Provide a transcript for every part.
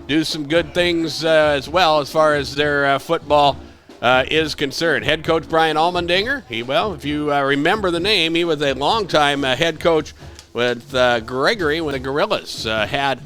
do some good things as well as far as their football is concerned. Head coach Brian Allmendinger, if you remember the name, he was a longtime head coach with Gregory when the Gorillas had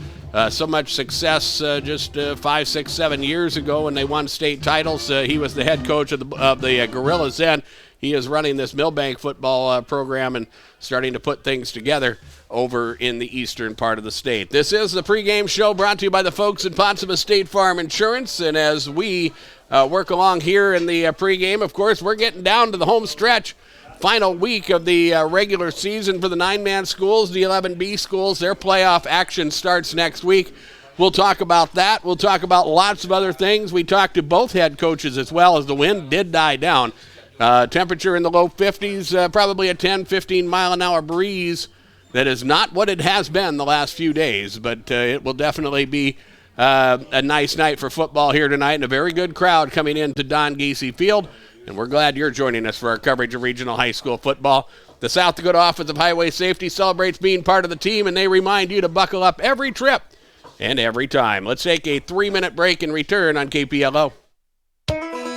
so much success just 5, 6, 7 years ago when they won state titles. He was the head coach of the Gorillas then. He is running this Milbank football program and starting to put things together over in the eastern part of the state. This is the pregame show brought to you by the folks at Potsdam State Farm Insurance. And as we work along here in the pregame, of course, we're getting down to the home stretch. Final week of the regular season for the 9-man schools, the 11B schools. Their playoff action starts next week. We'll talk about that. We'll talk about lots of other things. We talked to both head coaches as well as the wind did die down. Temperature in the low 50s, probably a 10, 15 mile an hour breeze. That is not what it has been the last few days, but it will definitely be a nice night for football here tonight and a very good crowd coming into Don Giese Field. And we're glad you're joining us for our coverage of regional high school football. The South Dakota Office of Highway Safety celebrates being part of the team, and they remind you to buckle up every trip and every time. Let's take a 3-minute break and return on KPLO.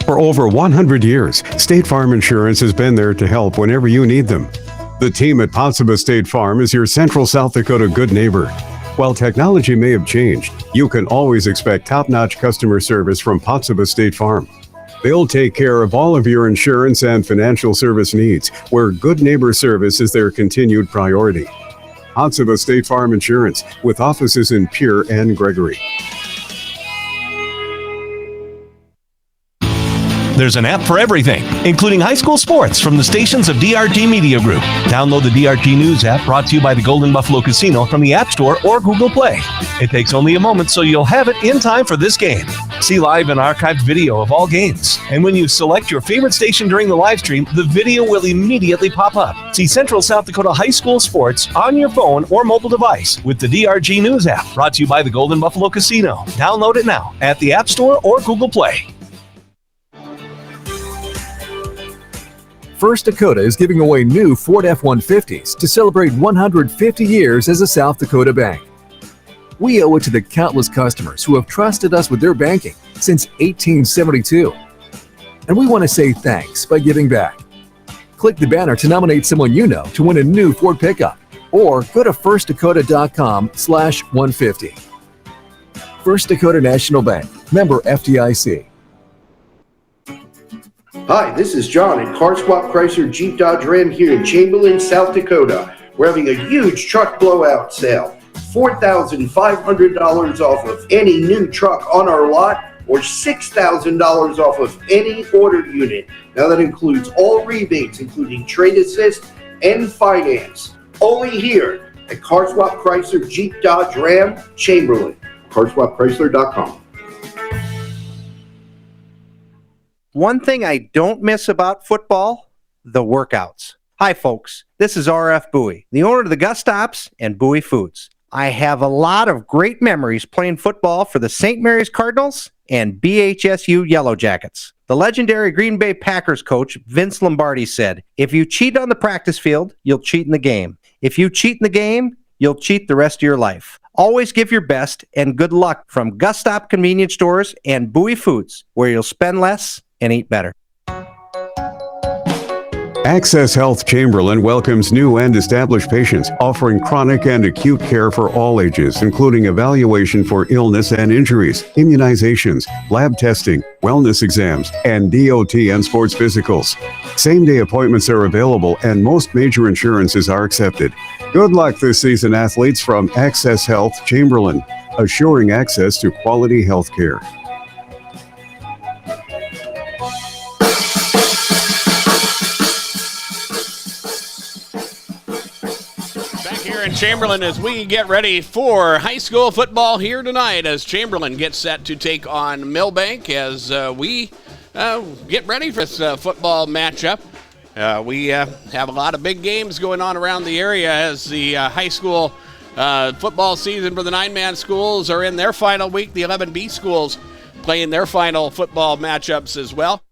For over 100 years, State Farm Insurance has been there to help whenever you need them. The team at Potsdam State Farm is your Central South Dakota good neighbor. While technology may have changed, you can always expect top-notch customer service from Potsdam State Farm. They'll take care of all of your insurance and financial service needs, where good neighbor service is their continued priority. Potsdam State Farm Insurance, with offices in Pierre and Gregory. There's an app for everything, including high school sports from the stations of DRT Media Group. Download the DRT News app brought to you by the Golden Buffalo Casino from the App Store or Google Play. It takes only a moment, so you'll have it in time for this game. See live and archived video of all games. And when you select your favorite station during the live stream, the video will immediately pop up. See Central South Dakota high school sports on your phone or mobile device with the DRG News app brought to you by the Golden Buffalo Casino. Download it now at the App Store or Google Play. First Dakota is giving away new Ford F-150s to celebrate 150 years as a South Dakota bank. We owe it to the countless customers who have trusted us with their banking since 1872. And we want to say thanks by giving back. Click the banner to nominate someone you know to win a new Ford pickup, or go to firstdakota.com/150. First Dakota National Bank, member FDIC. Hi, this is John at Car Swap Chrysler Jeep Dodge Ram here in Chamberlain, South Dakota. We're having a huge truck blowout sale. $4,500 off of any new truck on our lot, or $6,000 off of any ordered unit. Now that includes all rebates, including trade assist and finance. Only here at Car Swap Chrysler Jeep Dodge Ram, Chamberlain. CarswapChrysler.com. One thing I don't miss about football, the workouts. Hi folks, this is RF Bowie, the owner of the Gus Stops and Bowie Foods. I have a lot of great memories playing football for the St. Mary's Cardinals and BHSU Yellow Jackets. The legendary Green Bay Packers coach Vince Lombardi said, "If you cheat on the practice field, you'll cheat in the game. If you cheat in the game, you'll cheat the rest of your life. Always give your best and good luck from Gus Stop Convenience Stores and Bowie Foods, where you'll spend less and eat better." Access Health Chamberlain welcomes new and established patients, offering chronic and acute care for all ages, including evaluation for illness and injuries, immunizations, lab testing, wellness exams, and DOT and sports physicals. Same-day appointments are available, and most major insurances are accepted. Good luck this season, athletes, from Access Health Chamberlain, assuring access to quality health care. In Chamberlain, as we get ready for high school football here tonight, as Chamberlain gets set to take on Milbank, as we get ready for this football matchup. We have a lot of big games going on around the area as the high school football season for the 9-man schools are in their final week. The 11B schools playing their final football matchups as well.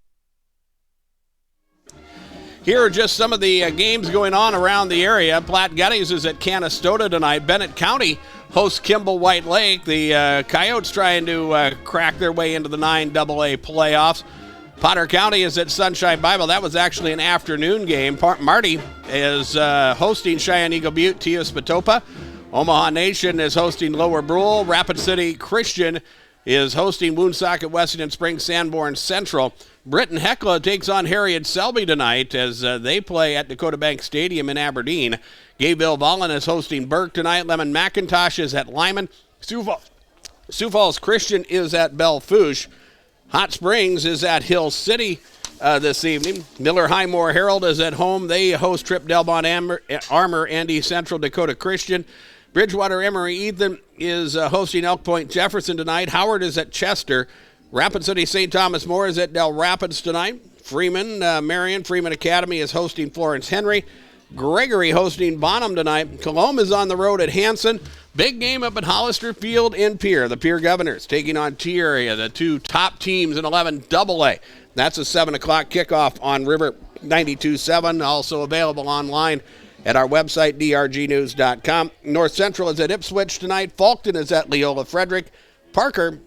Here are just some of the games going on around the area. Platte Geddes is at Canastota tonight. Bennett County hosts Kimball White Lake. The Coyotes trying to crack their way into the 9AA playoffs. Potter County is at Sunshine Bible. That was actually an afternoon game. Marty is hosting Cheyenne Eagle Butte, Tias-Patopa. Omaha Nation is hosting Lower Brule. Rapid City Christian is hosting Woonsocket, Wessington Springs, Sanborn Central. Britton Hecla takes on Harriet Selby tonight as they play at Dakota Bank Stadium in Aberdeen. Gayville Vollen is hosting Burke tonight. Lemon McIntosh is at Lyman. Sioux Falls Christian is at Belle Fourche. Hot Springs is at Hill City this evening. Miller Highmore Herald is at home. They host Trip Delmont Armor and East Central Dakota Christian. Bridgewater Emory Ethan is hosting Elk Point Jefferson tonight. Howard is at Chester. Rapid City St. Thomas More is at Del Rapids tonight. Freeman Academy is hosting Florence Henry. Gregory hosting Bonham tonight. Colombe is on the road at Hanson. Big game up at Hollister Field in Pierre. The Pierre Governors taking on T-Area, the two top teams in 11 AA. That's a 7 o'clock kickoff on River 92.7. Also available online at our website, drgnews.com. North Central is at Ipswich tonight. Falkton is at Leola Frederick. Parker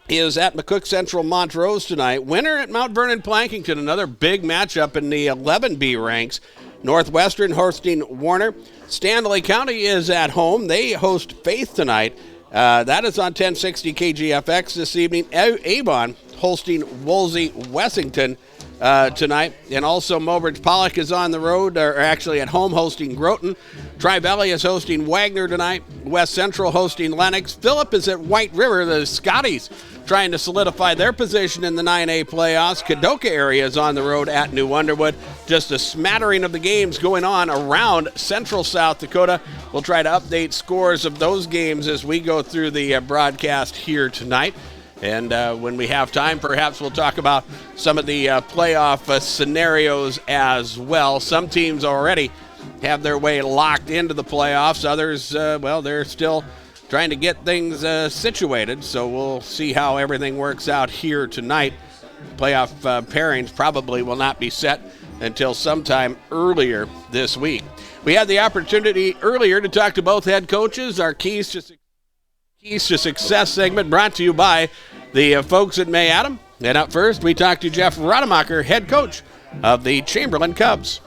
is at McCook Central Montrose tonight. Winter at Mount Vernon Plankington, another big matchup in the 11B ranks. Northwestern hosting Warner. Stanley County is at home. They host Faith tonight. That is on 1060 KGFX this evening. Avon hosting Wolsey Wessington tonight. And also Mobridge Pollock is on the road, or actually at home hosting Groton. Tri-Valley is hosting Wagner tonight. West Central hosting Lennox. Phillip is at White River. The Scotties trying to solidify their position in the 9A playoffs. Kadoka area is on the road at New Underwood. Just a smattering of the games going on around central South Dakota. We'll try to update scores of those games as we go through the broadcast here tonight. And when we have time, perhaps we'll talk about some of the playoff scenarios as well. Some teams already have their way locked into the playoffs. Others, they're still trying to get things situated. So we'll see how everything works out here tonight. Playoff pairings probably will not be set until sometime earlier this week. We had the opportunity earlier to talk to both head coaches. Our Keys to Success segment brought to you by the folks at May Adam. And up first, we talked to Jeff Rademacher, head coach of the Chamberlain Cubs.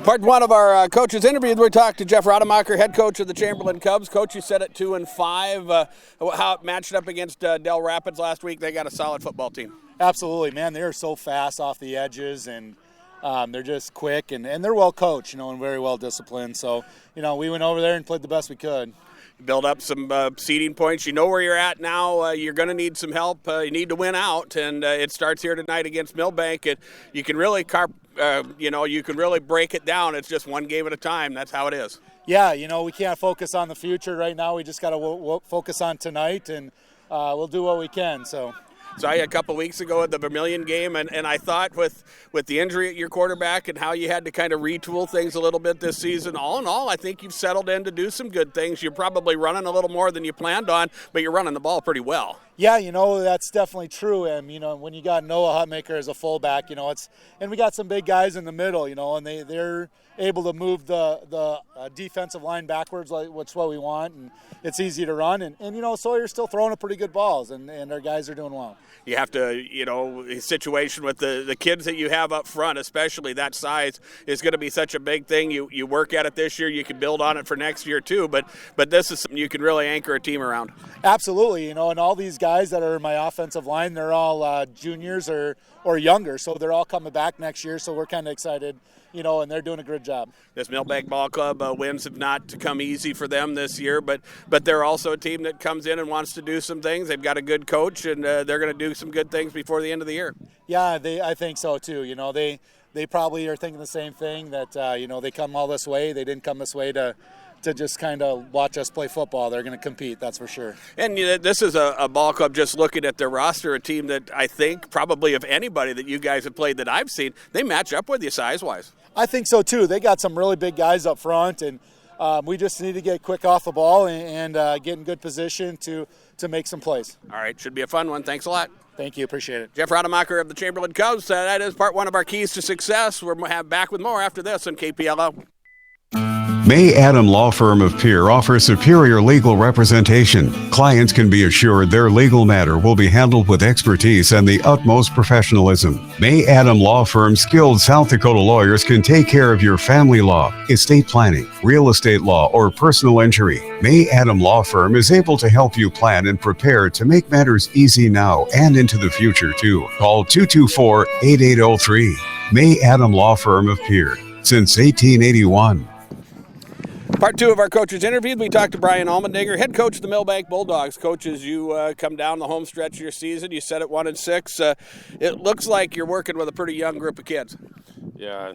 Part one of our coaches interview, we talked to Jeff Rademacher, head coach of the Chamberlain Cubs. Coach, you said at 2-5. How it matched up against Del Rapids last week. They got a solid football team. Absolutely, man. They're so fast off the edges, and they're just quick, and they're well coached, and very well disciplined. So, we went over there and played the best we could. Build up some seeding points. You know where you're at now. You're going to need some help. You need to win out, and it starts here tonight against Milbank. And you can really you can really break it down. It's just one game at a time. That's how it is. Yeah, we can't focus on the future right now. We just got to focus on tonight, and we'll do what we can. Saw you a couple weeks ago at the Vermilion game, and I thought with the injury at your quarterback and how you had to kind of retool things a little bit this season, all in all, I think you've settled in to do some good things. You're probably running a little more than you planned on, but you're running the ball pretty well. Yeah, that's definitely true. And, when you got Noah Hutmaker as a fullback, and we got some big guys in the middle, and they're able to move the defensive line backwards, like what's what we want, and it's easy to run. And Sawyer's still throwing pretty good balls, and our guys are doing well. You have to, a situation with the kids that you have up front, especially that size, is going to be such a big thing. You work at it this year, you can build on it for next year too, but this is something you can really anchor a team around. Absolutely, and all these guys that are in my offensive line, they're all juniors or younger, so they're all coming back next year, so we're kind of excited, and they're doing a good job. This Milbank Ball Club wins have not come easy for them this year, but they're also a team that comes in and wants to do some things. They've got a good coach, and they're going to do some good things before the end of the year. Yeah, I think so too. They probably are thinking the same thing, that they come all this way. They didn't come this way to just kind of watch us play football. They're going to compete, that's for sure. And this is a ball club, just looking at their roster, a team that I think probably of anybody that you guys have played that I've seen, they match up with you size-wise. I think so too. They got some really big guys up front, and we just need to get quick off the ball and get in good position to make some plays. All right, should be a fun one. Thanks a lot. Thank you, appreciate it. Jeff Rademacher of the Chamberlain Cubs. That is part one of our Keys to Success. We'll have back with more after this on KPLO. May Adam Law Firm of Pierre offers superior legal representation. Clients can be assured their legal matter will be handled with expertise and the utmost professionalism. May Adam Law Firm's skilled South Dakota lawyers can take care of your family law, estate planning, real estate law, or personal injury. May Adam Law Firm is able to help you plan and prepare to make matters easy now and into the future too. Call 224-8803. May Adam Law Firm of Pierre, since 1881. Part two of our coaches interviewed, we talked to Brian Allmendinger, head coach of the Milbank Bulldogs. Coach, as you come down the home stretch of your season, you said it 1-6. It looks like you're working with a pretty young group of kids. Yeah,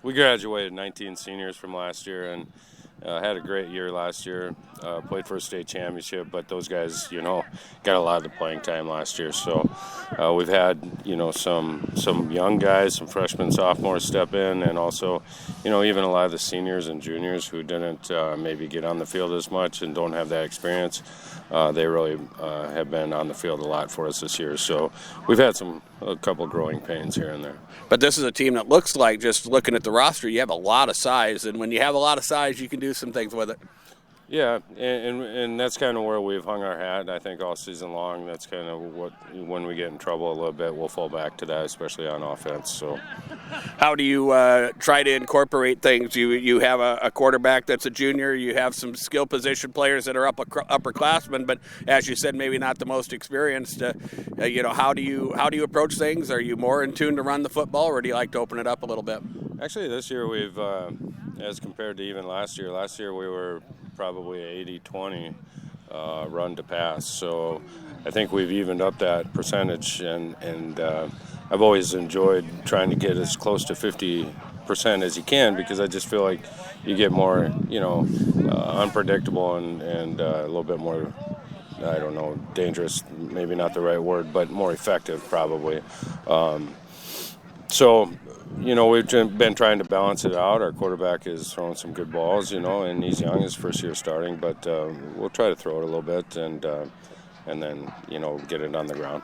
we graduated 19 seniors from last year and had a great year last year. Played for a state championship, but those guys, got a lot of the playing time last year. So we've had, some young guys, some freshmen, sophomores step in, and also, even a lot of the seniors and juniors who didn't maybe get on the field as much and don't have that experience. They really have been on the field a lot for us this year. So we've had a couple growing pains here and there. But this is a team that looks like, just looking at the roster, you have a lot of size, and when you have a lot of size, you can do some things with it. Yeah, and that's kind of where we've hung our hat, I think, all season long. That's kind of when we get in trouble a little bit, we'll fall back to that, especially on offense. So, how do you try to incorporate things? You have a quarterback that's a junior. You have some skill position players that are upperclassmen, but as you said, maybe not the most experienced. How do you approach things? Are you more in tune to run the football, or do you like to open it up a little bit? Actually, this year we've, as compared to even last year we were probably 80-20 run to pass. So I think we've evened up that percentage, and I've always enjoyed trying to get as close to 50% as you can, because I just feel like you get more, unpredictable and a little bit more, I don't know, dangerous, maybe not the right word, but more effective probably. So, we've been trying to balance it out. Our quarterback is throwing some good balls, and he's young, his first year starting, but we'll try to throw it a little bit and then, get it on the ground.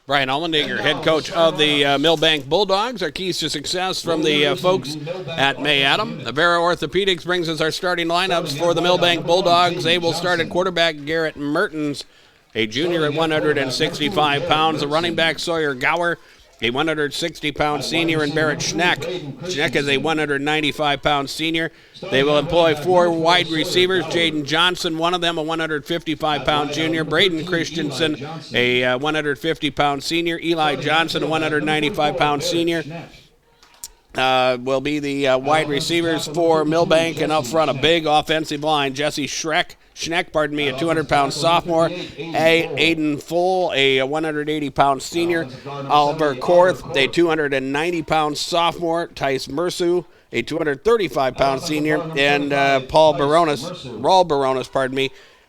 Brian Allmendinger, head coach of the Milbank Bulldogs. Our keys to success from the folks at May Adam. Avera Orthopedics brings us our starting lineups for the Milbank Bulldogs. They will start at quarterback Garrett Mertens, a junior at 165 pounds. The running back Sawyer Gower, a 160-pound senior, and Barrett Schneck. Schneck is a 195-pound senior. They will employ 4 wide receivers. Jaden Johnson, one of them, a 155-pound junior. Braden Christensen, a 150-pound senior. Eli Johnson, a 195-pound senior. Will be the wide receivers for Milbank, and up front a big offensive line. Jesse Schneck, a 200-pound sophomore. Aiden Full, a 180-pound senior. Oliver Korth, a 290-pound sophomore. Tice Mersu, a 235-pound senior. And Raul Baronis,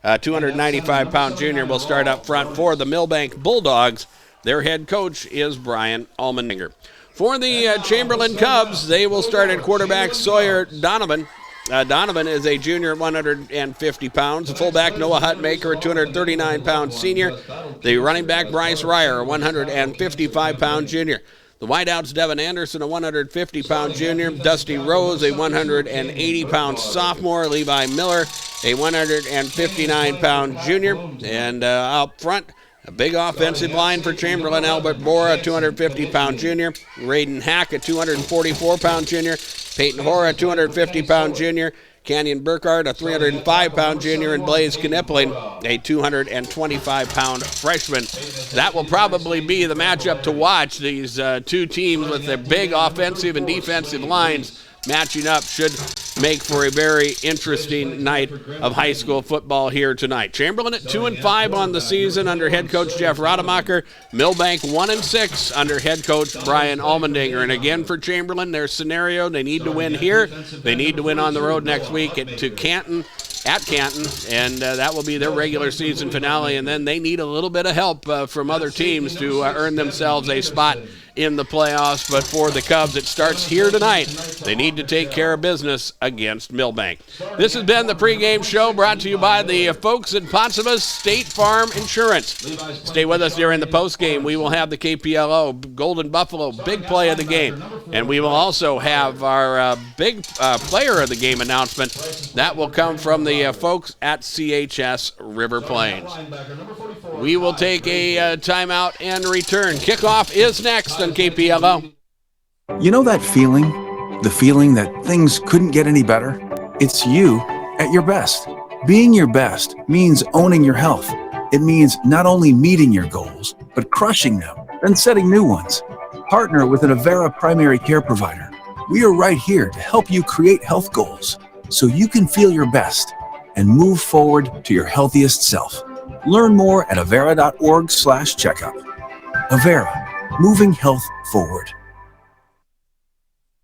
a 295-pound junior, will start up front for the Milbank Bulldogs. Their head coach is Brian Allmendinger. For the Chamberlain Cubs, they will start at quarterback Sawyer Donovan. Donovan is a junior at 150 pounds. Fullback Noah Hutmaker, a 239-pound senior. The running back Bryce Ryer, a 155-pound junior. The wideouts Devin Anderson, a 150-pound junior. Dusty Rose, a 180-pound sophomore. Levi Miller, a 159-pound junior. And out front, a big offensive line for Chamberlain. Albert Bora, a 250-pound junior. Raiden Hack, a 244-pound junior. Peyton Hora, a 250-pound junior. Canyon Burkhardt, a 305-pound junior. And Blaze Knipling, a 225-pound freshman. That will probably be the matchup to watch. These two teams with their big offensive and defensive lines matching up should make for a very interesting night of high school football here tonight. Chamberlain at 2-5 on the season under head coach Jeff Rademacher. Milbank 1-6 under head coach Brian Allmendinger. And again for Chamberlain, their scenario, they need to win here. They need to win on the road next week at Canton, and that will be their regular season finale. And then they need a little bit of help from other teams to earn themselves a spot in the playoffs, but for the Cubs, it starts here tonight. They need to take care of business against Milbank. This has been the pregame show brought to you by the folks at Pottsville State Farm Insurance. Stay with us during the postgame. We will have the KPLO Golden Buffalo big play of the game, and we will also have our big player of the game announcement. That will come from the folks at CHS River Plains. We will take a timeout and return. Kickoff is next on KPLO. You know that feeling? The feeling that things couldn't get any better? It's you at your best. Being your best means owning your health. It means not only meeting your goals, but crushing them and setting new ones. Partner with an Avera primary care provider. We are right here to help you create health goals so you can feel your best and move forward to your healthiest self. Learn more at avera.org/checkup. Avera, moving health forward.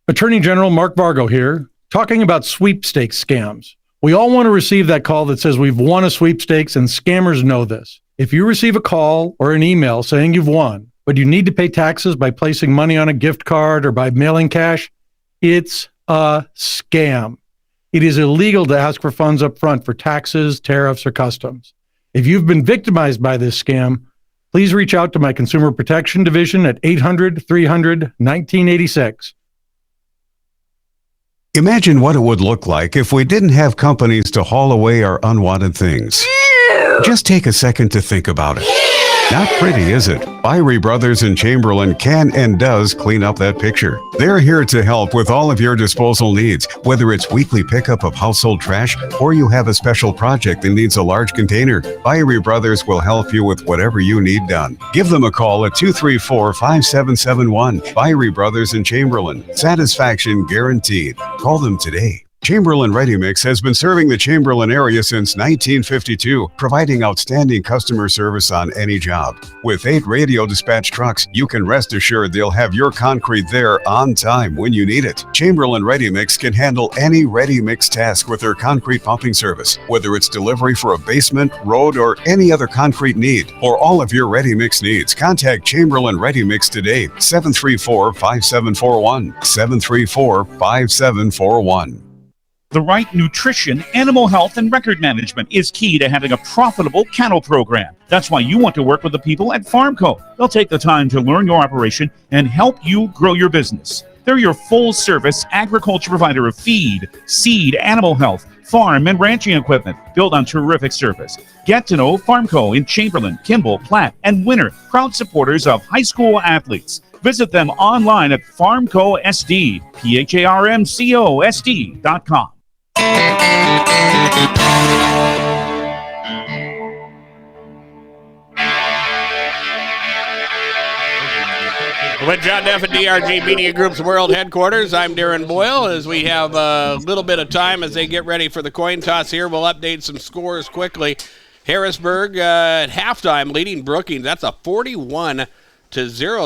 Attorney General Mark Vargo here, talking about sweepstakes scams. We all want to receive that call that says we've won a sweepstakes, and scammers know this. If you receive a call or an email saying you've won, but you need to pay taxes by placing money on a gift card or by mailing cash, it's a scam. It is illegal to ask for funds up front for taxes, tariffs, or customs. If you've been victimized by this scam, please reach out to my Consumer Protection Division at 800-300-1986. Imagine what it would look like if we didn't have companies to haul away our unwanted things. Just take a second to think about it. Not pretty, is it? Byrie Brothers in Chamberlain can and does clean up that picture. They're here to help with all of your disposal needs, whether it's weekly pickup of household trash or you have a special project that needs a large container. Byrie Brothers will help you with whatever you need done. Give them a call at 234-5771. Byrie Brothers in Chamberlain. Satisfaction guaranteed. Call them today. Chamberlain Ready Mix has been serving the Chamberlain area since 1952, providing outstanding customer service on any job. With 8 radio dispatch trucks, you can rest assured they'll have your concrete there on time when you need it. Chamberlain Ready Mix can handle any ready mix task with their concrete pumping service, whether it's delivery for a basement, road, or any other concrete need. For all of your ready mix needs, contact Chamberlain Ready Mix today, 734-5741, 734-5741. The right nutrition, animal health, and record management is key to having a profitable cattle program. That's why you want to work with the people at Farmco. They'll take the time to learn your operation and help you grow your business. They're your full-service agriculture provider of feed, seed, animal health, farm, and ranching equipment built on terrific service. Get to know Farmco in Chamberlain, Kimball, Platte, and Winter, proud supporters of high school athletes. Visit them online at farmcosd, PHARMCOSD.com. With John Neff at DRG Media Group's World Headquarters, I'm Darren Boyle. As we have a little bit of time as they get ready for the coin toss here, we'll update some scores quickly. Harrisburg at halftime leading Brookings. That's a 41-0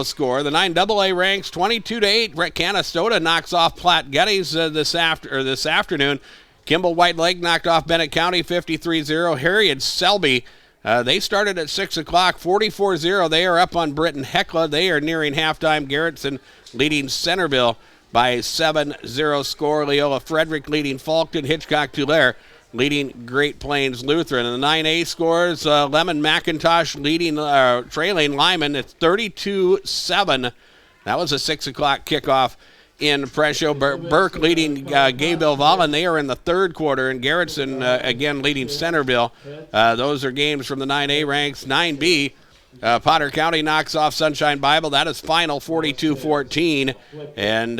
score. The 9AA ranks 22-8. Brett Canastota knocks off Platte Geddes this afternoon. Kimball White Lake knocked off Bennett County 53-0. Harriet Selby, they started at 6 o'clock, 44-0. They are up on Britton Hecla. They are nearing halftime. Garrettson leading Centerville by 7-0 score. Leola Frederick leading Falkton. Hitchcock Tulare leading Great Plains Lutheran. And the 9A scores, Lemon McIntosh trailing Lyman. It's 32-7. That was a 6 o'clock kickoff in Presho. Burke leading Gayville Vollen. They are in the third quarter, and Garrettson again leading Centerville. Those are games from the 9A ranks. 9B, Potter County knocks off Sunshine Bible. That is final 42-14, and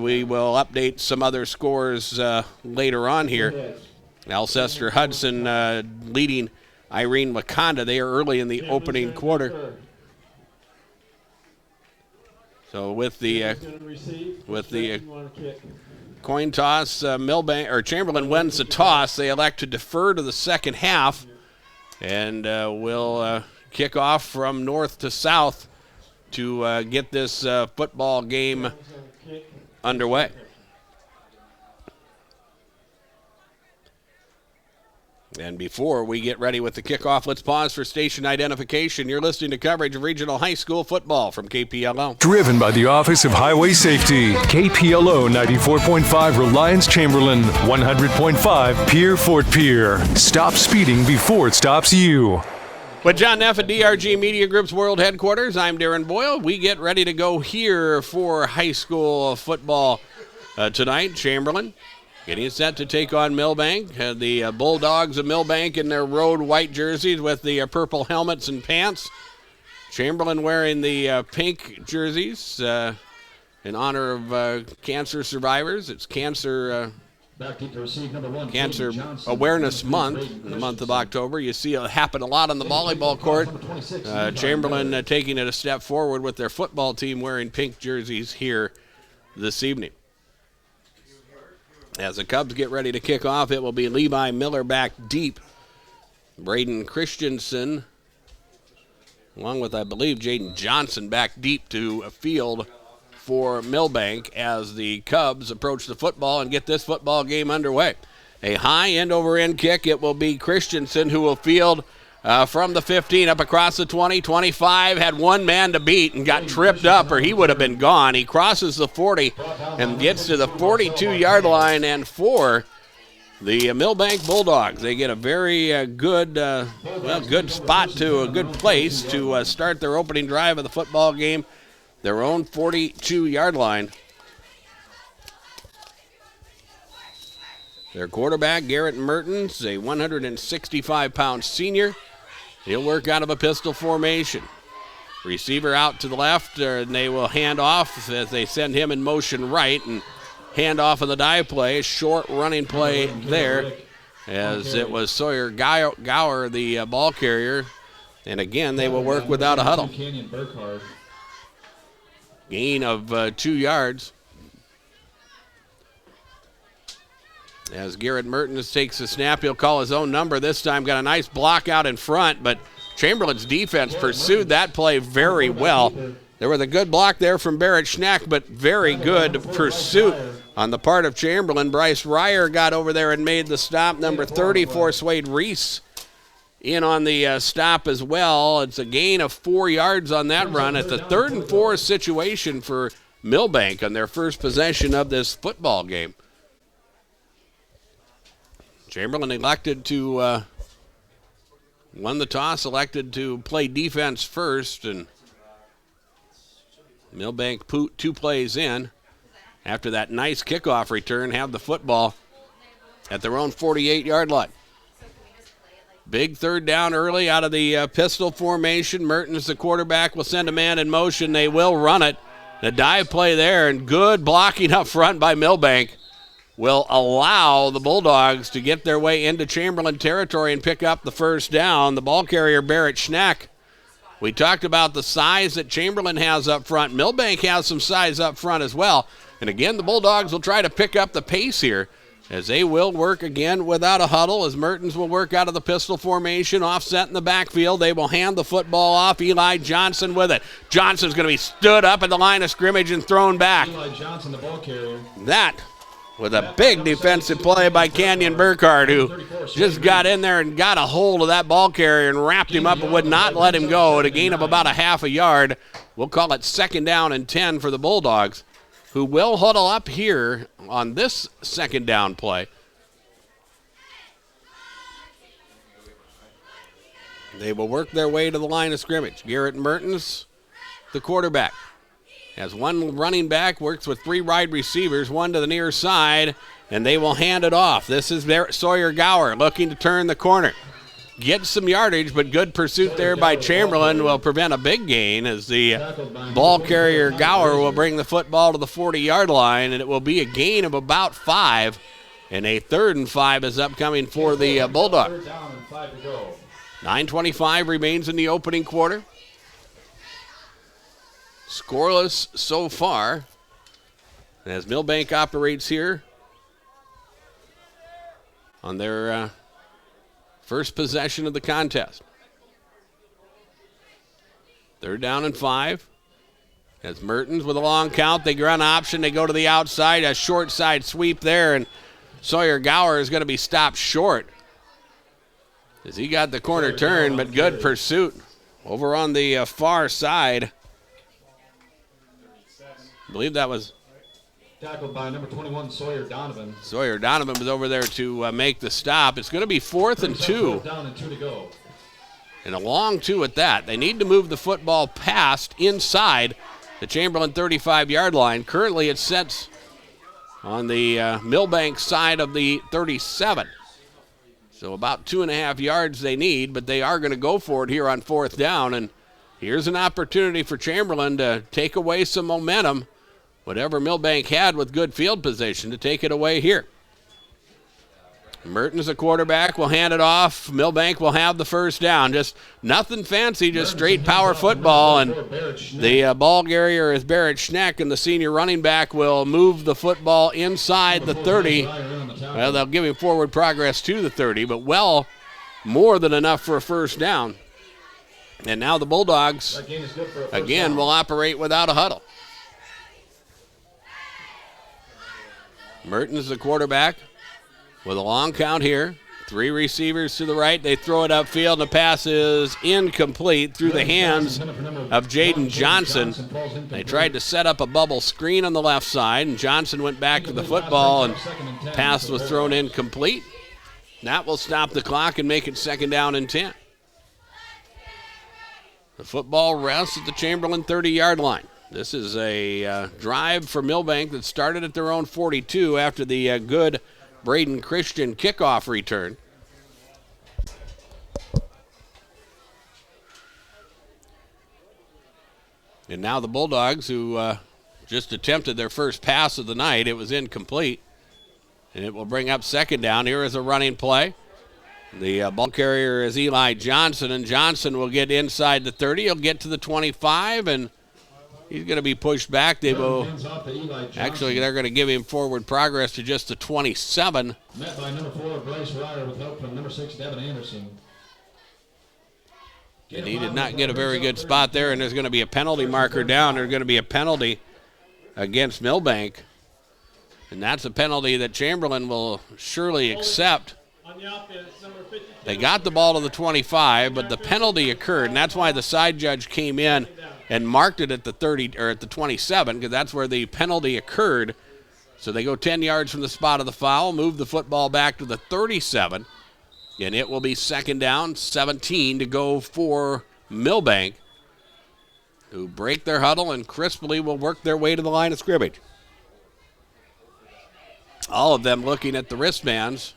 we will update some other scores later on here. Alcester Hudson leading Irene Wakanda. They are early in the opening quarter. So with the coin toss, Chamberlain wins the toss. They elect to defer to the second half, and will kick off from north to south to get this football game underway. And before we get ready with the kickoff, let's pause for station identification. You're listening to coverage of regional high school football from KPLO. Driven by the Office of Highway Safety. KPLO 94.5 Reliance Chamberlain, 100.5 Pier Fort Pier. Stop speeding before it stops you. With John Neff at DRG Media Group's World Headquarters, I'm Darren Boyle. We get ready to go here for high school football tonight. Chamberlain getting set to take on Milbank. The Bulldogs of Milbank in their road white jerseys with the purple helmets and pants. Chamberlain wearing the pink jerseys in honor of cancer survivors. It's Cancer Awareness Month, in the month of October. You see it happen a lot on the volleyball court. Chamberlain taking it a step forward with their football team wearing pink jerseys here this evening. As the Cubs get ready to kick off, it will be Levi Miller back deep. Braden Christensen, along with, I believe, Jaden Johnson back deep to a field for Milbank as the Cubs approach the football and get this football game underway. A high end-over-end kick. It will be Christensen who will field from the 15 up across the 20, 25, had one man to beat and got tripped up or he would have been gone. He crosses the 40 and gets to the 42-yard line, and for the Milbank Bulldogs, they get a very good spot to a good place to start their opening drive of the football game, their own 42-yard line. Their quarterback, Garrett Mertens, a 165-pound senior. He'll work out of a pistol formation. Receiver out to the left, and they will hand off as they send him in motion right, and hand off on the dive play. Short running play there as it was Sawyer Gower, the ball carrier. And again, they will work without a huddle. Gain of 2 yards. As Garrett Mertens takes the snap, he'll call his own number. This time got a nice block out in front, but Chamberlain's defense pursued that play very well. There was a good block there from Barrett Schneck, but very good pursuit on the part of Chamberlain. Bryce Ryer got over there and made the stop. Number 34, Swade Reese, in on the stop as well. It's a gain of 4 yards on that run. It's a 3rd and 4 situation for Milbank on their first possession of this football game. Chamberlain elected to won the toss, elected to play defense first, and Milbank put 2 plays in after that nice kickoff return, have the football at their own 48-yard line. Big 3rd down early out of the pistol formation. Mertens, the quarterback, will send a man in motion. They will run it. The dive play there, and good blocking up front by Milbank will allow the Bulldogs to get their way into Chamberlain territory and pick up the first down. The ball carrier, Barrett Schneck. We talked about the size that Chamberlain has up front. Milbank has some size up front as well. And again, the Bulldogs will try to pick up the pace here as they will work again without a huddle, as Mertens will work out of the pistol formation, offset in the backfield. They will hand the football off. Eli Johnson with it. Johnson's going to be stood up at the line of scrimmage and thrown back. Eli Johnson, the ball carrier. That with a big defensive play by Canyon Burkhardt, who just got in there and got a hold of that ball carrier and wrapped him up and would not let him go at a gain of about a half a yard. We'll call it 2nd down and 10 for the Bulldogs, who will huddle up here on this 2nd down play. They will work their way to the line of scrimmage. Garrett Mertens, the quarterback, has one running back, works with 3 wide receivers, one to the near side, and they will hand it off. This is Sawyer Gower looking to turn the corner. Gets some yardage, but good pursuit there by Chamberlain will prevent a big gain as the ball carrier Gower will bring the football to the 40-yard line, and it will be a gain of about 5, and a 3rd and 5 is upcoming for the Bulldogs. 9:25 remains in the opening quarter. Scoreless so far as Milbank operates here on their first possession of the contest. 3rd down and 5. As Mertens with a long count, they run option, they go to the outside, a short side sweep there, and Sawyer Gower is going to be stopped short As he got the corner turn, but good pursuit over on the far side. I believe that was tackled by number 21, Sawyer Donovan. Sawyer Donovan was over there to make the stop. It's going to be 4th and 2. Down and 2 to go. And a long 2 at that. They need to move the football past inside the Chamberlain 35-yard line. Currently it sets on the Milbank side of the 37. So about 2.5 yards they need, but they are going to go for it here on 4th down. And here's an opportunity for Chamberlain to take away some momentum, whatever Milbank had with good field position, to take it away here. Mertens, the quarterback, will hand it off. Milbank will have the first down. Just nothing fancy, just straight power football. And the ball carrier is Barrett Schneck, and the senior running back will move the football inside the 30. Well, they'll give him forward progress to the 30, but well more than enough for a first down. And now the Bulldogs, again, will operate without a huddle. Mertens, the quarterback, with a long count here. 3 receivers to the right. They throw it upfield, and the pass is incomplete through the hands of Jaden Johnson. They tried to set up a bubble screen on the left side, and Johnson went back to the football, and pass was thrown incomplete. That will stop the clock and make it 2nd down and 10. The football rests at the Chamberlain 30-yard line. This is a drive for Milbank that started at their own 42 after the good Braden Christian kickoff return. And now the Bulldogs, who just attempted their first pass of the night, it was incomplete. And it will bring up 2nd down. Here is a running play. The ball carrier is Eli Johnson, and Johnson will get inside the 30. He'll get to the 25, and he's going to be pushed back. They will actually, they're going to give him forward progress to just the 27. Met by number 4, Bryce Ryder, with help from number 6, Devin Anderson. And he did not get a very good spot there, and there's going to be a penalty marker down. There's going to be a penalty against Milbank, and that's a penalty that Chamberlain will surely accept. They got the ball to the 25, but the penalty occurred, and that's why the side judge came in and marked it at the 30 or at the 27, because that's where the penalty occurred. So they go 10 yards from the spot of the foul, move the football back to the 37, and it will be 2nd down, 17 to go for Milbank, who break their huddle and crisply will work their way to the line of scrimmage. All of them looking at the wristbands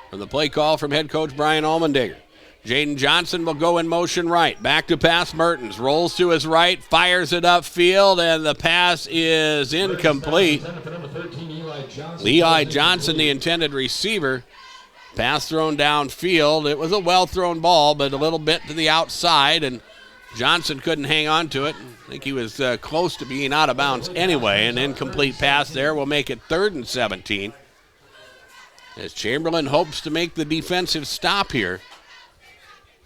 from the play call from head coach Brian Allmendinger. Jaden Johnson will go in motion right. Back to pass Mertens. Rolls to his right. Fires it upfield, and the pass is incomplete. Eli Johnson, the intended receiver. Pass thrown downfield. It was a well-thrown ball, but a little bit to the outside, and Johnson couldn't hang on to it. I think he was close to being out of bounds anyway. An incomplete pass there will make it 3rd and 17. As Chamberlain hopes to make the defensive stop here.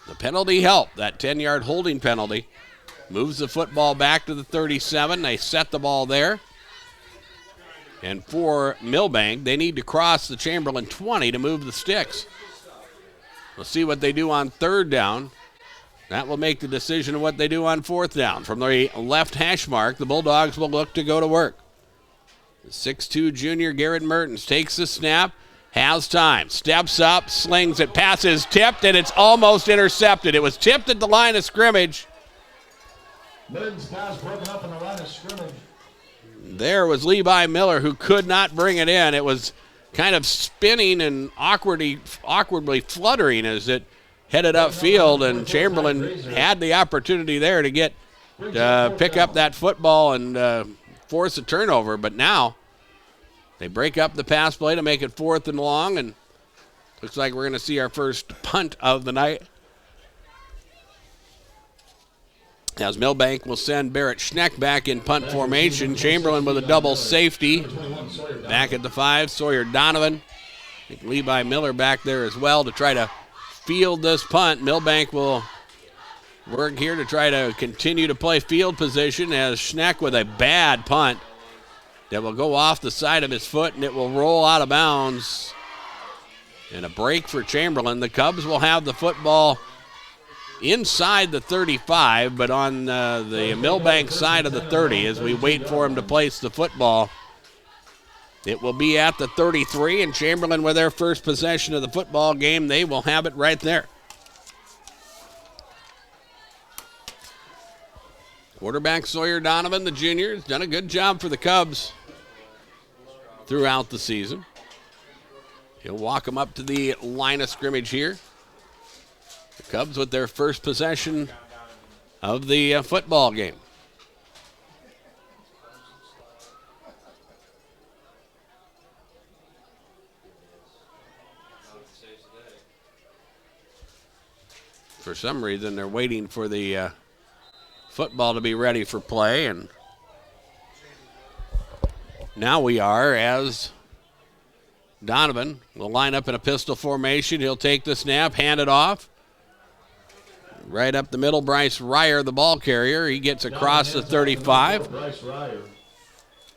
The penalty helped, that 10-yard holding penalty. Moves the football back to the 37. They set the ball there. And for Milbank, they need to cross the Chamberlain 20 to move the sticks. We'll see what they do on 3rd down. That will make the decision of what they do on 4th down. From the left hash mark, the Bulldogs will look to go to work. The 6'2 junior Garrett Mertens takes the snap. Has time, steps up, slings it, passes tipped, and it's almost intercepted. It was tipped at the line of scrimmage. Mertens pass broken up in the line of scrimmage. There was Levi Miller, who could not bring it in. It was kind of spinning and awkwardly fluttering as it headed upfield, and Chamberlain had the opportunity there to pick up that football and force a turnover, but now they break up the pass play to make it 4th and long, and looks like we're going to see our first punt of the night. As Milbank will send Barrett Schneck back in punt formation. Chamberlain with a double safety. Back at the 5, Sawyer Donovan. I think Levi Miller back there as well to try to field this punt. Milbank will work here to try to continue to play field position as Schneck with a bad punt that will go off the side of his foot, and it will roll out of bounds And a break for Chamberlain. The Cubs will have the football inside the 35, but on the Milbank side of the 30 as we wait for him to place the football. It will be at the 33, and Chamberlain with their first possession of the football game. They will have it right there. Quarterback Sawyer Donovan, the junior, has done a good job for the Cubs throughout the season. He'll walk them up to the line of scrimmage here. The Cubs with their first possession of the football game. For some reason, they're waiting for the football to be ready for play, and now we are, as Donovan will line up in a pistol formation. He'll take the snap, hand it off. Right up the middle, Bryce Ryer, the ball carrier. He gets across the 35.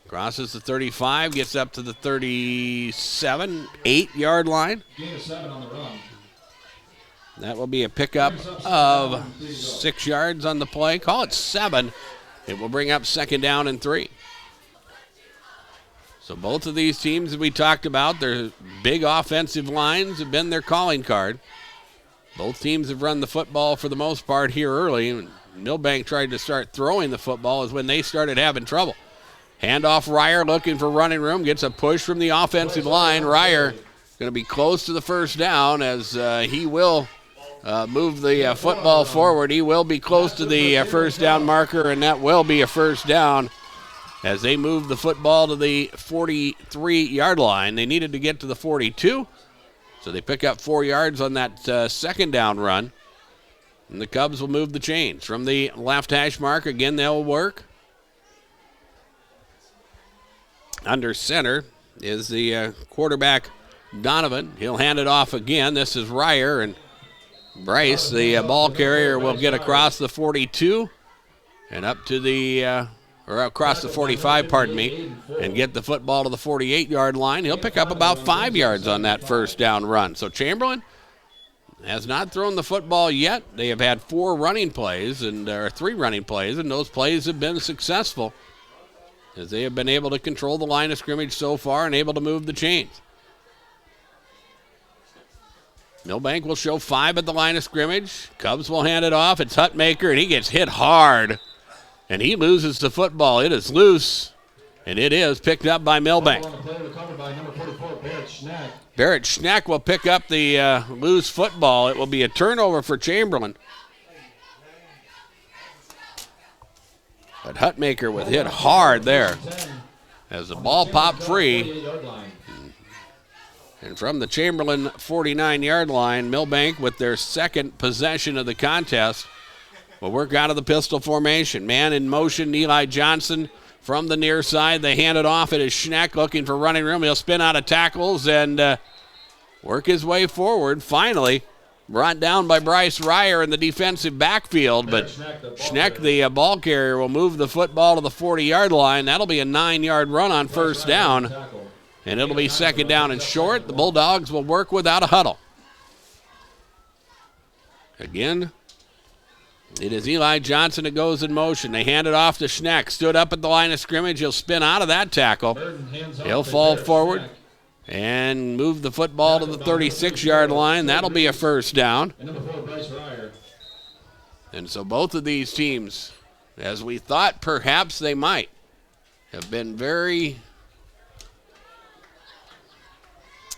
Crosses the 35, gets up to the 37, 8-yard line. Gain of 7 on the run. That will be a pickup of 6 yards on the play. Call it 7. It will bring up second down and 3. So both of these teams that we talked about, their big offensive lines have been their calling card. Both teams have run the football for the most part here early. And Milbank tried to start throwing the football is when they started having trouble. Handoff Ryer looking for running room. Gets a push from the offensive line. Ryer going to be close to the first down as he will move the football forward. He will be close to the first down marker, and that will be a first down as they move the football to the 43-yard line. They needed to get to the 42, so they pick up 4 yards on that second down run. And the Cubs will move the chains. From the left hash mark, again, they'll work. Under center is the quarterback, Donovan. He'll hand it off again. This is Ryer, and Bryce, the ball carrier, will get across the 42 and up to the, or across the 45, pardon me, and get the football to the 48-yard line. He'll pick up about 5 yards on that first down run. So Chamberlain has not thrown the football yet. They have had 4 running plays, or 3 running plays, and those plays have been successful as they have been able to control the line of scrimmage so far and able to move the chains. Milbank will show 5 at the line of scrimmage. Cubs will hand it off. It's Hutmaker, and he gets hit hard, and he loses the football. It is loose, and it is picked up by Milbank. Barrett Schneck will pick up the loose football. It will be a turnover for Chamberlain. But Hutmaker was hit hard there as the ball popped free. And from the Chamberlain 49-yard line, Milbank, with their second possession of the contest, will work out of the pistol formation. Man in motion, Eli Johnson from the near side. They hand it off. It is Schneck looking for running room. He'll spin out of tackles and work his way forward. Finally, brought down by Bryce Ryer in the defensive backfield. But Schneck, the ball carrier, will move the football to the 40-yard line. That'll be a 9-yard run on first down. And it'll be second down and short. The Bulldogs will work without a huddle. Again, it is Eli Johnson that goes in motion. They hand it off to Schneck. Stood up at the line of scrimmage. He'll spin out of that tackle. He'll fall forward and move the football to the 36-yard line. That'll be a first down. And so both of these teams, as we thought perhaps they might, have been very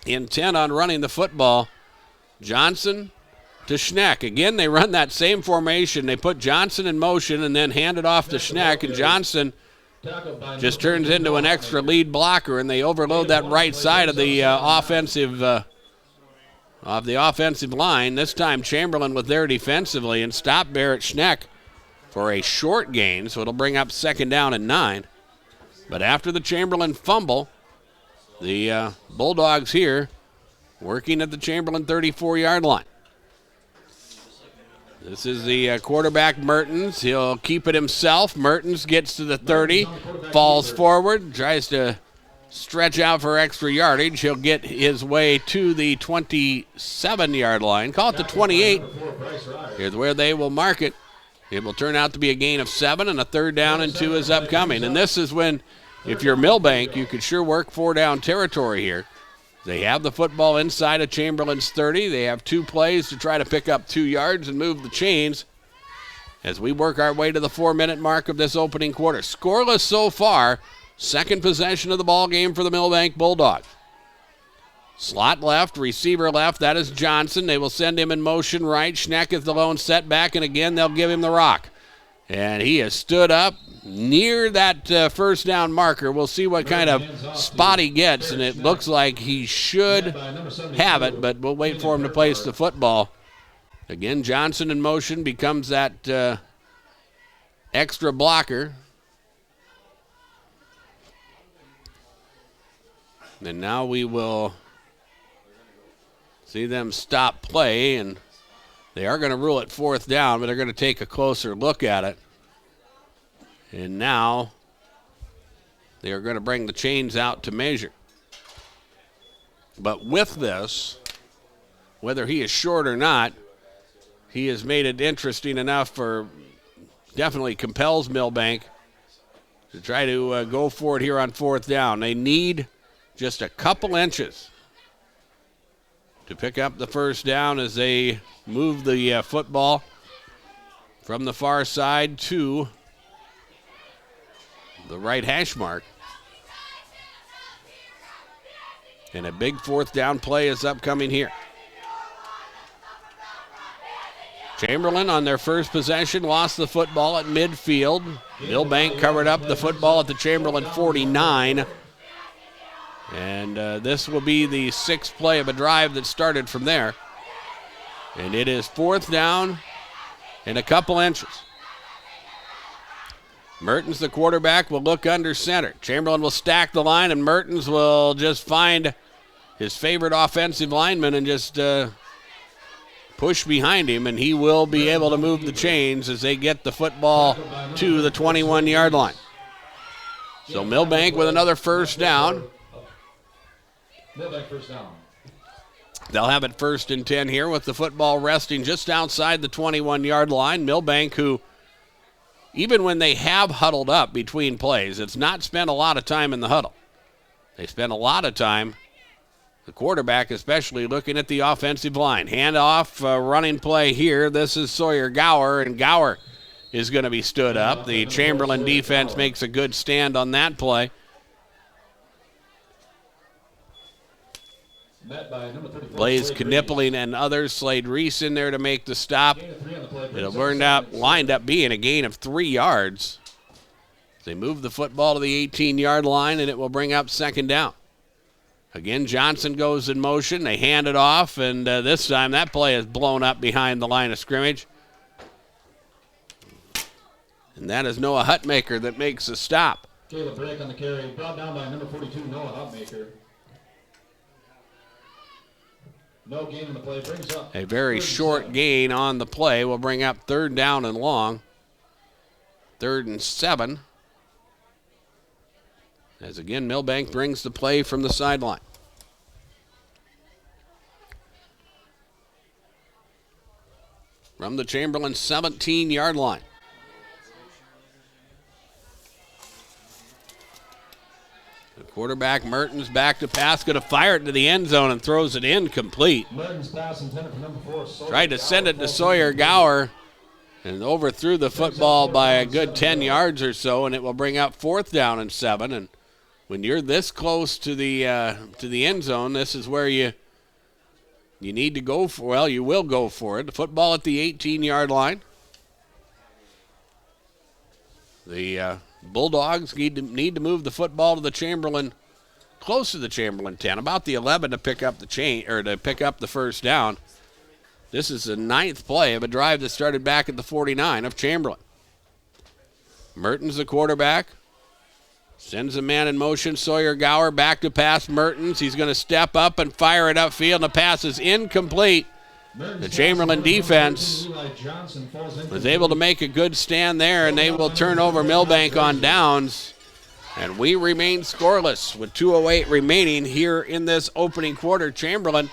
intent on running the football. Johnson to Schneck. Again, they run that same formation. They put Johnson in motion and then hand it off to Schneck, and Johnson just turns into an extra lead blocker, and they overload that right side of the offensive line. This time Chamberlain was there defensively and stopped Barrett Schneck for a short gain, so it'll bring up second down and 9. But after the Chamberlain fumble, the Bulldogs here working at the Chamberlain 34-yard line. This is the quarterback, Mertens. He'll keep it himself. Mertens gets to the 30, falls forward, tries to stretch out for extra yardage. He'll get his way to the 27-yard line. Call it the 28. Here's where they will mark it. It will turn out to be a gain of 7, and a 3rd down and 2 is upcoming. And this is when, if you're Milbank, you could sure work 4-down territory here. They have the football inside of Chamberlain's 30. They have 2 plays to try to pick up 2 yards and move the chains as we work our way to the 4-minute mark of this opening quarter. Scoreless so far. Second possession of the ball game for the Milbank Bulldogs. Slot left, receiver left, that is Johnson. They will send him in motion right. Schneck is the lone setback, and again they'll give him the rock. And he has stood up near that first down marker. We'll see what kind of spot he gets, and it looks like he should have it, but we'll wait for him to place the football. Again, Johnson in motion becomes that extra blocker. And now we will see them stop play, and they are going to rule it 4th down, but they're going to take a closer look at it. And now they are going to bring the chains out to measure. But with this, whether he is short or not, he has made it interesting enough for, definitely compels Milbank to try to go for it here on 4th down. They need just a couple inches to pick up the first down as they move the football from the far side to the right hash mark. And a big 4th down play is upcoming here. Chamberlain on their first possession lost the football at midfield. Milbank covered up the football at the Chamberlain 49. And this will be the 6th play of a drive that started from there. And it is 4th down and a couple inches. Mertens, the quarterback, will look under center. Chamberlain will stack the line, and Mertens will just find his favorite offensive lineman and just push behind him, and he will be able to move the chains as they get the football to the 21-yard line. So Milbank with another first down. Milbank first down. They'll have it 1st and 10 here with the football resting just outside the 21-yard line. Milbank, who, even when they have huddled up between plays, it's not spent a lot of time in the huddle. They spend a lot of time, the quarterback especially, looking at the offensive line. Handoff, running play here. This is Sawyer Gower, and Gower is going to be stood up. The Chamberlain defense makes a good stand on that play. Blaze Knipling and others. Slade Reese in there to make the stop. It'll wind up being a gain of 3 yards. They move the football to the 18-yard line, and it will bring up 2nd down. Again, Johnson goes in motion. They hand it off, and this time that play is blown up behind the line of scrimmage. And that is Noah Hutmaker that makes the stop. Caleb Drake on the carry, brought down by number 42, Noah Hutmaker. No gain on the play, brings up. A very short gain on the play will bring up 3rd down and long. 3rd and 7. As again, Milbank brings the play from the sideline. From the Chamberlain 17-yard line. The quarterback, Mertens, back to pass, going to fire it to the end zone and throws it incomplete. Mertens pass intended for number 4. Sawyer Tried to send it to Sawyer Gower and overthrew the football by a good 10 yards or so, and it will bring up 4th down and 7. And when you're this close to the end zone, this is where you need to go for. Well, you will go for it. The football at the 18-yard line. The Bulldogs need to move the football to the Chamberlain, close to the Chamberlain 10, about the 11 to pick up the first down. This is the 9th play of a drive that started back at the 49 of Chamberlain. Mertens, the quarterback, sends a man in motion. Sawyer Gower back to pass Mertens. He's going to step up and fire it upfield. The pass is incomplete. The Chamberlain defense was able to make a good stand there, and they will turn over Milbank on downs. And we remain scoreless with 2:08 remaining here in this opening quarter. Chamberlain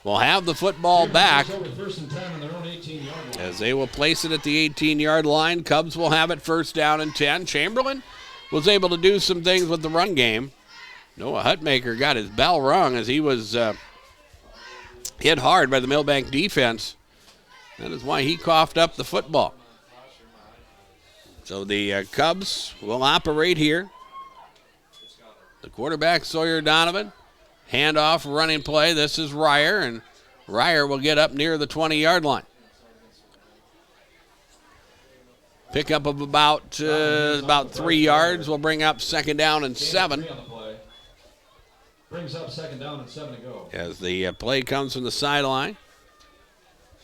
will have the football back as they will place it at the 18-yard line. Cubs will have it first down and 10. Chamberlain was able to do some things with the run game. Noah Hutmaker got his bell rung as he was hit hard by the Milbank defense. That is why he coughed up the football. So the Cubs will operate here. The quarterback, Sawyer Donovan. Handoff, running play. This is Ryer, and Ryer will get up near the 20-yard line. Pickup of about 3 yards will bring up second down and 7. Brings up second down and 7 to go. As the play comes from the sideline.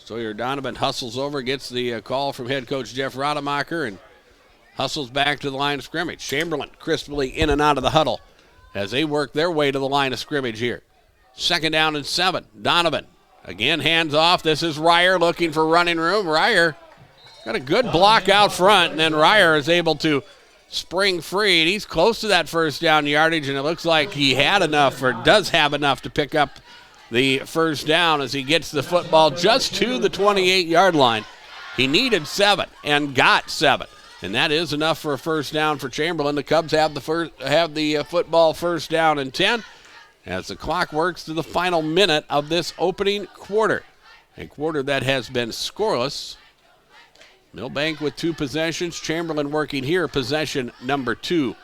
Sawyer Donovan hustles over, gets the call from head coach Jeff Rademacher, and hustles back to the line of scrimmage. Chamberlain crisply in and out of the huddle as they work their way to the line of scrimmage here. Second down and 7. Donovan again hands off. This is Ryer looking for running room. Ryer got a good block out front, and then Ryer is able to spring free. And he's close to that first down yardage, and it looks like he had enough, or does have enough, to pick up the first down as he gets the football just to the 28-yard line. He needed 7 and got 7. And that is enough for a first down for Chamberlain. The Cubs have the football first down and 10 as the clock works to the final minute of this opening quarter. A quarter that has been scoreless. Milbank with 2 possessions. Chamberlain working here, possession number 2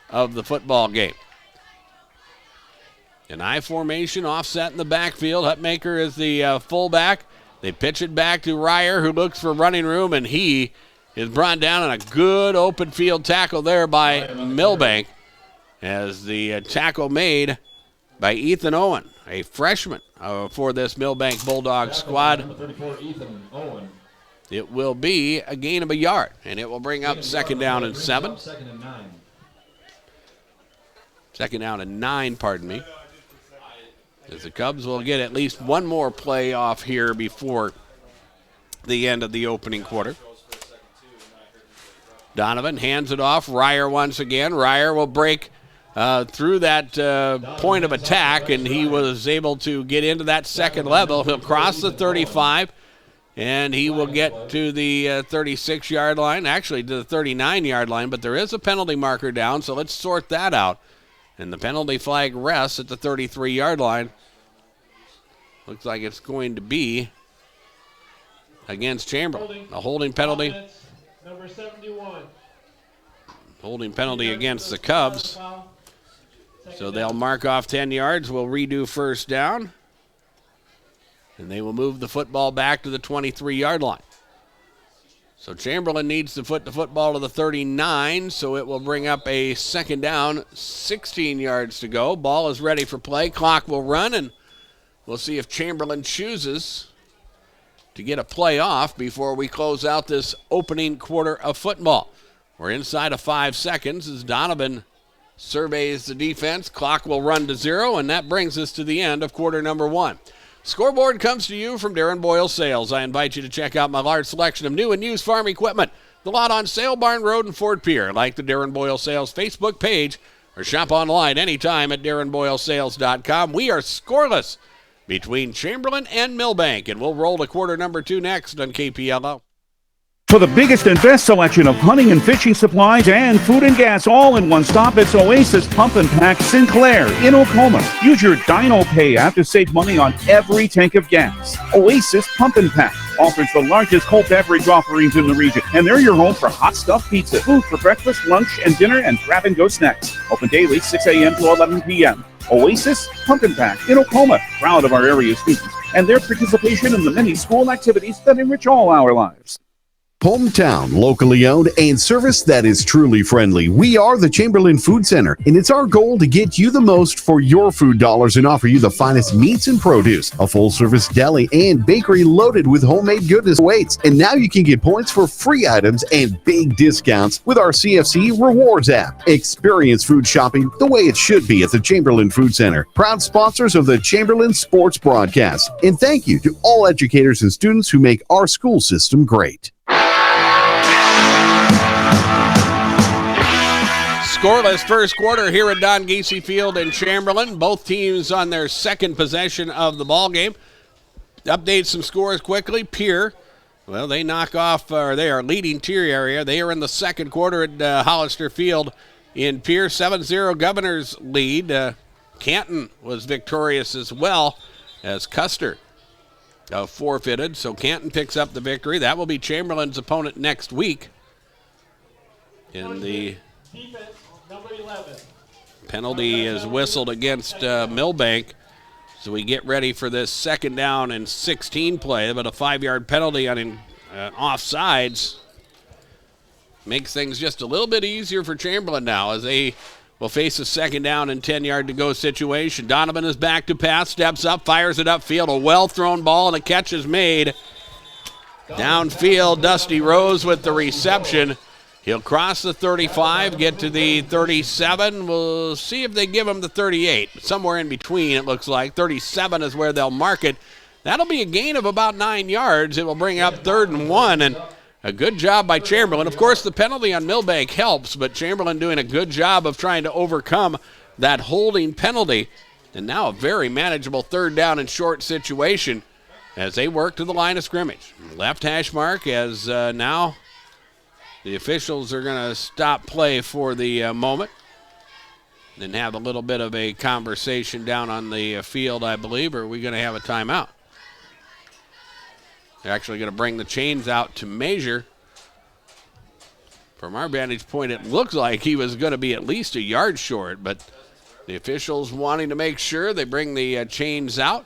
of the football game. An I formation offset in the backfield. Hutmaker is the fullback. They pitch it back to Ryer, who looks for running room, and he is brought down on a good open field tackle there by Milbank, as the tackle made by Ethan Owen, a freshman for this Milbank Bulldog squad. Number 34, Ethan Owen. It will be a gain of a yard, and it will bring up second down and 7. Second and 9. Second down and 9, pardon me. As the Cubs will get at least one more play off here before the end of the opening quarter. Donovan hands it off. Ryer once again. Ryer will break through that point of attack, and he was able to get into that second level. He'll cross the 35, and he will get to the 36-yard line, actually to the 39-yard line, but there is a penalty marker down, so let's sort that out. And the penalty flag rests at the 33-yard line. Looks like it's going to be against Chamberlain. A holding penalty. Number 71. Holding penalty against the Cubs. So they'll mark off 10 yards. We'll redo first down. And they will move the football back to the 23-yard line. So Chamberlain needs to foot the football to the 39, so it will bring up a second down, 16 yards to go. Ball is ready for play. Clock will run, and we'll see if Chamberlain chooses to get a play off before we close out this opening quarter of football. We're inside of 5 seconds as Donovan surveys the defense. Clock will run to 0, and that brings us to the end of quarter number 1. Scoreboard comes to you from Darren Boyle Sales. I invite you to check out my large selection of new and used farm equipment. The lot on Sale Barn Road in Fort Pierre. Like the Darren Boyle Sales Facebook page or shop online anytime at DarrenBoyleSales.com. We are scoreless between Chamberlain and Milbank, and we'll roll to quarter number 2 next on KPLO. For the biggest and best selection of hunting and fishing supplies and food and gas all in one stop, it's Oasis Pump and Pack Sinclair in Oklahoma. Use your Dino Pay app to save money on every tank of gas. Oasis Pump and Pack offers the largest cold beverage offerings in the region, and they're your home for hot stuff pizza, food for breakfast, lunch, and dinner, and grab-and-go snacks. Open daily 6 a.m. to 11 p.m. Oasis Pump and Pack in Oklahoma, proud of our area students and their participation in the many school activities that enrich all our lives. Hometown, locally owned, and service that is truly friendly. We are the Chamberlain Food Center, and it's our goal to get you the most for your food dollars and offer you the finest meats and produce. A full-service deli and bakery loaded with homemade goodness awaits. And now you can get points for free items and big discounts with our CFC Rewards app. Experience food shopping the way it should be at the Chamberlain Food Center. Proud sponsors of the Chamberlain Sports Broadcast. And thank you to all educators and students who make our school system great. Scoreless first quarter here at Don Giese Field in Chamberlain. Both teams on their second possession of the ball game. Update some scores quickly. Pierre, well, they knock off, or they are leading tier area. They are in the second quarter at Hollister Field in Pierre. 7-0 Governor's lead. Canton was victorious as well as Custer forfeited. So Canton picks up the victory. That will be Chamberlain's opponent next week. In the penalty is whistled against Milbank. So we get ready for this second down and 16 play, but a 5-yard penalty on offsides makes things just a little bit easier for Chamberlain now as they will face a second down and 10-yard to go situation. Donovan is back to pass, steps up, fires it upfield. A well-thrown ball and a catch is made. Downfield, Dusty Rose with the reception. He'll cross the 35, get to the 37. We'll see if they give him the 38. Somewhere in between, it looks like. 37 is where they'll mark it. That'll be a gain of about 9 yards. It will bring up 3rd and 1, and a good job by Chamberlain. Of course, the penalty on Milbank helps, but Chamberlain doing a good job of trying to overcome that holding penalty. And now a very manageable 3rd down and short situation as they work to the line of scrimmage. Left hash mark as now the officials are going to stop play for the moment and have a little bit of a conversation down on the field, I believe, or are we going to have a timeout? They're actually going to bring the chains out to measure. From our vantage point, it looks like he was going to be at least a yard short, but the officials wanting to make sure they bring the chains out.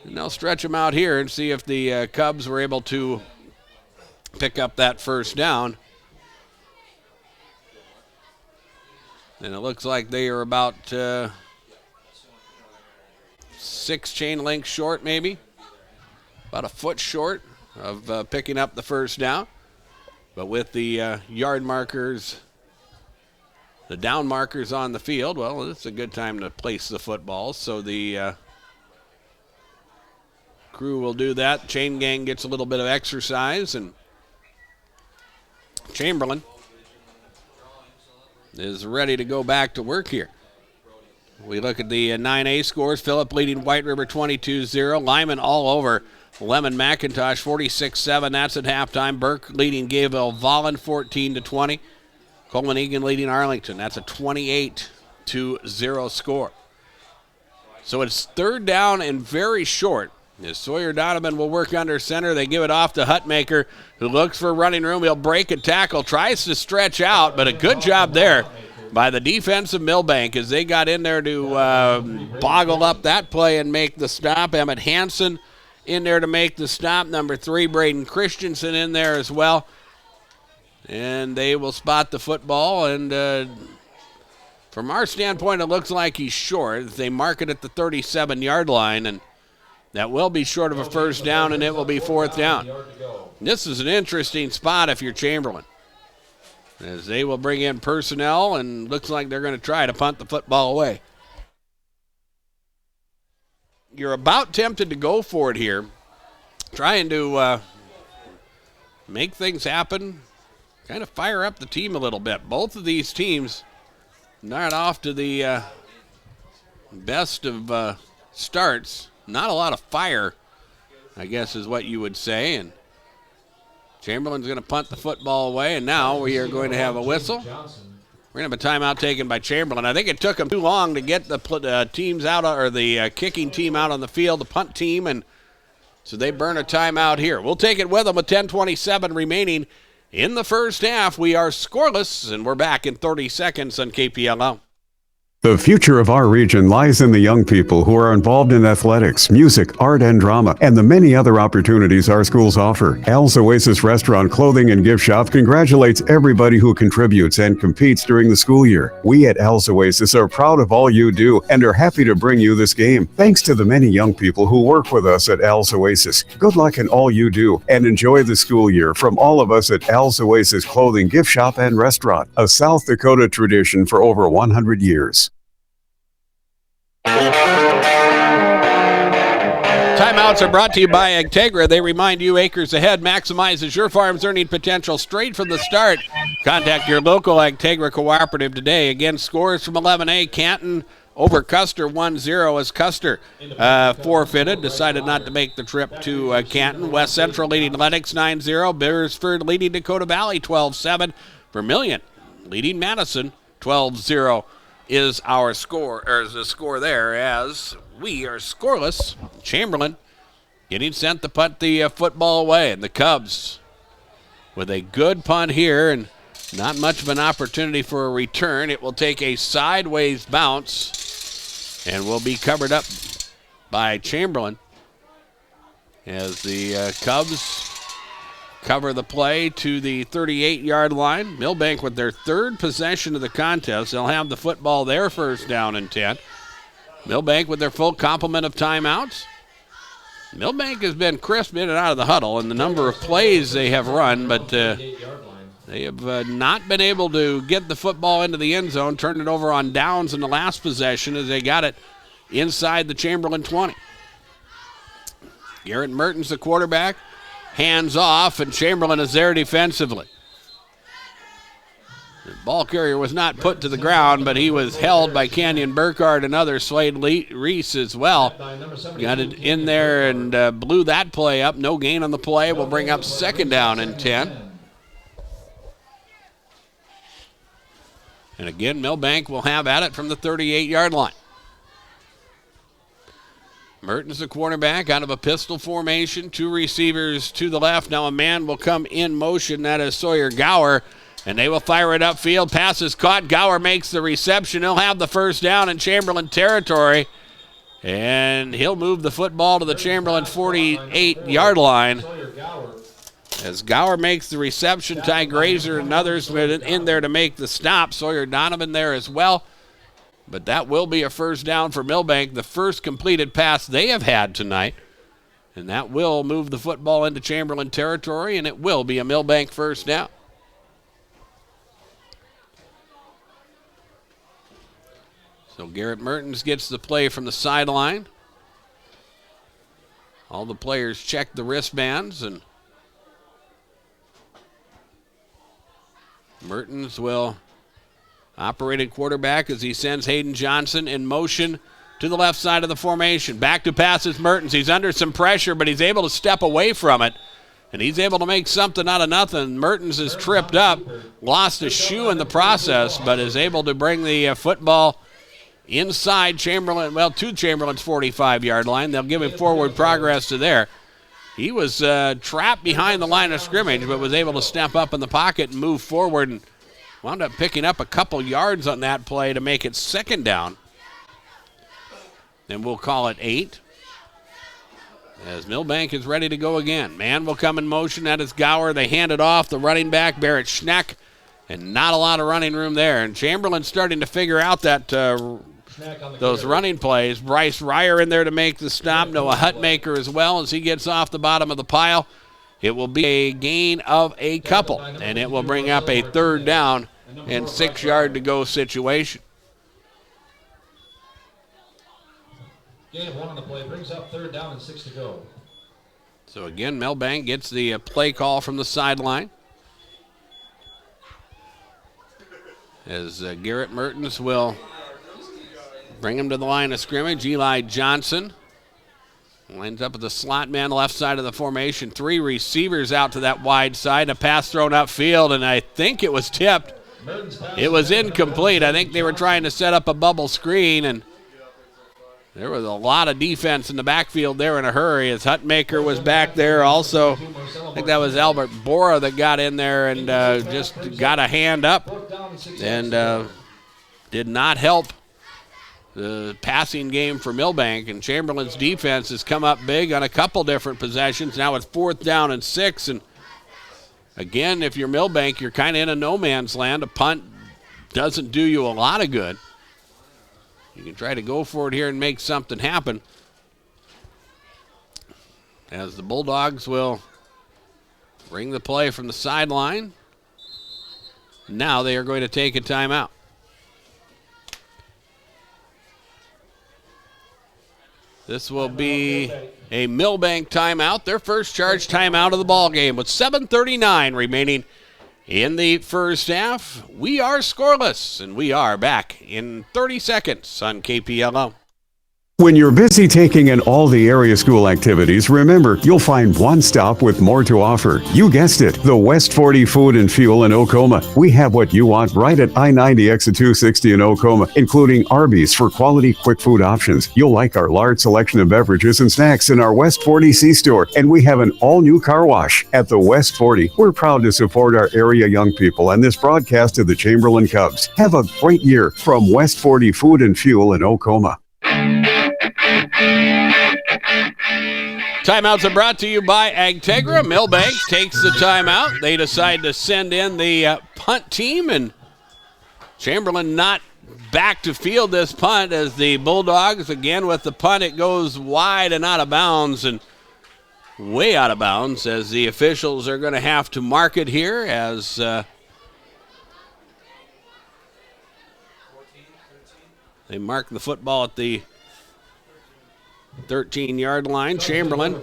And they'll stretch them out here and see if the Cubs were able to pick up that first down. And it looks like they are about 6 chain lengths short, maybe. About a foot short of picking up the first down. But with the yard markers, the down markers on the field, well, it's a good time to place the football. So the crew will do that. Chain gang gets a little bit of exercise, and Chamberlain is ready to go back to work here. We look at the 9A scores. Phillip leading White River 22-0. Lyman all over Lemon McIntosh 46-7. That's at halftime. Burke leading Gayville Vollen 14-20. Coleman Egan leading Arlington. That's a 28-0 score. So it's 3rd down and very short. As Sawyer Donovan will work under center, they give it off to Hutmaker, who looks for running room. He'll break a tackle, tries to stretch out, but a good job there by the defense of Milbank as they got in there to boggle up that play and make the stop. Emmett Hansen in there to make the stop. Number 3, Braden Christensen in there as well. And they will spot the football, and from our standpoint, it looks like he's short. They mark it at the 37-yard line, and that will be short of a first down, and it will be 4th down. This is an interesting spot if you're Chamberlain, as they will bring in personnel, and looks like they're going to try to punt the football away. You're about tempted to go for it here, trying to make things happen, kind of fire up the team a little bit. Both of these teams not off to the best of starts. Not a lot of fire, I guess is what you would say. And Chamberlain's going to punt the football away, and now we are going to have a whistle. We're going to have a timeout taken by Chamberlain. I think it took them too long to get the teams out, or the kicking team out on the field, the punt team, and so they burn a timeout here. We'll take it with them with 10:27 remaining in the first half. We are scoreless, and we're back in 30 seconds on KPLO. The future of our region lies in the young people who are involved in athletics, music, art, and drama, and the many other opportunities our schools offer. Al's Oasis Restaurant, Clothing, and Gift Shop congratulates everybody who contributes and competes during the school year. We at Al's Oasis are proud of all you do and are happy to bring you this game. Thanks to the many young people who work with us at Al's Oasis. Good luck in all you do, and enjoy the school year from all of us at Al's Oasis Clothing, Gift Shop, and Restaurant, a South Dakota tradition for over 100 years. Timeout timeouts are brought to you by Integra. They remind you Acres Ahead maximizes your farm's earning potential straight from the start. Contact your local Integra cooperative today. Again, scores from 11A. Canton over Custer 1-0 as Custer forfeited, decided not to make the trip to Canton. West Central leading Lennox 9-0. Beresford leading Dakota Valley 12-7. Vermilion leading Madison 12-0 is our score, or is the score there, as we are scoreless. Chamberlain getting sent to punt the football away, and the Cubs with a good punt here and not much of an opportunity for a return. It will take a sideways bounce and will be covered up by Chamberlain as the Cubs cover the play to the 38-yard line. Milbank with their third possession of the contest. They'll have the football there, first down and 10. Milbank with their full complement of timeouts. Milbank has been crisp in and out of the huddle in the number of plays they have run, but they have not been able to get the football into the end zone, turned it over on downs in the last possession as they got it inside the Chamberlain 20. Garrett Mertens, the quarterback, hands off, and Chamberlain is there defensively. The ball carrier was not put to the ground, but he was held by Canyon Burkhardt and others. Slade Reese as well. Got it in there and blew that play up. No gain on the play. Will bring up second down and 10. And again, Milbank will have at it from the 38-yard line. Mertens, the quarterback, out of a pistol formation. Two receivers to the left. Now a man will come in motion. That is Sawyer Gower. And they will fire it upfield. Pass is caught. Gower makes the reception. He'll have the first down in Chamberlain territory. And he'll move the football to the Chamberlain 48-yard line. As Gower makes the reception, Ty Grazer and others in there to make the stop. Sawyer Donovan there as well. But that will be a first down for Milbank, the first completed pass they have had tonight. And that will move the football into Chamberlain territory, and it will be a Milbank first down. So Garrett Mertens gets the play from the sideline. All the players check the wristbands, and Mertens will operate at quarterback as he sends Hayden Johnson in motion to the left side of the formation. Back to pass is Mertens. He's under some pressure, but he's able to step away from it, and he's able to make something out of nothing. Mertens is tripped up, lost a shoe in the process, but is able to bring the football inside Chamberlain, well, to Chamberlain's 45-yard line. They'll give him forward progress to there. He was trapped behind the line of scrimmage, but was able to step up in the pocket and move forward and wound up picking up a couple yards on that play to make it second down. And we'll call it 8. As Milbank is ready to go again. Man will come in motion. That is Gower. They hand it off. The running back, Barrett Schneck. And not a lot of running room there. And Chamberlain's starting to figure out that those running plays. Bryce Ryer in there to make the stop. Noah Hutmaker as well as he gets off the bottom of the pile. It will be a gain of a couple. And it will bring up a third down and 6 yard to go situation. Gain of 1 on the play brings up third down and 6 to go. So again, Milbank gets the play call from the sideline. As Garrett Mertens will bring him to the line of scrimmage. Eli Johnson lines up at the slot man left side of the formation. 3 receivers out to that wide side. A pass thrown upfield, and I think it was tipped. It was incomplete. I think they were trying to set up a bubble screen, and there was a lot of defense in the backfield there in a hurry as Hutmaker was back there also. I think that was Albert Bora that got in there and just got a hand up and did not help the passing game for Milbank. And Chamberlain's defense has come up big on a couple different possessions. Now it's 4th down and 6. And again, if you're Milbank, you're kind of in a no man's land. A punt doesn't do you a lot of good. You can try to go for it here and make something happen. As the Bulldogs will bring the play from the sideline. Now they are going to take a timeout. This will be a Milbank timeout, their first charge timeout of the ball game with 7:39 remaining in the first half. We are scoreless, and we are back in 30 seconds on KPLO. When you're busy taking in all the area school activities, remember, you'll find one stop with more to offer. You guessed it, the West 40 Food and Fuel in Oklahoma. We have what you want right at I-90 exit 260 in Oklahoma, including Arby's for quality quick food options. You'll like our large selection of beverages and snacks in our West 40 C-store, and we have an all-new car wash at the West 40. We're proud to support our area young people and this broadcast of the Chamberlain Cubs. Have a great year from West 40 Food and Fuel in Oklahoma. Timeouts are brought to you by Agtegra. Milbank takes the timeout. They decide to send in the punt team, and Chamberlain not back to field this punt as the Bulldogs, again with the punt, it goes wide and out of bounds, and way out of bounds as the officials are going to have to mark it here as they mark the football at the 13-yard line. Chamberlain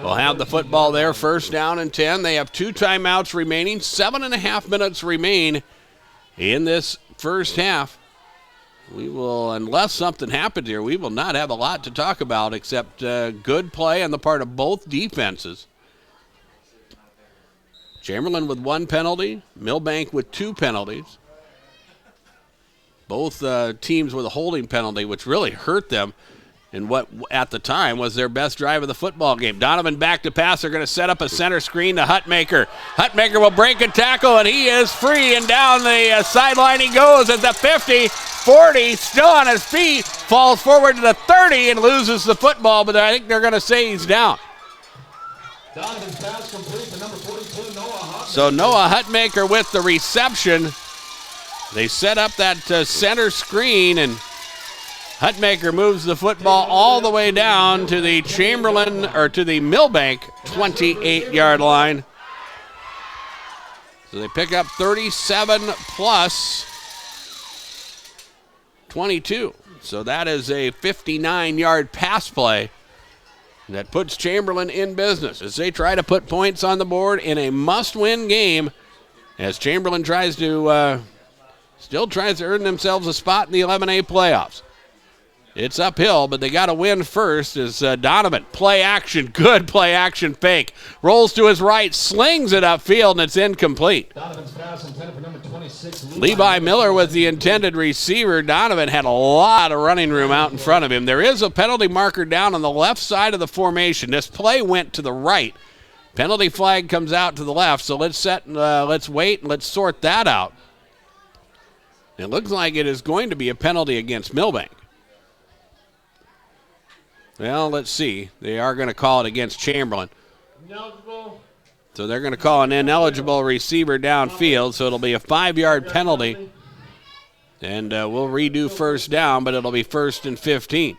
will have the football there, first down and 10. They have 2 timeouts remaining. 7.5 minutes remain in this first half. We will, unless something happens here, we will not have a lot to talk about except good play on the part of both defenses. Chamberlain with 1 penalty, Milbank with 2 penalties. Both teams with a holding penalty, which really hurt them in what at the time was their best drive of the football game. Donovan back to pass. They're going to set up a center screen to Hutmaker. Hutmaker will break a tackle, and he is free, and down the sideline he goes at the 50, 40, still on his feet, falls forward to the 30 and loses the football, but I think they're going to say he's down. Donovan's pass complete to number 42, Noah Hutmaker. So Noah Hutmaker with the reception. They set up that center screen, and Hutmaker moves the football all the way down to the Chamberlain, or to the Milbank 28-yard line. So they pick up 37 plus 22. So that is a 59-yard pass play that puts Chamberlain in business as they try to put points on the board in a must-win game, as Chamberlain tries to still tries to earn themselves a spot in the 11A playoffs. It's uphill, but they got to win first as Donovan, play action, good play action fake. Rolls to his right, slings it upfield, and it's incomplete. Donovan's pass intended for number 26, Levi Miller was the intended receiver. Donovan had a lot of running room out in front of him. There is a penalty marker down on the left side of the formation. This play went to the right. Penalty flag comes out to the left, so let's wait and let's sort that out. It looks like it is going to be a penalty against Milbank. Well, let's see. They are going to call it against Chamberlain. Ineligible. So they're going to call an ineligible receiver downfield, so it'll be a 5-yard penalty. And we'll redo first down, but it'll be 1st and 15.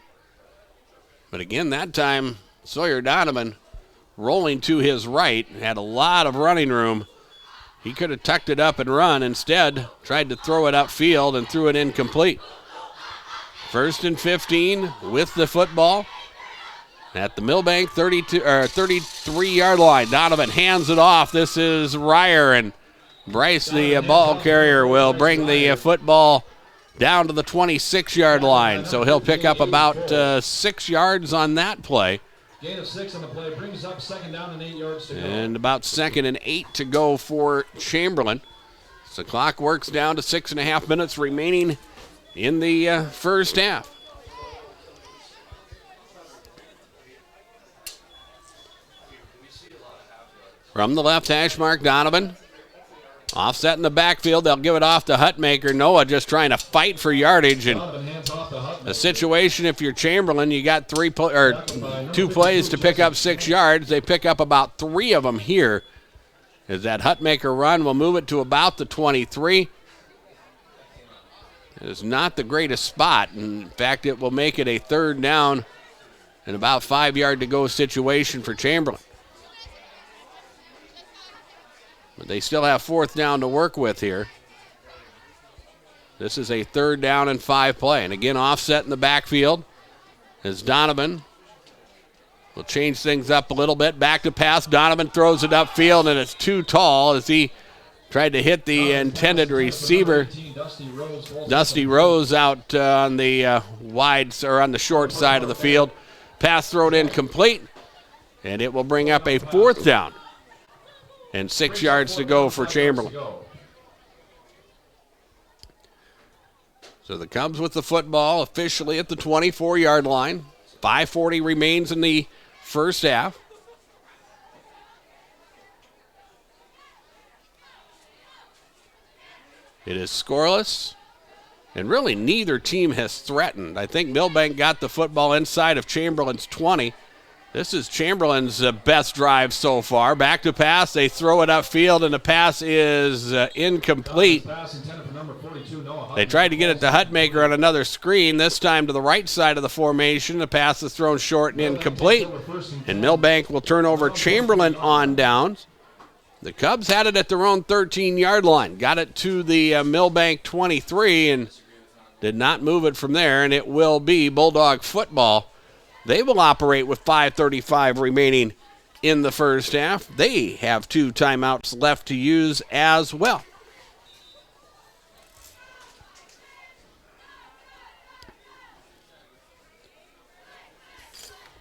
But again, that time, Sawyer Donovan rolling to his right, had a lot of running room. He could have tucked it up and run. Instead, tried to throw it upfield and threw it incomplete. 1st and 15 with the football at the Milbank 33-yard line. Donovan hands it off. This is Ryer, and Bryce, the ball carrier, will bring the football down to the 26-yard line. So he'll pick up about 6 yards on that play. Gain of 6 on the play brings up 2nd down and 8 yards to go. And about 2nd and 8 to go for Chamberlain. So the clock works down to 6.5 minutes remaining in the first half. From the left hash mark, Donovan. Offset in the backfield. They'll give it off to Hutmaker. Noah just trying to fight for yardage. And the situation, if you're Chamberlain, you got 2 plays to pick up 6 yards. They pick up about 3 of them here. As that Hutmaker run will move it to about the 23. It is not the greatest spot. In fact, it will make it a 3rd down and about 5-yard to go situation for Chamberlain. But they still have 4th down to work with here. This is a 3rd down and 5 play. And again, offset in the backfield. as Donovan will change things up a little bit. Back to pass. Donovan throws it upfield, and it's too tall as he tried to hit the intended receiver. Dusty Rose out on the on the short side of the field. Pass thrown incomplete, and it will bring up a 4th down. And 6 yards to go for Chamberlain. So the Cubs with the football officially at the 24-yard line. 5:40 remains in the first half. It is scoreless, and really neither team has threatened. I think Milbank got the football inside of Chamberlain's 20. This is Chamberlain's best drive so far. Back to pass. They throw it upfield, and the pass is incomplete. They tried to get it to Hutmaker on another screen, this time to the right side of the formation. The pass is thrown short and incomplete, and Milbank will turn over Chamberlain on downs. The Cubs had it at their own 13-yard line. Got it to the Milbank 23 and did not move it from there, and it will be Bulldog football. They will operate with 5:35 remaining in the first half. They have 2 timeouts left to use as well.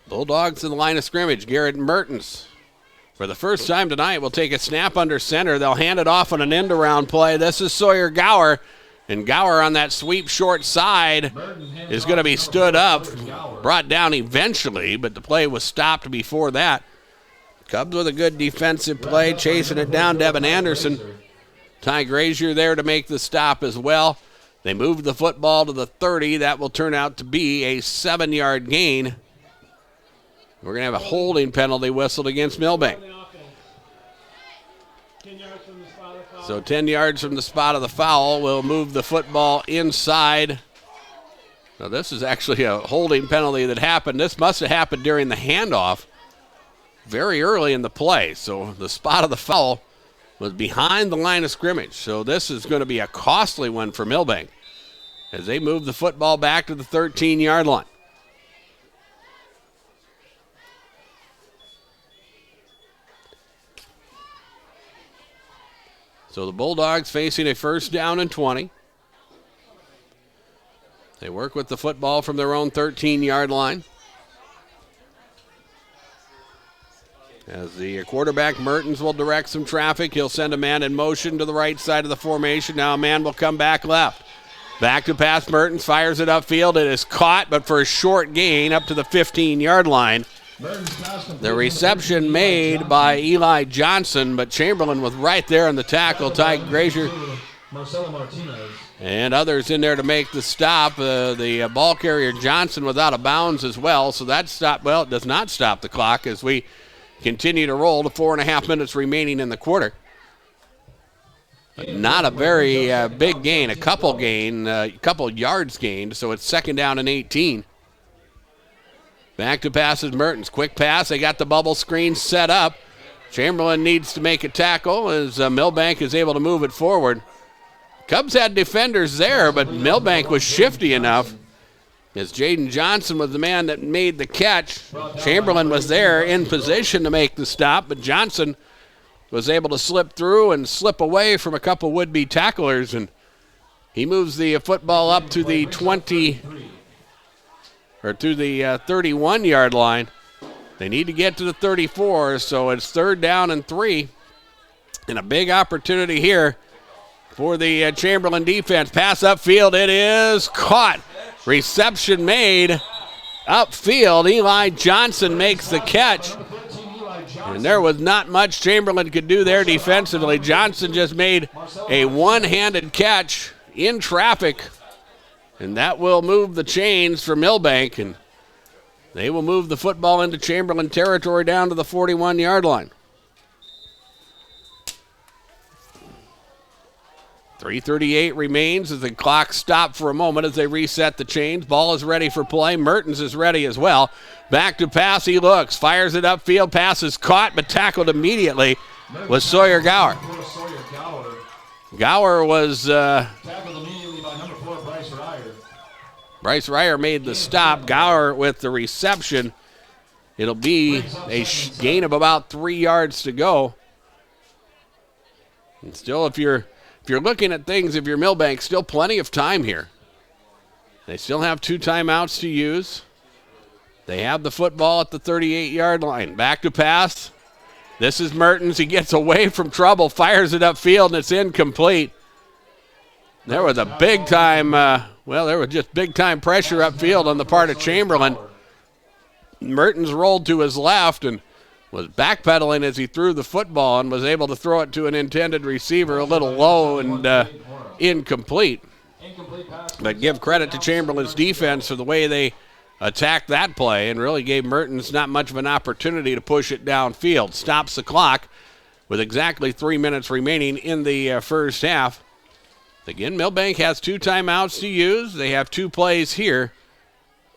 Bulldogs in the line of scrimmage. Garrett Mertens, for the first time tonight, will take a snap under center. They'll hand it off on an end-around play. This is Sawyer Gower. And Gower on that sweep short side is going to be stood up, brought down eventually, but the play was stopped before that. Cubs with a good defensive play, chasing it down. Devin Anderson. Ty Grazier there to make the stop as well. They moved the football to the 30. That will turn out to be a 7-yard gain. We're going to have a holding penalty whistled against Milbank. So 10 yards from the spot of the foul, we'll move the football inside. Now this is actually a holding penalty that happened. This must have happened during the handoff very early in the play. So the spot of the foul was behind the line of scrimmage. So this is going to be a costly one for Milbank as they move the football back to the 13-yard line. So the Bulldogs facing a 1st down and 20. They work with the football from their own 13-yard line. As the quarterback, Mertens, will direct some traffic. He'll send a man in motion to the right side of the formation. Now a man will come back left. Back to pass, Mertens fires it upfield. It is caught, but for a short gain up to the 15-yard line. The reception made by Eli Johnson, but Chamberlain was right there on the tackle. Ty Grazier and others in there to make the stop. The ball carrier Johnson was out of bounds as well, so that stop, well, it does not stop the clock as we continue to roll to 4.5 minutes remaining in the quarter. But not a very big gain, a couple yards gained, so it's 2nd down and 18. Back to passes Mertens. Quick pass. They got the bubble screen set up. Chamberlain needs to make a tackle as Milbank is able to move it forward. Cubs had defenders there, but Milbank was shifty enough as Jaden Johnson was the man that made the catch. Chamberlain was there in position to make the stop, but Johnson was able to slip through and slip away from a couple would-be tacklers, and he moves the football up to the 31-yard line. They need to get to the 34, so it's 3rd down and 3. And a big opportunity here for the Chamberlain defense. Pass upfield, it is caught. Reception made upfield. Eli Johnson makes the catch. And there was not much Chamberlain could do there defensively. Johnson just made a one-handed catch in traffic. And that will move the chains for Milbank, and they will move the football into Chamberlain territory down to the 41-yard line. 3:38 remains as the clock stopped for a moment as they reset the chains. Ball is ready for play. Mertens is ready as well. Back to pass, he looks, fires it upfield. Pass is caught but tackled immediately was Sawyer Gower. Gower was Bryce Ryer made the stop. Gower with the reception. It'll be a gain of about 3 yards to go. And still, if you're looking at things, if you're Milbank, still plenty of time here. They still have 2 timeouts to use. They have the football at the 38-yard line. Back to pass. This is Mertens. He gets away from trouble, fires it upfield, and it's incomplete. There was a big-time, there was just big-time pressure upfield on the part of Chamberlain. Mertens rolled to his left and was backpedaling as he threw the football and was able to throw it to an intended receiver a little low and incomplete. But give credit to Chamberlain's defense for the way they attacked that play and really gave Mertens not much of an opportunity to push it downfield. Stops the clock with exactly 3 minutes remaining in the first half. Again, Milbank has 2 timeouts to use. They have 2 plays here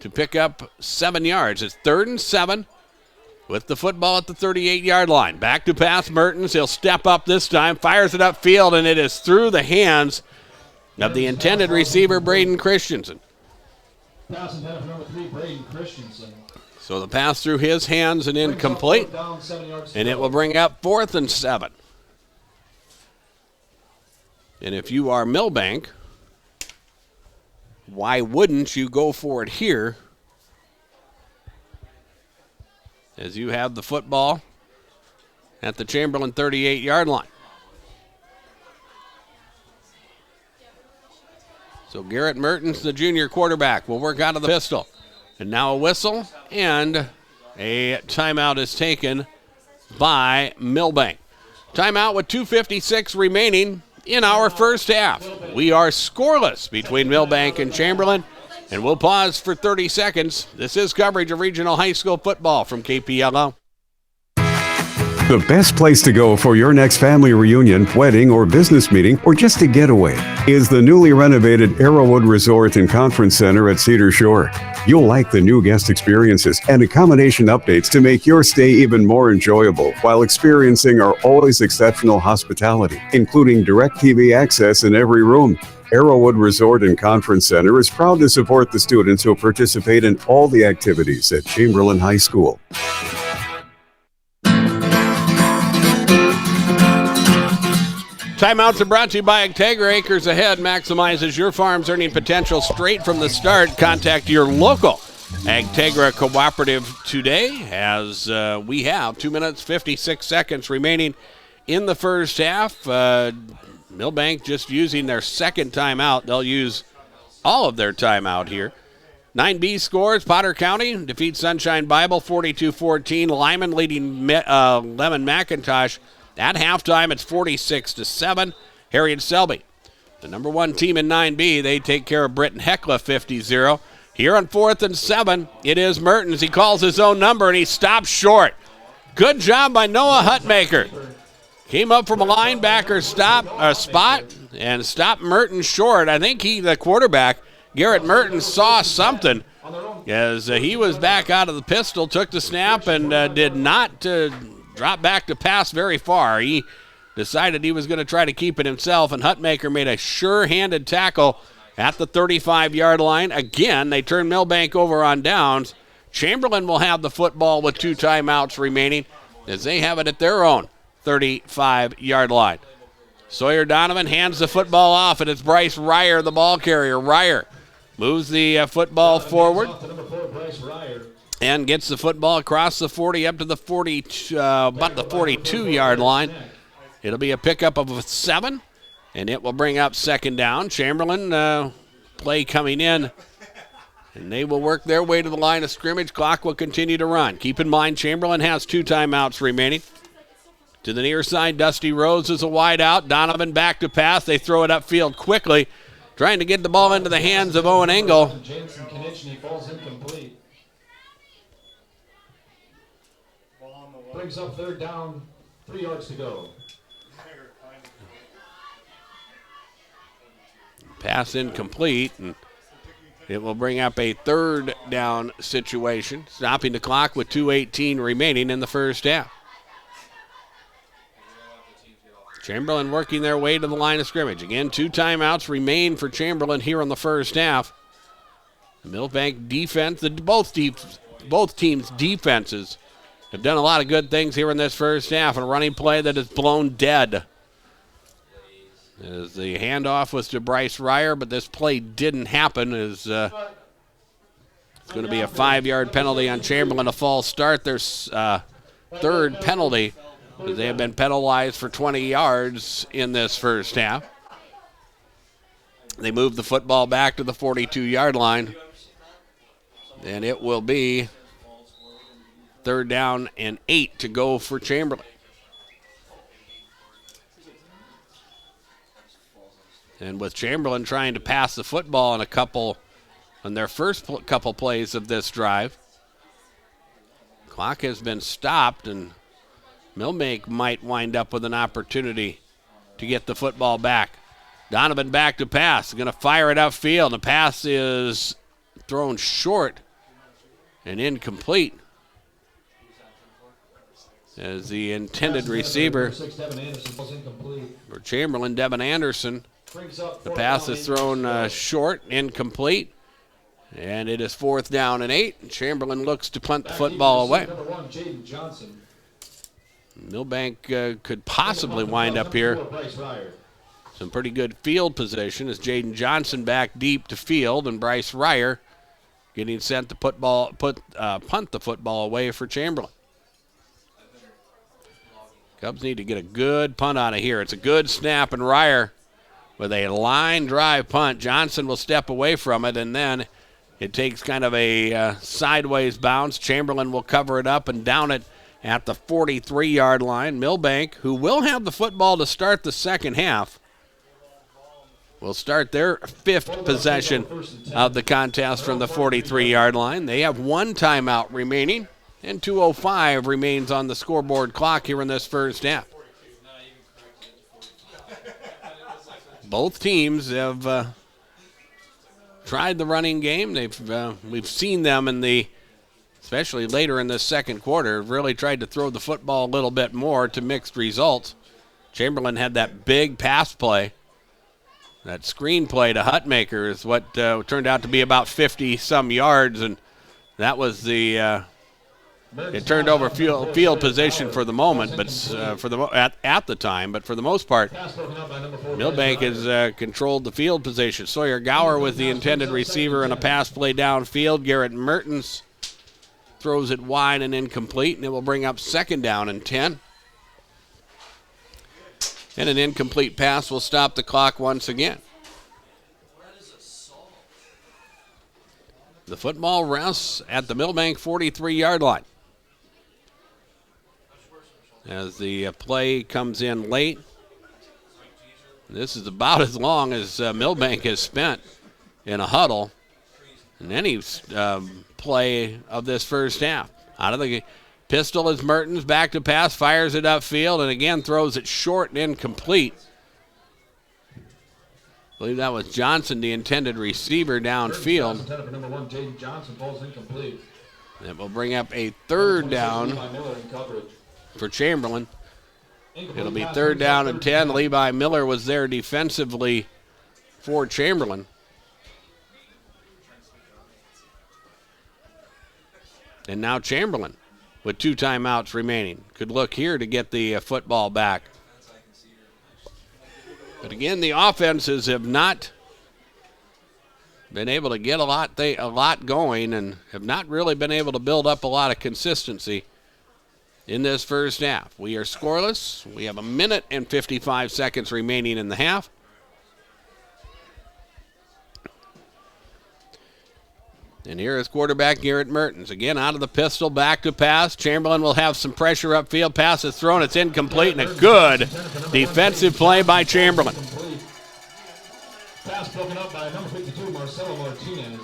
to pick up 7 yards. It's 3rd and 7 with the football at the 38-yard line. Back to pass Mertens. He'll step up this time, fires it upfield, and it is through the hands of the intended receiver, Braden Christensen. Pass intended for number 3, Braden Christensen. So the pass through his hands and incomplete, and it will bring up 4th and 7. And if you are Milbank, why wouldn't you go for it here as you have the football at the Chamberlain 38-yard line? So Garrett Mertens, the junior quarterback, will work out of the pistol. And now a whistle, and a timeout is taken by Milbank. Timeout with 2:56 remaining in our first half. We are scoreless between Milbank and Chamberlain, and we'll pause for 30 seconds. This is coverage of regional high school football from KPLO. The best place to go for your next family reunion, wedding, or business meeting, or just a getaway is the newly renovated Arrowwood Resort and Conference Center at Cedar Shore. You'll like the new guest experiences and accommodation updates to make your stay even more enjoyable while experiencing our always exceptional hospitality, including DirecTV access in every room. Arrowwood Resort and Conference Center is proud to support the students who participate in all the activities at Chamberlain High School. Timeouts are brought to you by Integra. Acres Ahead maximizes your farm's earning potential straight from the start. Contact your local Integra cooperative today as we have 2 minutes, 56 seconds remaining in the first half. Milbank just using their second timeout. They'll use all of their timeout here. 9B scores. Potter County defeats Sunshine Bible 42-14. Lyman leading Lemon McIntosh. At halftime, it's 46-7. Harriet Selby, the number 1 team in 9B, they take care of Britton Hecla 50-0. Here on 4th and 7, it is Mertens. He calls his own number, and he stops short. Good job by Noah Hutmaker. Came up from a linebacker spot and stopped Mertens short. I think the quarterback, Garrett Mertens, saw something as he was back out of the pistol, took the snap, and did not drop back to pass very far. He decided he was going to try to keep it himself, and Hutmaker made a sure-handed tackle at the 35-yard line. Again, they turn Milbank over on downs. Chamberlain will have the football with 2 timeouts remaining as they have it at their own 35-yard line. Sawyer Donovan hands the football off, and it's Bryce Ryer, the ball carrier. Ryer moves the football forward and gets the football across the 40 up to the 42, about the 42-yard line. It'll be a pickup of 7, and it will bring up 2nd down. Chamberlain play coming in, and they will work their way to the line of scrimmage. Clock will continue to run. Keep in mind, Chamberlain has 2 timeouts remaining. To the near side, Dusty Rose is a wide out. Donovan back to pass. They throw it upfield quickly, trying to get the ball into the hands of Owen Engel. Jameson Konieczny falls incomplete. Brings up 3rd down, 3 yards to go. Pass incomplete, and it will bring up a 3rd down situation, stopping the clock with 2:18 remaining in the first half. Chamberlain working their way to the line of scrimmage. Again, 2 timeouts remain for Chamberlain here in the first half. Milbank defense, both teams' defenses have done a lot of good things here in this first half. A running play that is blown dead. As the handoff was to Bryce Ryer, but this play didn't happen. It's going to be a 5-yard penalty on Chamberlain, a false start. Their third penalty. They have been penalized for 20 yards in this first half. They move the football back to the 42-yard line. And it will be 3rd down and 8 to go for Chamberlain. And with Chamberlain trying to pass the football on their first couple plays of this drive, clock has been stopped, and Milbank might wind up with an opportunity to get the football back. Donovan back to pass, going to fire it upfield. The pass is thrown short and incomplete, as the intended receiver for Chamberlain, Devin Anderson. The pass is thrown short, incomplete, and it is 4th down and 8. Chamberlain looks to punt the football away. Milbank could possibly wind up here. Some pretty good field position as Jaden Johnson back deep to field, and Bryce Ryer getting sent to punt the football away for Chamberlain. Cubs need to get a good punt out of here. It's a good snap, and Ryer with a line drive punt. Johnson will step away from it, and then it takes kind of a sideways bounce. Chamberlain will cover it up and down it at the 43-yard line. Milbank, who will have the football to start the second half, will start their 5th possession of the contest from the 43-yard line. They have 1 timeout remaining, and 2:05 remains on the scoreboard clock here in this first half. Both teams have tried the running game. We've seen them especially later in the second quarter, really tried to throw the football a little bit more to mixed results. Chamberlain had that big pass play. That screen play to Hutmaker is what turned out to be about 50-some yards, and that was it turned over field position for the moment, but at the time. But for the most part, Milbank has controlled the field position. Sawyer Gower was the intended receiver in a pass play downfield. Garrett Mertens throws it wide and incomplete, and it will bring up 2nd down and 10. And an incomplete pass will stop the clock once again. The football rests at the Milbank 43-yard line. As the play comes in late, this is about as long as Milbank has spent in a huddle in any play of this first half. Out of the pistol is Mertens, back to pass, fires it upfield, and again throws it short and incomplete. I believe that was Johnson, the intended receiver downfield. That will bring up a 3rd down for Chamberlain. It'll be 3rd down and 10. Levi Miller was there defensively for Chamberlain. And now Chamberlain, with 2 timeouts remaining, could look here to get the football back. But again, the offenses have not been able to get a lot going, and have not really been able to build up a lot of consistency in this first half. We are scoreless. We have 1 minute and 55 seconds remaining in the half. And here is quarterback Garrett Mertens. Again, out of the pistol, back to pass. Chamberlain will have some pressure upfield. Pass is thrown. It's incomplete, and a good defensive play by Chamberlain. Pass broken up by number 52, Marcelo Martinez.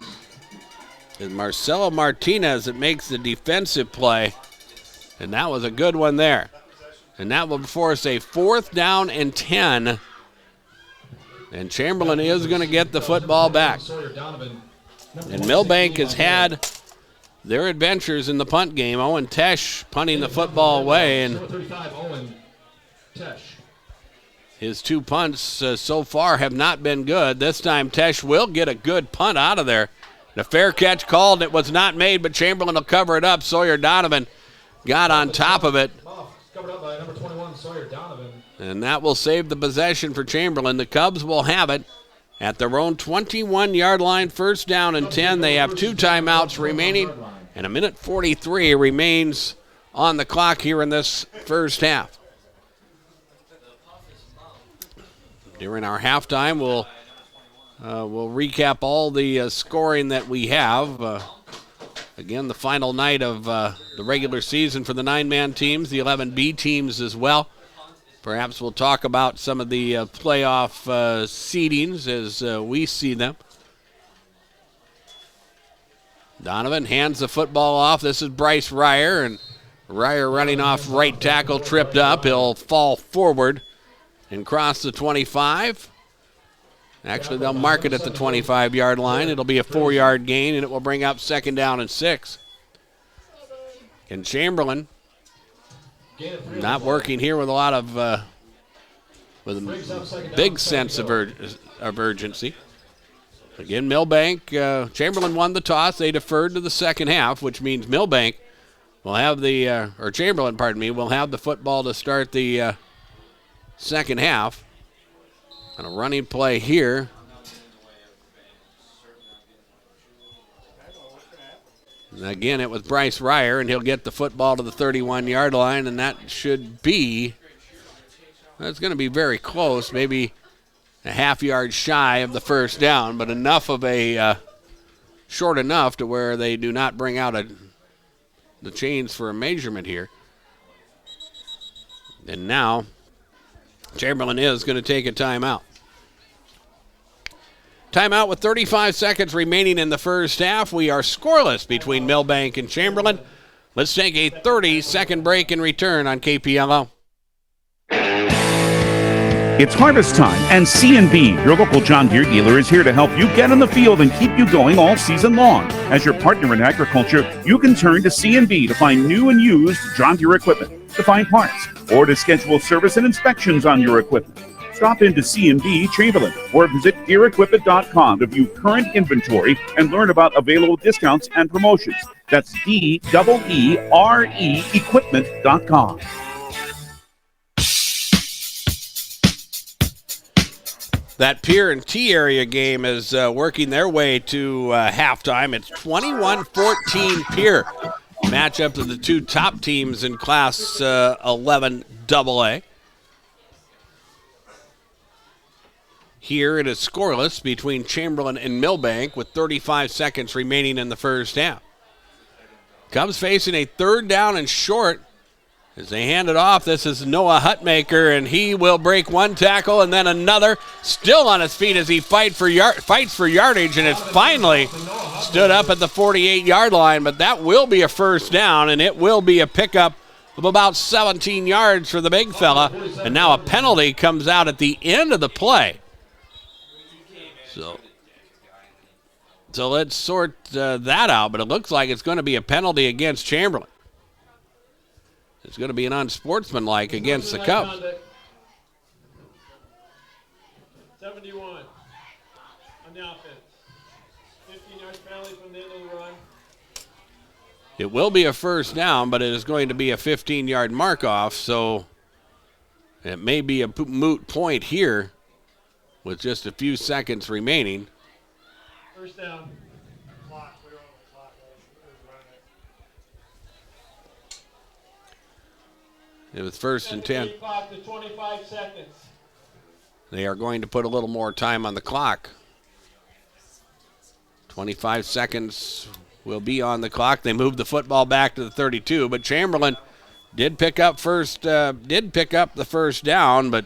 It's Marcelo Martinez that makes the defensive play, and that was a good one there. And that will force a 4th down and 10. And Chamberlain is going to get the football back. And Milbank has had their adventures in the punt game. Owen Tesh punting the football away, and his 2 punts so far have not been good. This time Tesh will get a good punt out of there. The fair catch called. It was not made, but Chamberlain will cover it up. Sawyer Donovan got on top of it. Covered up by number 21, Sawyer Donovan. And that will save the possession for Chamberlain. The Cubs will have it at their own 21-yard line, first down and 10. They have 2 timeouts remaining, and 1:43 remains on the clock here in this first half. During our halftime, we'll recap all the scoring that we have. Again, the final night of the regular season for the 9-man teams, the 11B teams as well. Perhaps we'll talk about some of the playoff seedings as we see them. Donovan hands the football off. This is Bryce Ryer, and Ryer running off right tackle, tripped up. He'll fall forward and cross the 25. Actually, they'll mark it at the 25-yard line. It'll be a 4-yard gain, and it will bring up second down and 6. And Chamberlain not working here with a lot of with a big sense of urgency. Again, Milbank, Chamberlain won the toss. They deferred to the second half, which means Milbank will have Chamberlain, will have the football to start the second half. And a running play here. And again, it was Bryce Ryer, and he'll get the football to the 31-yard line, and that's going to be very close, maybe a half yard shy of the first down, but enough of short enough to where they do not bring out the chains for a measurement here. And now Chamberlain is going to take a timeout. Timeout with 35 seconds remaining in the first half. We are scoreless between Milbank and Chamberlain. Let's take a 30-second break and return on KPLO. It's harvest time, and C&B, your local John Deere dealer, is here to help you get in the field and keep you going all season long. As your partner in agriculture, you can turn to C&B to find new and used John Deere equipment, to find parts, or to schedule service and inspections on your equipment. Stop into C&B Chamberlain or visit DeereEquipment.com to view current inventory and learn about available discounts and promotions. That's DEERE equipment.com. That Pier and T area game is working their way to halftime. It's 21-14 Pier. Matchup of the two top teams in Class 11 AA. Here it is scoreless between Chamberlain and Milbank with 35 seconds remaining in the first half. Cubs facing a third down and short as they hand it off. This is Noah Hutmaker, and he will break one tackle and then another. Still on his feet as he fights for yardage, and it's finally stood up at the 48-yard line. But that will be a first down, and it will be a pickup of about 17 yards for the big fella. And now a penalty comes out at the end of the play. So let's sort that out, but it looks like it's going to be a penalty against Chamberlain. It's going to be an unsportsmanlike against the Cubs. 71 on the offense. 15-yard penalty from the end of the run. It will be a first down, but it is going to be a 15-yard mark-off, so it may be a moot point here with just a few seconds remaining. First down. It was first and 10. 25 to 25 seconds. They are going to put a little more time on the clock. 25 seconds will be on the clock. They moved the football back to the 32, but Chamberlain did pick up the first down, but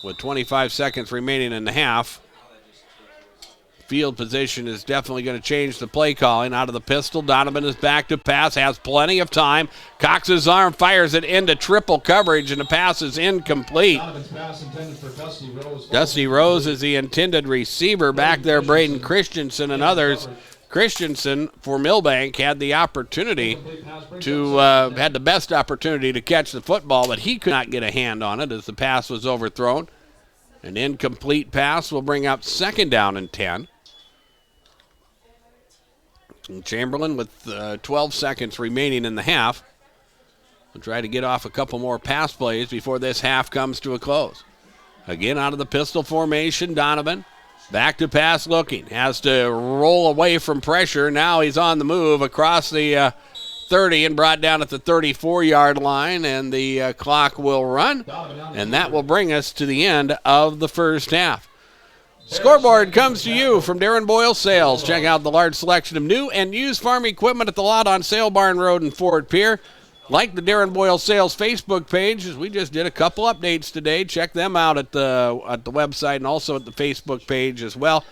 with 25 seconds remaining in the half, field position is definitely going to change the play calling. Out of the pistol, Donovan is back to pass, has plenty of time. Cox's arm fires it into triple coverage, and the pass is incomplete. Donovan's pass intended for Dusty Rose. Dusty Rose is the intended receiver. Back there, Braden Christensen and others. Christensen for Milbank had the opportunity had the best opportunity to catch the football, but he could not get a hand on it as the pass was overthrown. An incomplete pass will bring up second down and 10. And Chamberlain with 12 seconds remaining in the half. We'll try to get off a couple more pass plays before this half comes to a close. Again, out of the pistol formation, Donovan. Back to pass looking. Has to roll away from pressure. Now he's on the move across the 30 and brought down at the 34-yard line, and the clock will run, and that will bring us to the end of the first half. Scoreboard comes to you from Darren Boyle Sales. Check out the large selection of new and used farm equipment at the lot on Sale Barn Road in Fort Pierre. Like the Darren Boyle Sales Facebook page, as we just did a couple updates today. Check them out at the website and also at the Facebook page as well.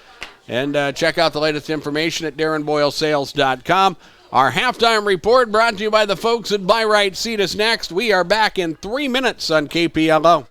And check out the latest information at DarrenBoyleSales.com. Our halftime report brought to you by the folks at Buy Right Seed Us Next. We are back in 3 minutes on KPLO.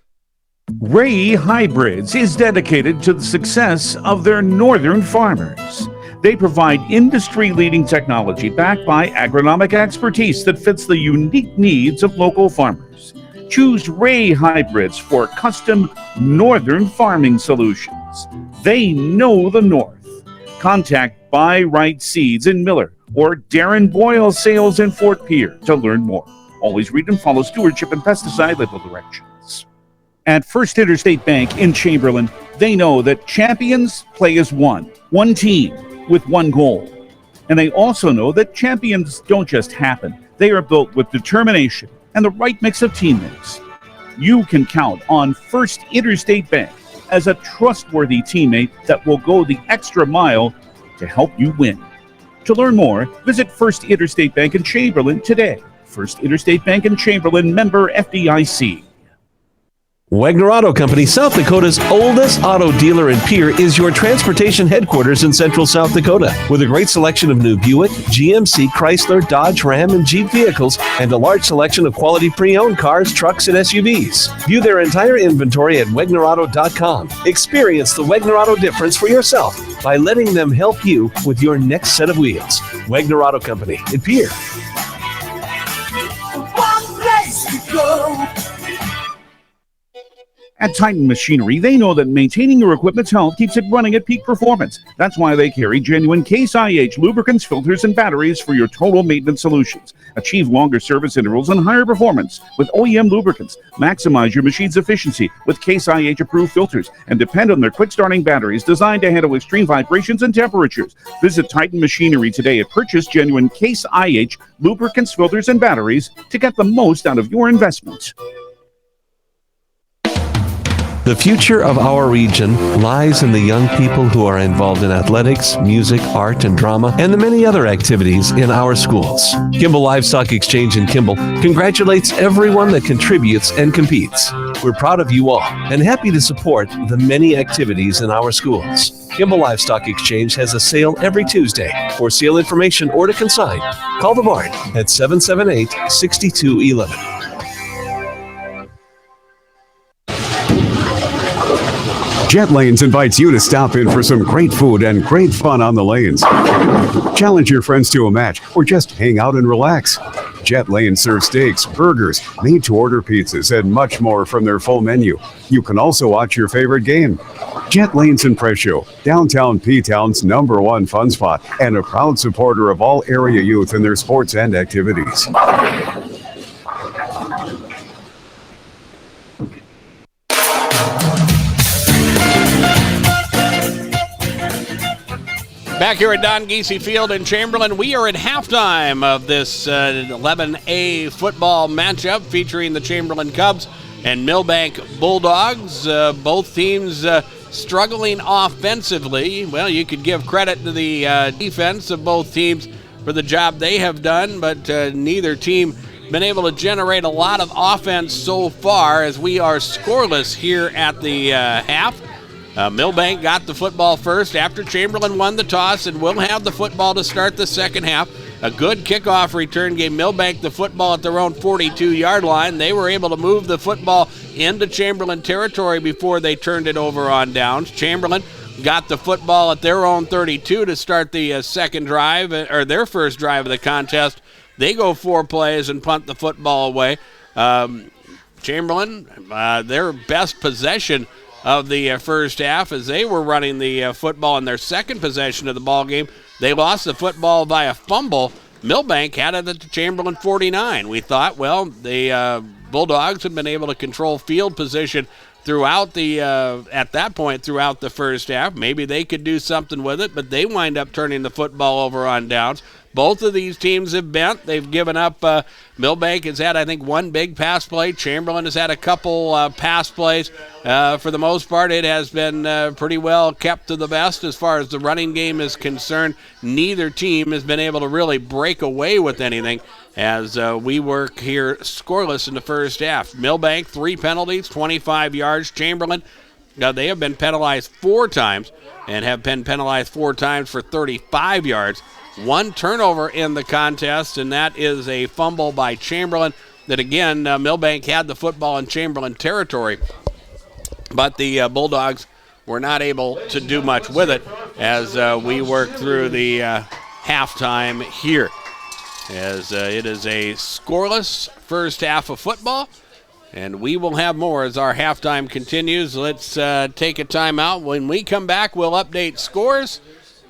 Ray Hybrids is dedicated to the success of their northern farmers. They provide industry-leading technology backed by agronomic expertise that fits the unique needs of local farmers. Choose Ray Hybrids for custom northern farming solutions. They know the North. Contact Buy Right Seeds in Miller or Darren Boyle Sales in Fort Pierre to learn more. Always read and follow stewardship and pesticide label directions. At First Interstate Bank in Chamberlain, they know that champions play as one team with one goal. And they also know that champions don't just happen. They are built with determination and the right mix of teammates. You can count on First Interstate Bank as a trustworthy teammate that will go the extra mile to help you win. To learn more, visit First Interstate Bank in Chamberlain today. First Interstate Bank in Chamberlain, member FDIC. Wagner Auto Company, South Dakota's oldest auto dealer and peer, is your transportation headquarters in central South Dakota. With a great selection of new Buick, GMC, Chrysler, Dodge, Ram, and Jeep vehicles, and a large selection of quality pre-owned cars, trucks, and SUVs. View their entire inventory at WagnerAuto.com. Experience the Wagner Auto difference for yourself by letting them help you with your next set of wheels. Wagner Auto Company in Pierre. One place to go. At Titan Machinery, they know that maintaining your equipment's health keeps it running at peak performance. That's why they carry genuine Case IH lubricants, filters, and batteries for your total maintenance solutions. Achieve longer service intervals and higher performance with OEM lubricants. Maximize your machine's efficiency with Case IH approved filters, and depend on their quick starting batteries designed to handle extreme vibrations and temperatures. Visit Titan Machinery today and purchase genuine Case IH lubricants, filters, and batteries to get the most out of your investment. The future of our region lies in the young people who are involved in athletics, music, art, and drama, and the many other activities in our schools. Kimball Livestock Exchange in Kimball congratulates everyone that contributes and competes. We're proud of you all and happy to support the many activities in our schools. Kimball Livestock Exchange has a sale every Tuesday. For sale information or to consign, call the barn at 778-6211. Jet Lanes invites you to stop in for some great food and great fun on the lanes. Challenge your friends to a match or just hang out and relax. Jet Lanes serves steaks, burgers, made-to-order pizzas, and much more from their full menu. You can also watch your favorite game. Jet Lanes in Prescio, downtown P-Town's #1 fun spot, and a proud supporter of all area youth in their sports and activities. Back here at Don Giese Field in Chamberlain, we are at halftime of this 11A football matchup featuring the Chamberlain Cubs and Milbank Bulldogs. Both teams struggling offensively. Well, you could give credit to the defense of both teams for the job they have done, but neither team been able to generate a lot of offense so far, as we are scoreless here at the half. Milbank got the football first after Chamberlain won the toss and will have the football to start the second half. A good kickoff return gave Milbank the football at their own 42-yard line. They were able to move the football into Chamberlain territory before they turned it over on downs. Chamberlain got the football at their own 32 to start the second drive, or their first drive of the contest. They go 4 plays and punt the football away. Chamberlain, their best possession of the first half as they were running the football in their second possession of the ball game. They lost the football by a fumble. Milbank had it at the Chamberlain 49. We thought, well, the Bulldogs had been able to control field position throughout the at that point throughout the first half. Maybe they could do something with it, but they wind up turning the football over on downs. Both of these teams have bent. They've given up. Milbank has had, I think, one big pass play. Chamberlain has had a couple pass plays. For the most part, it has been pretty well kept to the vest as far as the running game is concerned. Neither team has been able to really break away with anything as we work here scoreless in the first half. Milbank, 3 penalties, 25 yards. Chamberlain, they have been penalized 4 times and have been penalized 4 times for 35 yards. 1 turnover in the contest, and that is a fumble by Chamberlain that, again, Milbank had the football in Chamberlain territory, but the Bulldogs were not able to do much with it as we work through the halftime here. As it is a scoreless first half of football, and we will have more as our halftime continues. Let's take a timeout. When we come back, we'll update scores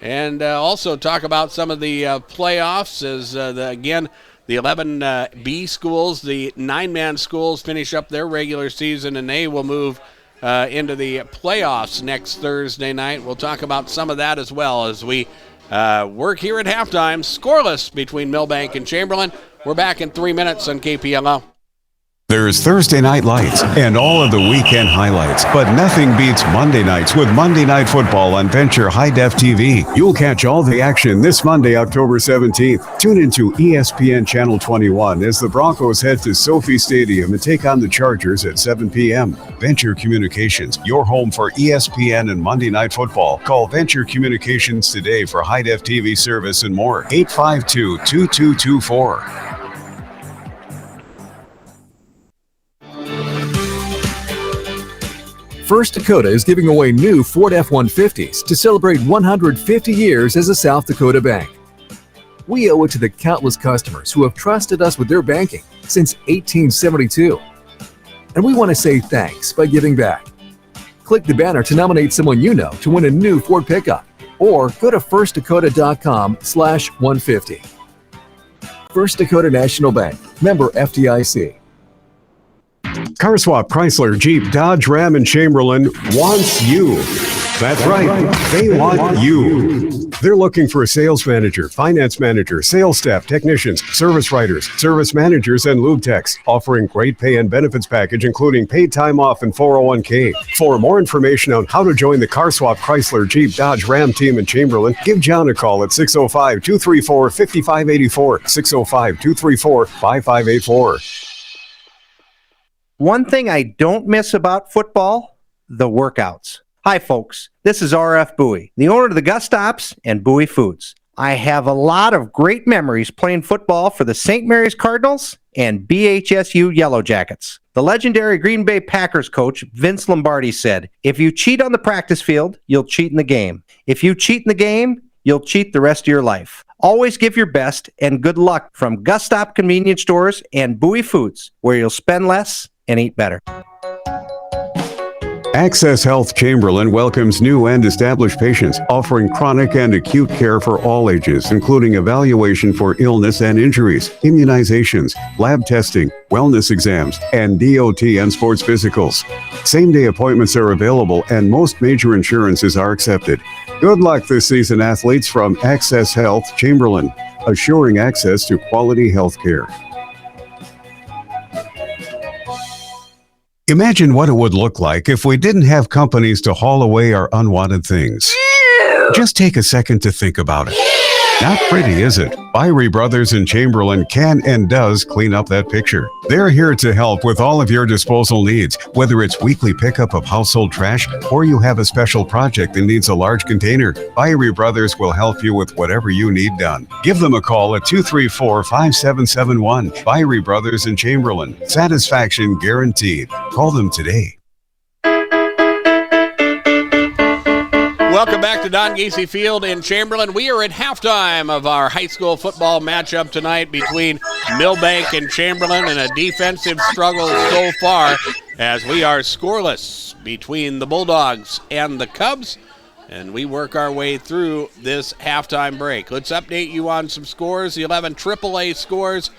and also talk about some of the playoffs as, again, the 11B schools, the 9-man schools finish up their regular season, and they will move into the playoffs next Thursday night. We'll talk about some of that as well as we work here at halftime. Scoreless between Milbank and Chamberlain. We're back in 3 minutes on KPLO. There's Thursday Night Lights and all of the weekend highlights, but nothing beats Monday nights with Monday Night Football on Venture High Def TV. You'll catch all the action this Monday, October 17th. Tune into ESPN Channel 21 as the Broncos head to Sophie Stadium and take on the Chargers at 7 p.m. Venture Communications, your home for ESPN and Monday Night Football. Call Venture Communications today for High Def TV service and more. 852-2224. First Dakota is giving away new Ford F-150s to celebrate 150 years as a South Dakota bank. We owe it to the countless customers who have trusted us with their banking since 1872. And we want to say thanks by giving back. Click the banner to nominate someone you know to win a new Ford pickup, or go to firstdakota.com/150. First Dakota National Bank, member FDIC. CarSwap, Chrysler, Jeep, Dodge, Ram, and Chamberlain wants you. That's right. They want you. They're looking for a sales manager, finance manager, sales staff, technicians, service writers, service managers, and lube techs, offering great pay and benefits package, including paid time off and 401k. For more information on how to join the CarSwap, Chrysler, Jeep, Dodge, Ram team in Chamberlain, give John a call at 605-234-5584, 605-234-5584. One thing I don't miss about football, the workouts. Hi, folks. This is RF Bowie, the owner of the Gus Stops and Bowie Foods. I have a lot of great memories playing football for the St. Mary's Cardinals and BHSU Yellow Jackets. The legendary Green Bay Packers coach, Vince Lombardi, said, "If you cheat on the practice field, you'll cheat in the game. If you cheat in the game, you'll cheat the rest of your life. Always give your best and good luck from Gus Stop Convenience Stores and Bowie Foods, where you'll spend less and eat better." Access Health Chamberlain welcomes new and established patients, offering chronic and acute care for all ages, including evaluation for illness and injuries, immunizations, lab testing, wellness exams, and DOT and sports physicals. Same-day appointments are available, and most major insurances are accepted. Good luck this season, athletes, from Access Health Chamberlain, assuring access to quality health care. Imagine what it would look like if we didn't have companies to haul away our unwanted things. Just take a second to think about it. Not pretty, is it? Byrie Brothers in Chamberlain can and does clean up that picture. They're here to help with all of your disposal needs, whether it's weekly pickup of household trash or you have a special project that needs a large container. Byrie Brothers will help you with whatever you need done. Give them a call at 234-5771. Byrie Brothers in Chamberlain. Satisfaction guaranteed. Call them today. Welcome back to Don Gacy Field in Chamberlain. We are at halftime of our high school football matchup tonight between Milbank and Chamberlain, and a defensive struggle so far as we are scoreless between the Bulldogs and the Cubs, and we work our way through this halftime break. Let's update you on some scores, the 11 AAA scores.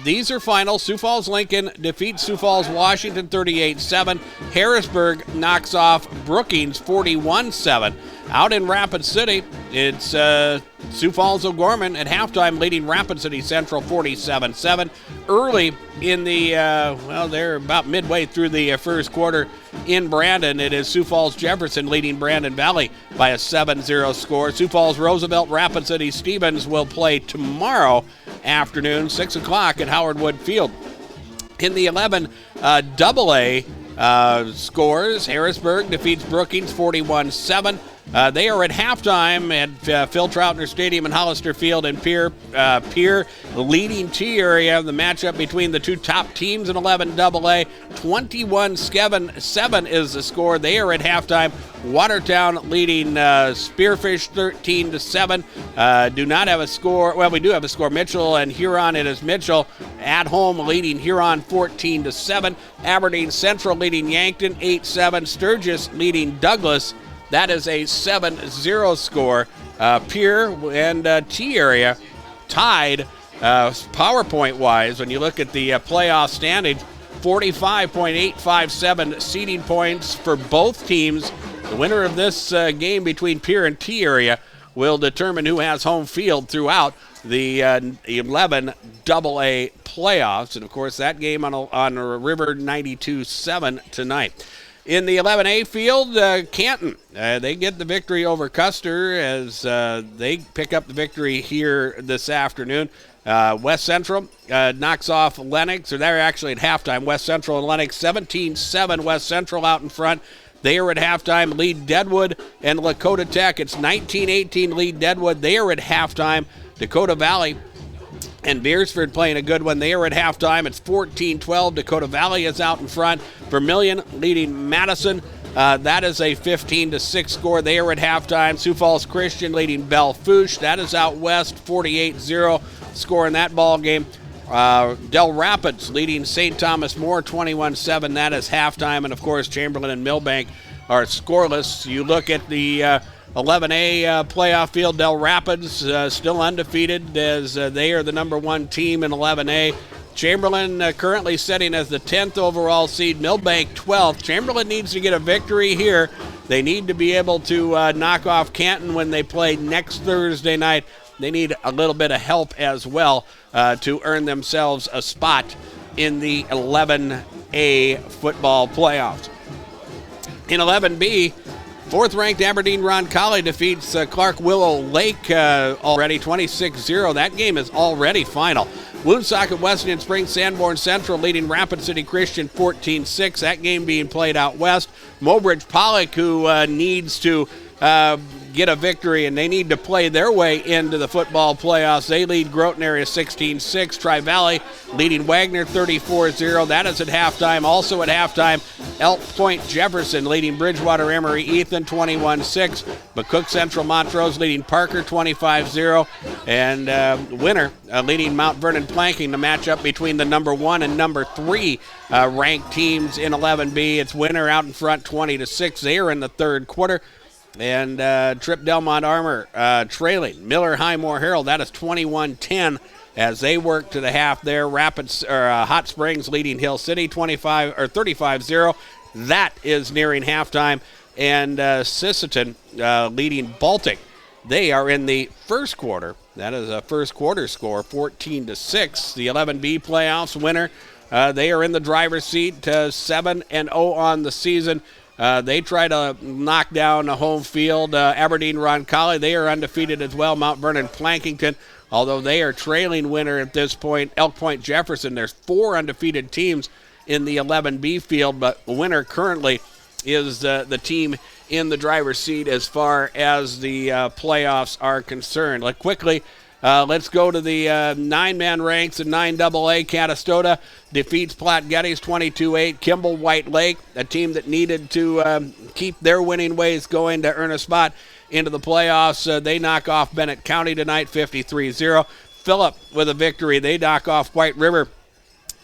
These are final. Sioux Falls Lincoln defeats Sioux Falls Washington 38-7. Harrisburg knocks off Brookings 41-7. Out in Rapid City, it's Sioux Falls O'Gorman at halftime leading Rapid City Central 47-7. Early in the, they're about midway through the first quarter in Brandon. It is Sioux Falls Jefferson leading Brandon Valley by a 7-0 score. Sioux Falls Roosevelt Rapid City Stevens will play tomorrow afternoon, 6 o'clock at Howard Wood Field. In the 11 AA scores, Harrisburg defeats Brookings 41-7. They are at halftime at Phil Troutner Stadium in Hollister Field in Pierre. Pierre leading T area. The matchup between the two top teams in 11 AA. 21-7 is the score. They are at halftime. Watertown leading Spearfish 13-7. Do not have a score. Well, we do have a score. Mitchell and Huron. It is Mitchell at home leading Huron 14-7. Aberdeen Central leading Yankton 8-7. Sturgis leading Douglas. That is a 7-0 score. Pierre and T area tied PowerPoint-wise. When you look at the playoff standings, 45.857 seeding points for both teams. The winner of this game between Pierre and T area will determine who has home field throughout the 11 AA playoffs. And, of course, that game on River 92-7 tonight. In the 11A field, Canton, they get the victory over Custer as they pick up the victory here this afternoon. West Central knocks off Lennox, or they're actually at halftime. West Central and Lennox 17-7. West Central out in front. They are at halftime. Lead Deadwood and Lakota Tech. It's 19-18 lead Deadwood. They are at halftime. Dakota Valley and Beersford playing a good one. They are at halftime. It's 14-12. Dakota Valley is out in front. Vermilion leading Madison. That is a 15-6 score. They are at halftime. Sioux Falls Christian leading Belle Fourche. That is out west. 48-0 score in that ball game. Del Rapids leading St. Thomas More 21-7. That is halftime. And, of course, Chamberlain and Milbank are scoreless. You look at the 11A playoff field. Del Rapids still undefeated as they are the number one team in 11A. Chamberlain currently sitting as the 10th overall seed. Milbank 12th. Chamberlain needs to get a victory here. They need to be able to knock off Canton when they play next Thursday night. They need a little bit of help as well to earn themselves a spot in the 11A football playoffs. In 11B, fourth-ranked Aberdeen Roncalli defeats Clark Willow Lake already 26-0. That game is already final. Woonsocket Wesleyan Spring Sanborn Central leading Rapid City Christian 14-6. That game being played out west. Mobridge Pollock, who needs to get a victory, and they need to play their way into the football playoffs. They lead Groton area 16-6. Tri-Valley leading Wagner 34-0. That is at halftime. Also at halftime, Elk Point Jefferson leading Bridgewater Emory Ethan 21-6. McCook Central Montrose leading Parker 25-0. And Winter leading Mount Vernon Planking. The matchup between the number 1 and number 3 ranked teams in 11B. It's Winter out in front 20-6. They are in the third quarter. And Trip Delmont Armor trailing Miller Highmore Herald. That is 21-10 as they work to the half there. Hot Springs leading Hill City 35-0. That is nearing halftime. And Sisseton leading Baltic. They are in the first quarter. That is a first quarter score, 14-6. The 11B playoffs winner. They are in the driver's seat, 7-0 on the season. They try to knock down a home field. Aberdeen Roncalli, they are undefeated as well. Mount Vernon Plankington, although they are trailing Winter at this point. Elk Point Jefferson, there's 4 undefeated teams in the 11B field, but Winter currently is the team in the driver's seat as far as the playoffs are concerned. Quickly, Let's go to the 9-man ranks in 9AA. Canastota defeats Platte Geddes 22-8. Kimball White Lake, a team that needed to keep their winning ways going to earn a spot into the playoffs. They knock off Bennett County tonight 53-0. Phillip with a victory. They knock off White River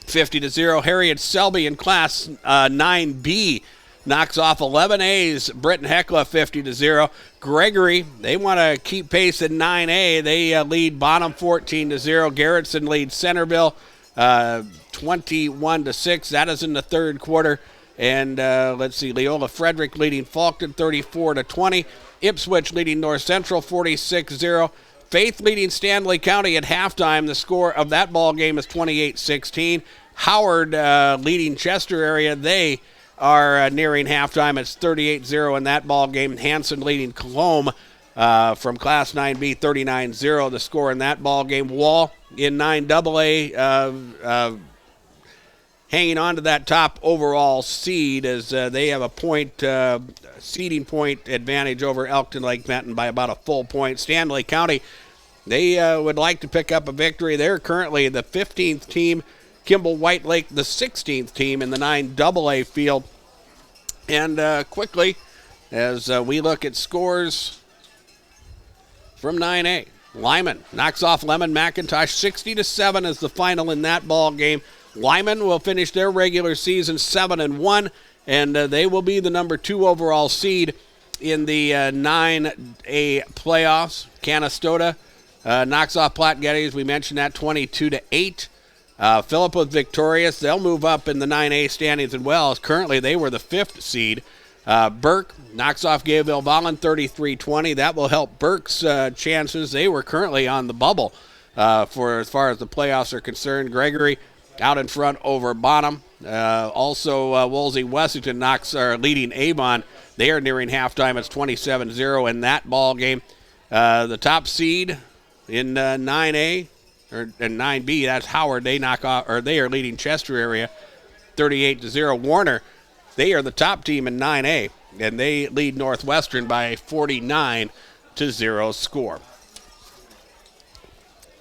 50-0. Harriet Selby in Class 9B knocks off 11A's Britton Hecla 50-0. Gregory, they want to keep pace in 9A. They lead Bonham 14-0. Garrettson leads Centerville 21-6. That is in the third quarter. And let's see, Leola Frederick leading Falkton 34-20. Ipswich leading North Central 46-0. Faith leading Stanley County at halftime. The score of that ball game is 28-16. Howard leading Chester area. They are nearing halftime. It's 38-0 in that ball game. Hanson leading Colombe from Class 9B 39-0. The score in that ball game. Wall in 9AA hanging on to that top overall seed as they have a seeding point advantage over Elkton Lake Benton by about a full point. Stanley County, they would like to pick up a victory. They're currently the 15th team. Kimball White Lake, the 16th team in the 9AA field. And quickly, as we look at scores from 9A, Lyman knocks off Lemon McIntosh 60-7 as the final in that ball game. Lyman will finish their regular season 7-1, and they will be the number 2 overall seed in the 9A playoffs. Canastota knocks off Platte Geddes. We mentioned that 22-8. Phillip was victorious. They'll move up in the 9A standings as well. Currently, they were the 5th seed. Burke knocks off Gayville Vollen 33-20. That will help Burke's chances. They were currently on the bubble for as far as the playoffs are concerned. Gregory out in front over Bonham. Also, Wolsey Wessington are leading Avon. They are nearing halftime. It's 27-0 in that ball game. The top seed in 9A. Or in 9B, that's Howard. They are leading Chester area 38-0. Warner, they are the top team in 9A, and they lead Northwestern by 49-0 score.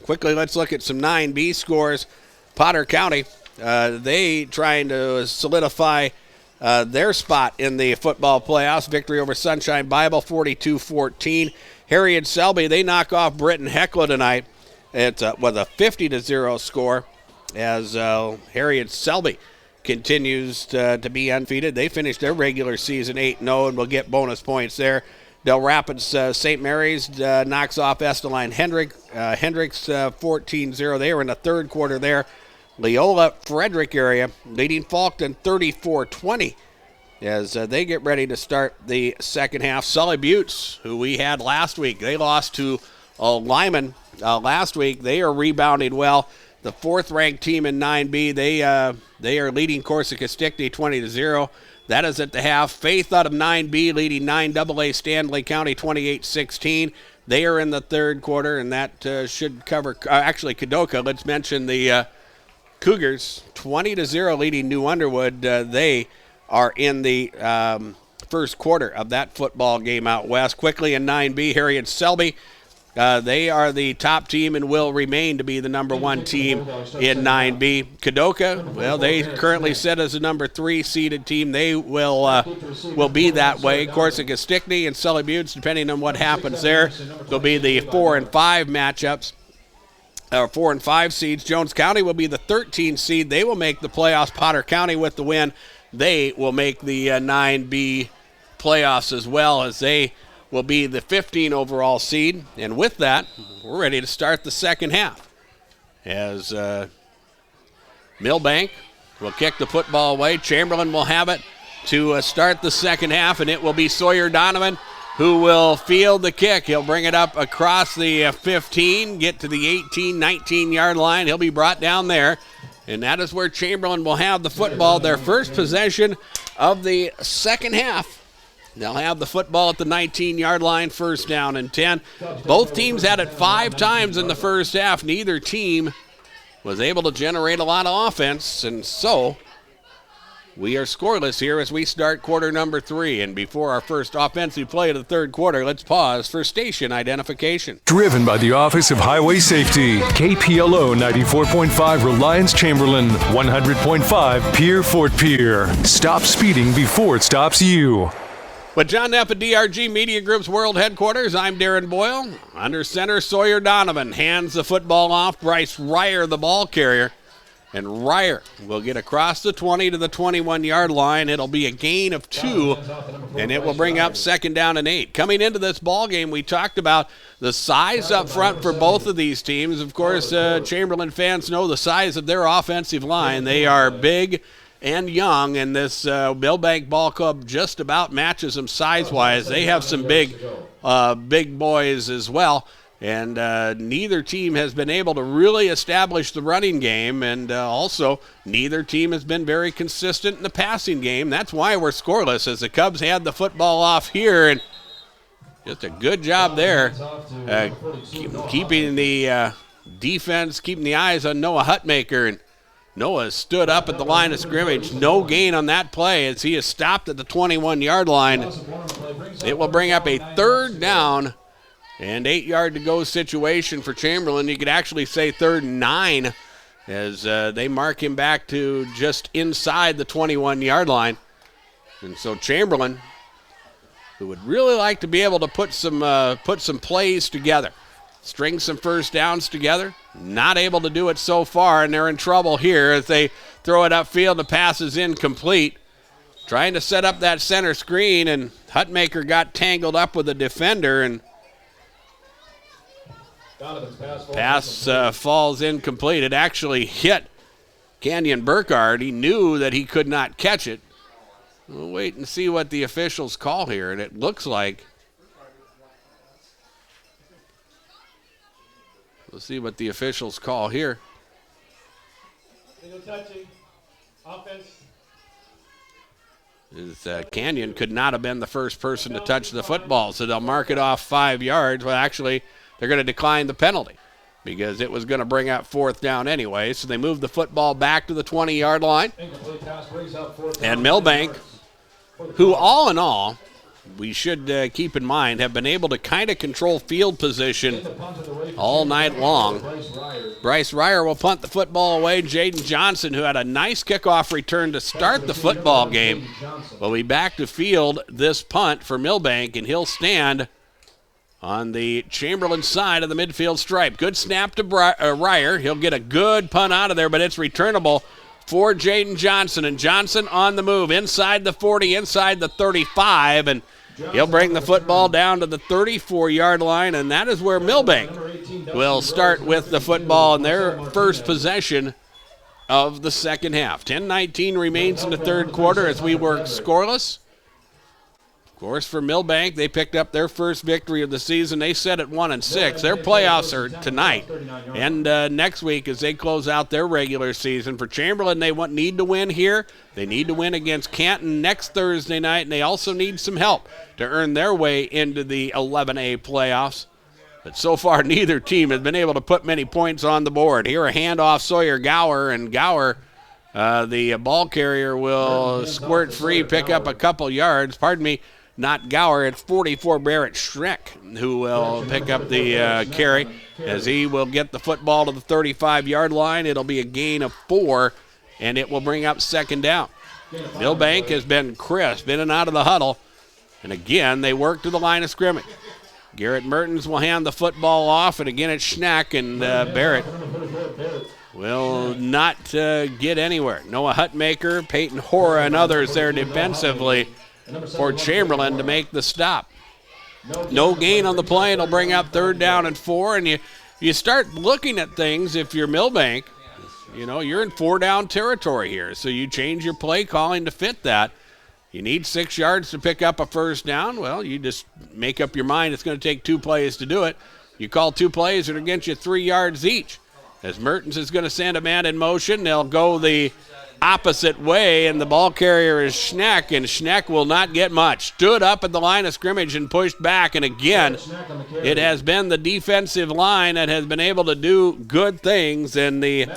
Quickly, let's look at some 9B scores. Potter County, they trying to solidify their spot in the football playoffs. Victory over Sunshine Bible 42-14. Harriet Selby, they knock off Britton Hecla tonight. It's with a 50-0 score as Harriet Selby continues to be undefeated. They finished their regular season 8-0 and will get bonus points there. Del Rapids St. Mary's knocks off Esteline Hendricks 14-0. They are in the third quarter there. Leola Frederick area leading Falkton 34-20 as they get ready to start the second half. Sully Buttes, who we had last week, they lost to Lyman last week. They are rebounding well. The 4th-ranked team in 9B, they are leading Corsica Stickney 20-0. That is at the half. Faith out of 9B leading 9AA Stanley County 28-16. They are in the third quarter, and that should cover actually Kadoka. Let's mention the Cougars 20-0 leading New Underwood. They are in the first quarter of that football game out west. Quickly in 9B, Harriet Selby. They are the top team and will remain to be the number 1 team in 9B. Kadoka, well, they currently sit as the number 3 seeded team. They will be that way. Corsica Stickney and Sully Buttes, depending on what happens there, will be the 4 and 5 matchups. 4 and 5 seeds. Jones County will be the 13th seed. They will make the playoffs. Potter County with the win. They will make the 9B playoffs as well, as they will be the 15 overall seed. And with that, we're ready to start the second half as Milbank will kick the football away. Chamberlain will have it to start the second half, and it will be Sawyer Donovan who will field the kick. He'll bring it up across the 15, get to the 18, 19-yard line. He'll be brought down there, and that is where Chamberlain will have the football, their first possession of the second half. They'll have the football at the 19-yard line, first down and 10. Both teams had it 5 times in the first half. Neither team was able to generate a lot of offense, and so We are scoreless here as we start quarter number 3. And before our first offensive play of the third quarter, let's pause for station identification. Driven by the Office of Highway Safety, KPLO 94.5 Reliance Chamberlain, 100.5 Pier Fort Pier. Stop speeding before it stops you. With John Neff at DRG Media Group's World Headquarters, I'm Darren Boyle. Under center, Sawyer Donovan hands the football off. Bryce Ryer, the ball carrier. And Ryer will get across the 20 to the 21-yard line. It'll be a gain of 2, and it will bring up 2nd down and 8. Coming into this ball game, we talked about the size up front for both of these teams. Of course, Chamberlain fans know the size of their offensive line. They are big and young, and this Milbank Ball Club just about matches them size-wise. They have some big boys as well. And neither team has been able to really establish the running game, and also neither team has been very consistent in the passing game. That's why we're scoreless, as the Cubs had the football off here, and just a good job there keeping the defense, keeping the eyes on Noah Hutmaker, and Noah stood up at the line of scrimmage. No gain on that play as he is stopped at the 21-yard line. It will bring up a 3rd down and 8-yard to go situation for Chamberlain. You could actually say 3rd and 9 as they mark him back to just inside the 21-yard line. And so Chamberlain, who would really like to be able to put some plays together, string some first downs together, not able to do it so far, and they're in trouble here as they throw it upfield. The pass is incomplete. Trying to set up that center screen, and Hutmaker got tangled up with a defender, and pass falls incomplete. It actually hit Kenyon Burkhardt. He knew that he could not catch it. We'll wait and see what the officials call here, and it looks like we'll see what the officials call here. Kenyon could not have been the first person to touch the football, so they'll mark it off 5 yards. Well, actually, they're going to decline the penalty because it was going to bring up 4th down anyway. So they move the football back to the 20-yard line. And Milbank, who all in all, we should keep in mind, have been able to kind of control field position all night long. Bryce Ryer will punt the football away. Jaden Johnson, who had a nice kickoff return to start the football game, will be back to field this punt for Milbank, and he'll stand on the Chamberlain side of the midfield stripe. Good snap to Ryer. He'll get a good punt out of there, but it's returnable for Jaden Johnson. And Johnson on the move inside the 40, inside the 35, and he'll bring the football down to the 34-yard line, and that is where Milbank will start with the football in their first possession of the second half. 10-19 remains in the third quarter as we work scoreless. Of course, for Milbank, they picked up their first victory of the season. They set at 1-6. Their playoffs are tonight and next week as they close out their regular season. For Chamberlain, they need to win here. They need to win against Canton next Thursday night, and they also need some help to earn their way into the 11A playoffs. But so far, neither team has been able to put many points on the board. Here, a handoff, Sawyer Gower, and Gower, the ball carrier, will squirt free, pick up a couple yards. Pardon me. Not Gower, it's 44 Barrett Schreck who will pick up the carry as he will get the football to the 35-yard line. It'll be a gain of 4, and it will bring up 2nd down. Milbank has been crisp in and out of the huddle, and again, they work to the line of scrimmage. Garrett Mertens will hand the football off, and again it's Schneck, and Barrett will not get anywhere. Noah Hutmaker, Peyton Hora, and others there defensively for Chamberlain to make the stop. No gain on the play. It'll bring up 3rd down and 4, and you start looking at things. If you're Milbank, you're in 4-down territory here, so you change your play calling to fit that. You need 6 yards to pick up a first down. Well, you just make up your mind it's going to take 2 plays to do it. You call 2 plays, it'll get you 3 yards each. As Mertens is going to send a man in motion, they'll go the opposite way, and the ball carrier is Schneck, and Schneck will not get much. Stood up at the line of scrimmage and pushed back, and again, it has been the defensive line that has been able to do good things, and the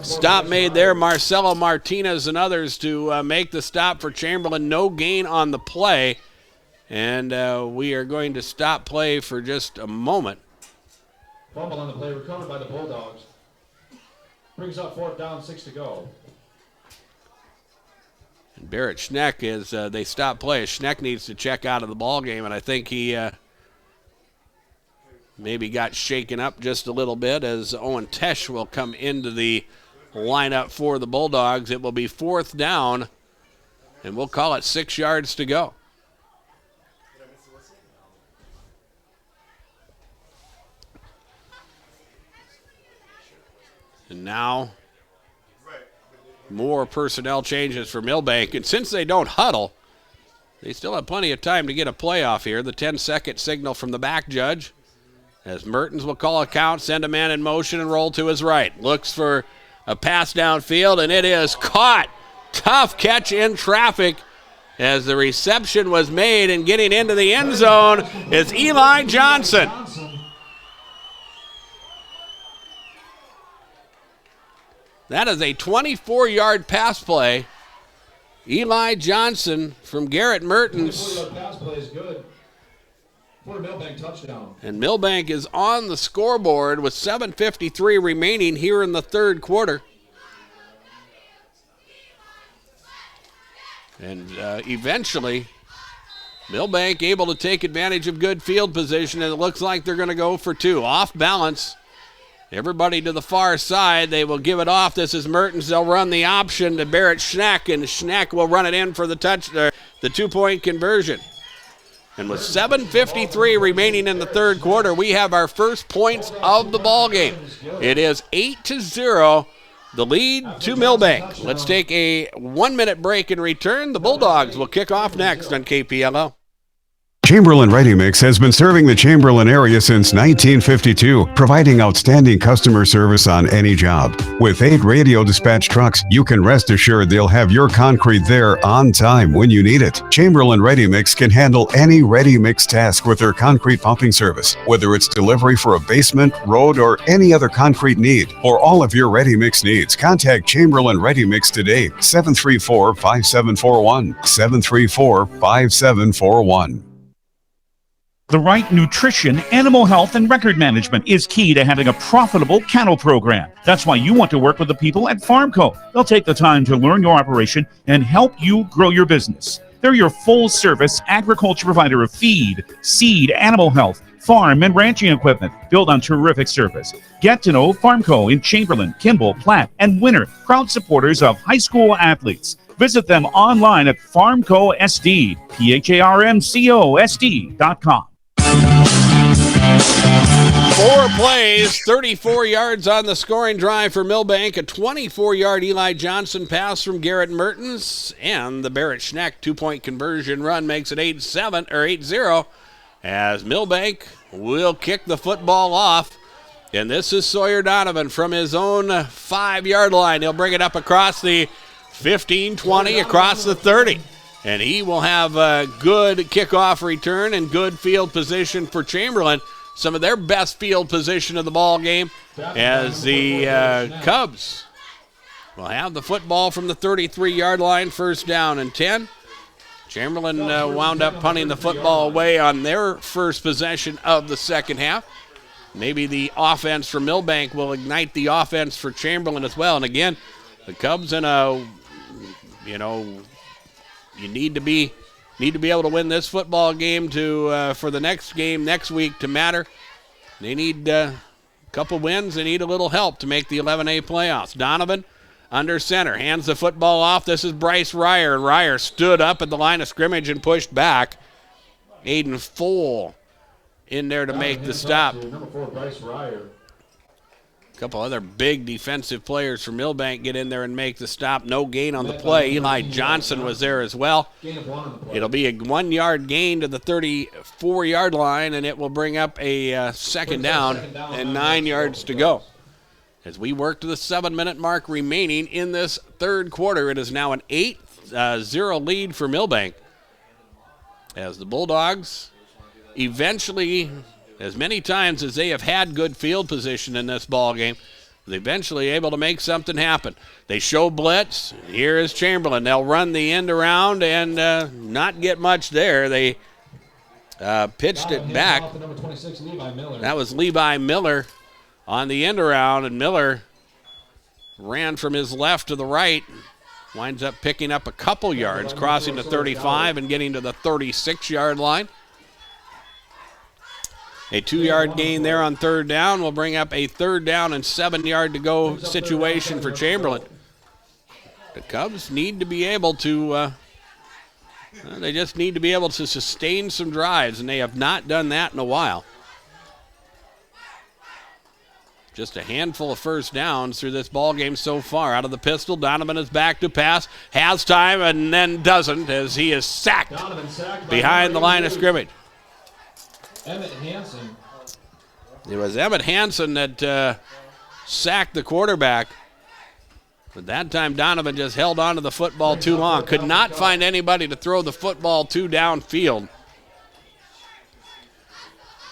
stop made there, Marcelo Martinez and others to make the stop for Chamberlain. No gain on the play, and we are going to stop play for just a moment. Fumble on the play, recovered by the Bulldogs. Brings up 4th down, 6 to go. And Barrett Schneck, as they stop play, Schneck needs to check out of the ball game, and I think he maybe got shaken up just a little bit as Owen Tesh will come into the lineup for the Bulldogs. It will be 4th down, and we'll call it 6 yards to go. And now more personnel changes for Milbank. And since they don't huddle, they still have plenty of time to get a play off here. The 10-second signal from the back judge as Mertens will call a count, send a man in motion, and roll to his right. Looks for a pass downfield, and it is caught. Tough catch in traffic as the reception was made, and getting into the end zone is Eli Johnson. That is a 24-yard pass play. Eli Johnson from Garrett Mertens. Pass play is good for a Milbank touchdown. And Milbank is on the scoreboard with 7:53 remaining here in the third quarter. And eventually, Milbank able to take advantage of good field position, and it looks like they're going to go for 2. Off balance. Everybody to the far side. They will give it off. This is Mertens. They'll run the option to Barrett Schneck, and Schneck will run it in for the 2-point conversion. And with 7:53 remaining in the third quarter, we have our first points of the ball game. It is 8-0, the lead to Milbank. Let's take a 1-minute break and return. The Bulldogs will kick off next on KPLO. Chamberlain Ready Mix has been serving the Chamberlain area since 1952, providing outstanding customer service on any job. With 8 radio dispatch trucks, you can rest assured they'll have your concrete there on time when you need it. Chamberlain Ready Mix can handle any ready mix task with their concrete pumping service, whether it's delivery for a basement, road, or any other concrete need. For all of your ready mix needs, contact Chamberlain Ready Mix today, 734-5741, 734-5741. The right nutrition, animal health, and record management is key to having a profitable cattle program. That's why you want to work with the people at Farmco. They'll take the time to learn your operation and help you grow your business. They're your full-service agriculture provider of feed, seed, animal health, farm, and ranching equipment built on terrific service. Get to know Farmco in Chamberlain, Kimball, Platte, and Winter, proud supporters of high school athletes. Visit them online at farmcosd, PHARMCOSD.com. 4 plays, 34 yards on the scoring drive for Milbank, a 24-yard Eli Johnson pass from Garrett Mertens, and the Barrett Schneck 2-point conversion run makes it 8-0 as Milbank will kick the football off. And this is Sawyer Donovan from his own 5-yard line. He'll bring it up across the 15-20, across the 30. And he will have a good kickoff return and good field position for Chamberlain. Some of their best field position of the ball game as the Cubs will have the football from the 33-yard line, 1st down and 10. Chamberlain wound up punting the football away on their first possession of the second half. Maybe the offense for Milbank will ignite the offense for Chamberlain as well. And again, the Cubs in a, you need to be able to win this football game to for the next game next week to matter. They need a couple wins. They need a little help to make the 11A playoffs. Donovan under center, hands the football off. This is Bryce Ryer, and Ryer stood up at the line of scrimmage and pushed back. Aiden Fohl in there to make the stop. Number 4, Bryce Ryer. A couple other big defensive players from Milbank get in there and make the stop. No gain on the play. Eli Johnson was there as well. It'll be a 1-yard gain to the 34-yard line, and it will bring up a second down and 9 yards to go. As we work to the 7-minute mark remaining in this third quarter, it is now an 8-0 lead for Milbank. As the Bulldogs eventually, as many times as they have had good field position in this ball game, they're eventually able to make something happen. They show blitz. Here is Chamberlain. They'll run the end around and not get much there. They pitched it back. That was Levi Miller on the end around, and Miller ran from his left to the right. Winds up picking up a couple yards, crossing the 35 and getting to the 36-yard line. A 2-yard gain there on third down will bring up a 3rd down and 7-yard to go situation for Chamberlain. The Cubs need to be able to, they just need to be able to sustain some drives, and they have not done that in a while. Just a handful of first downs through this ball game so far. Out of the pistol, Donovan is back to pass, has time, and then doesn't as he is sacked behind the line of scrimmage. Emmett Hansen. It was Emmett Hansen that sacked the quarterback. But that time Donovan just held on to the football too long. Could not find anybody to throw the football to downfield.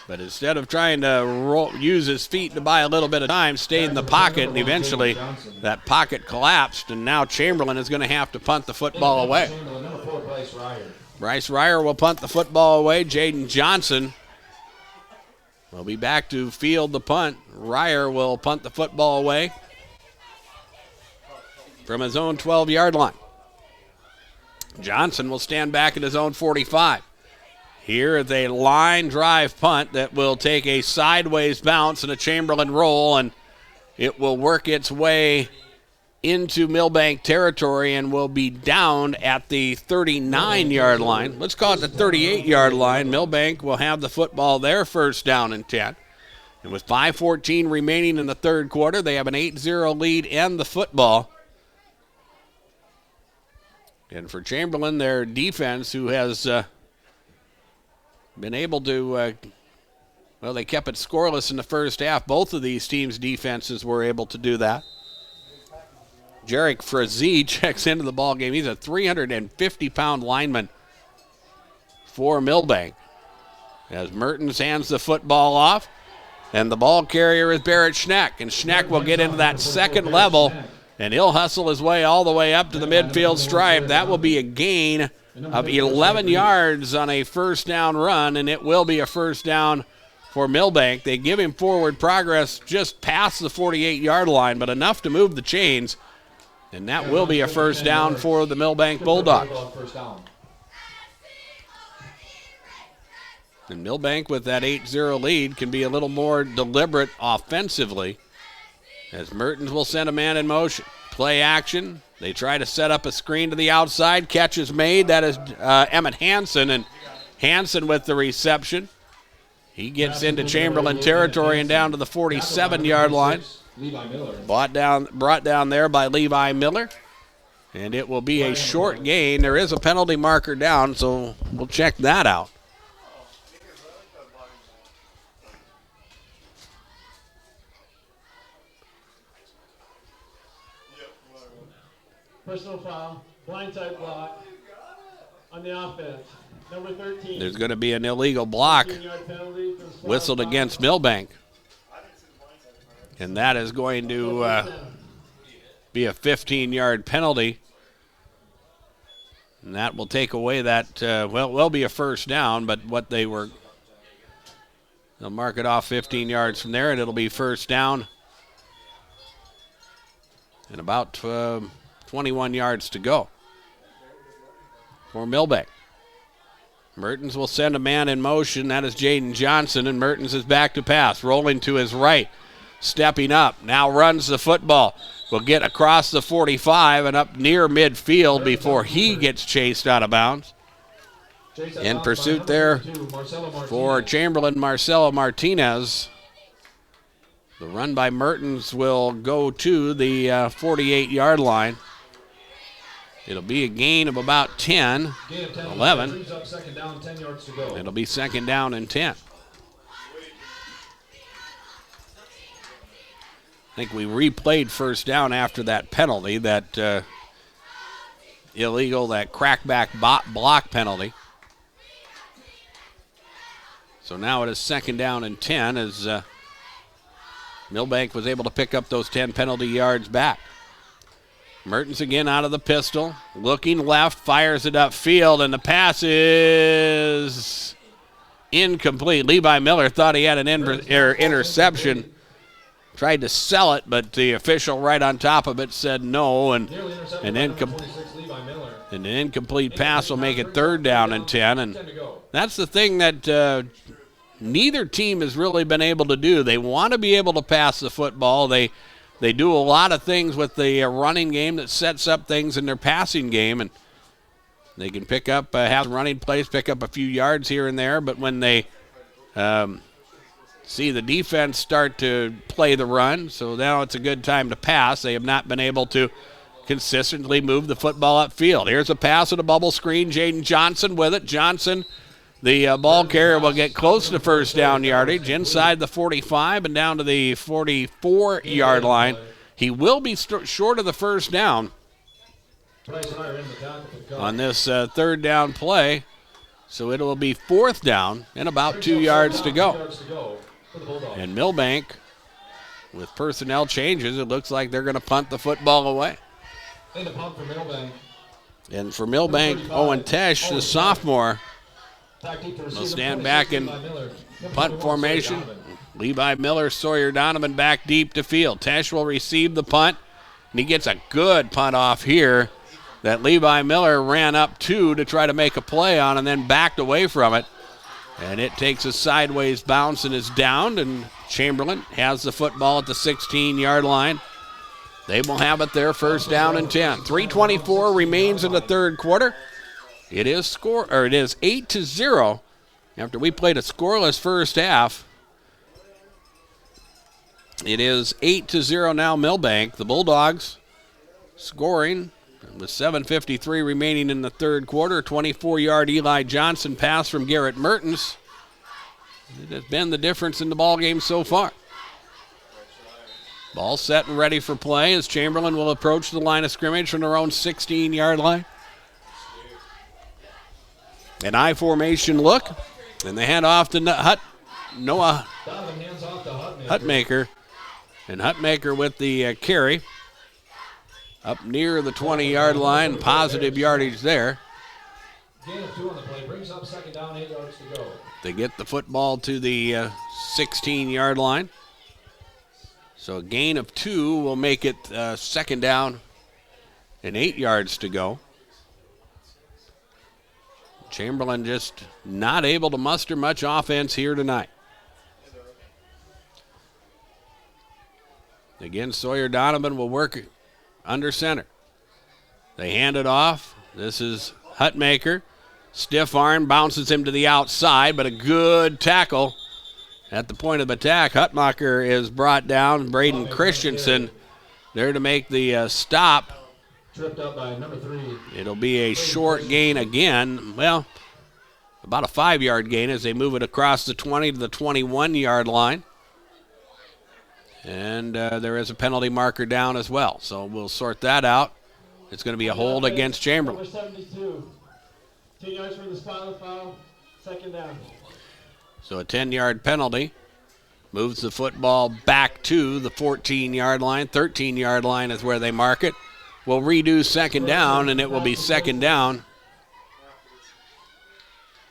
But instead of trying to use his feet to buy a little bit of time, stayed in the pocket, and eventually that pocket collapsed, and now Chamberlain is going to have to punt the football away. Bryce Ryer will punt the football away. Jaden Johnson will be back to field the punt. Ryer will punt the football away from his own 12-yard line. Johnson will stand back at his own 45. Here is a line drive punt that will take a sideways bounce and a Chamberlain roll, and it will work its way into Milbank territory and will be down at the 39-yard line. Let's call it the 38-yard line. Milbank will have the football there, 1st down and 10. And with 5:14 remaining in the third quarter, they have an 8-0 lead and the football. And for Chamberlain, their defense, who has been able to, well, they kept it scoreless in the first half. Both of these teams' defenses were able to do that. Jarek Frazee checks into the ball game. He's a 350-pound lineman for Milbank. As Mertens hands the football off, and the ball carrier is Barrett Schneck, and Schneck will get into that second level, and he'll hustle his way all the way up to the midfield stripe. That will be a gain of 11 yards on a 1st down run, and it will be a 1st down for Milbank. They give him forward progress just past the 48-yard line, but enough to move the chains, and that will be a 1st down for the Milbank Bulldogs. And Milbank, with that 8-0 lead, can be a little more deliberate offensively, as Mertens will send a man in motion. Play action. They try to set up a screen to the outside. Catch is made. That is Emmett Hansen, and Hansen with the reception. He gets into Chamberlain territory and down to the 47-yard line. Brought down there by Levi Miller. And it will be a short gain. There is a penalty marker down, so we'll check that out. Personal foul, blindside block on the offense. Number 13. There's going to be an illegal block whistled against Milbank. And that is going to be a 15-yard penalty. And that will take away that, will be a 1st down, but what they'll mark it off 15 yards from there, and it'll be 1st down. And about 21 yards to go for Milbank. Mertens will send a man in motion. That is Jaden Johnson, and Mertens is back to pass, rolling to his right, stepping up. Now runs the football. Will get across the 45 and up near midfield before he gets chased out of bounds. In pursuit there for Chamberlain, Marcelo Martinez. The run by Mertens will go to the 48-yard line. It'll be a gain of about 10, 11. It'll be 2nd down and 10. think we replayed first down after that penalty, that illegal, that crackback block penalty. So now it is 2nd down and 10 as Milbank was able to pick up those 10 penalty yards back. Mertens again out of the pistol, looking left, fires it upfield, and the pass is incomplete. Levi Miller thought he had an interception, tried to sell it, but the official right on top of it said no, and an incomplete pass will make it 3rd down and 10. And that's the thing that neither team has really been able to do. They want to be able to pass the football. They do a lot of things with the running game that sets up things in their passing game, and they can pick up, have running plays, pick up a few yards here and there, but when they see the defense start to play the run, so now it's a good time to pass. They have not been able to consistently move the football upfield. Here's a pass with a bubble screen. Jaden Johnson with it. Johnson, the ball carrier, will get close to 1st down yardage, inside the 45 and down to the 44-yard line. He will be short of the 1st down on this 3rd down play, so it will be 4th down and about 2 yards to go. And Milbank, with personnel changes, it looks like they're going to punt the football away. And for Milbank, Owen Tesh, the sophomore, will stand back in punt formation. Levi Miller, Sawyer Donovan back deep to field. Tesh will receive the punt, and he gets a good punt off here that Levi Miller ran up to try to make a play on and then backed away from it. And it takes a sideways bounce and is downed, and Chamberlain has the football at the 16-yard line. They will have it there, 1st down and 10. 3:24 remains in the 3rd quarter. It is 8-0 after we played a scoreless first half. It is 8-0 now, Milbank. The Bulldogs scoring with 7:53 remaining in the 3rd quarter. 24-yard Eli Johnson pass from Garrett Mertens. It has been the difference in the ball game so far. Ball set and ready for play as Chamberlain will approach the line of scrimmage from their own 16-yard line. An I formation look, and they hand off to Noah Hutmaker. And Hutmaker with the carry up near the 20-yard line. Positive yardage there. Gain of 2 on the play brings up 2nd down, 8 yards to go. They get the football to the 16-yard line. So a gain of 2 will make it 2nd down and 8 yards to go. Chamberlain just not able to muster much offense here tonight. Again, Sawyer Donovan will work under center. They hand it off. This is Hutmaker. Stiff arm, bounces him to the outside, but a good tackle at the point of attack. Hutmaker is brought down. Braden Christensen there to make the stop. Tripped up by number 3. It'll be a short gain again. Well, about a 5-yard gain as they move it across the 20 to the 21-yard line. And there is a penalty marker down as well. So we'll sort that out. It's going to be a hold against Chamberlain. Number 72. 10 yards for the spot foul. 2nd down. So a 10-yard penalty moves the football back to the 14-yard line. 13-yard line is where they mark it. We'll redo 2nd down, and it will be 2nd down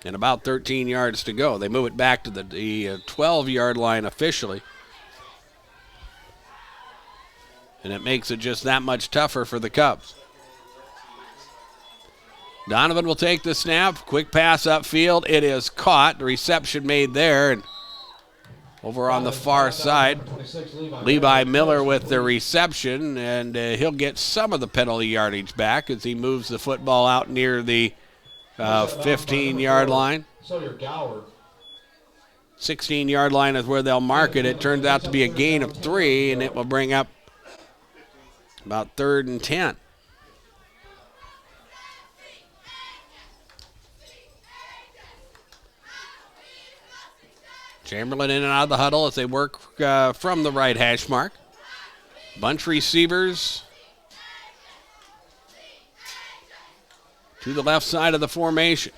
and about 13 yards to go. They move it back to the 12-yard line officially. And it makes it just that much tougher for the Cubs. Donovan will take the snap. Quick pass upfield. It is caught. The reception made there. And over on the far side, Levi Miller with the reception. And he'll get some of the penalty yardage back as he moves the football out near the 15-yard line. 16-yard line is where they'll mark it. It turns out to be a gain of 3, and it will bring up about 3rd and 10. Chamberlain in and out of the huddle as they work from the right hash mark. Bunch receivers to the left side of the formation.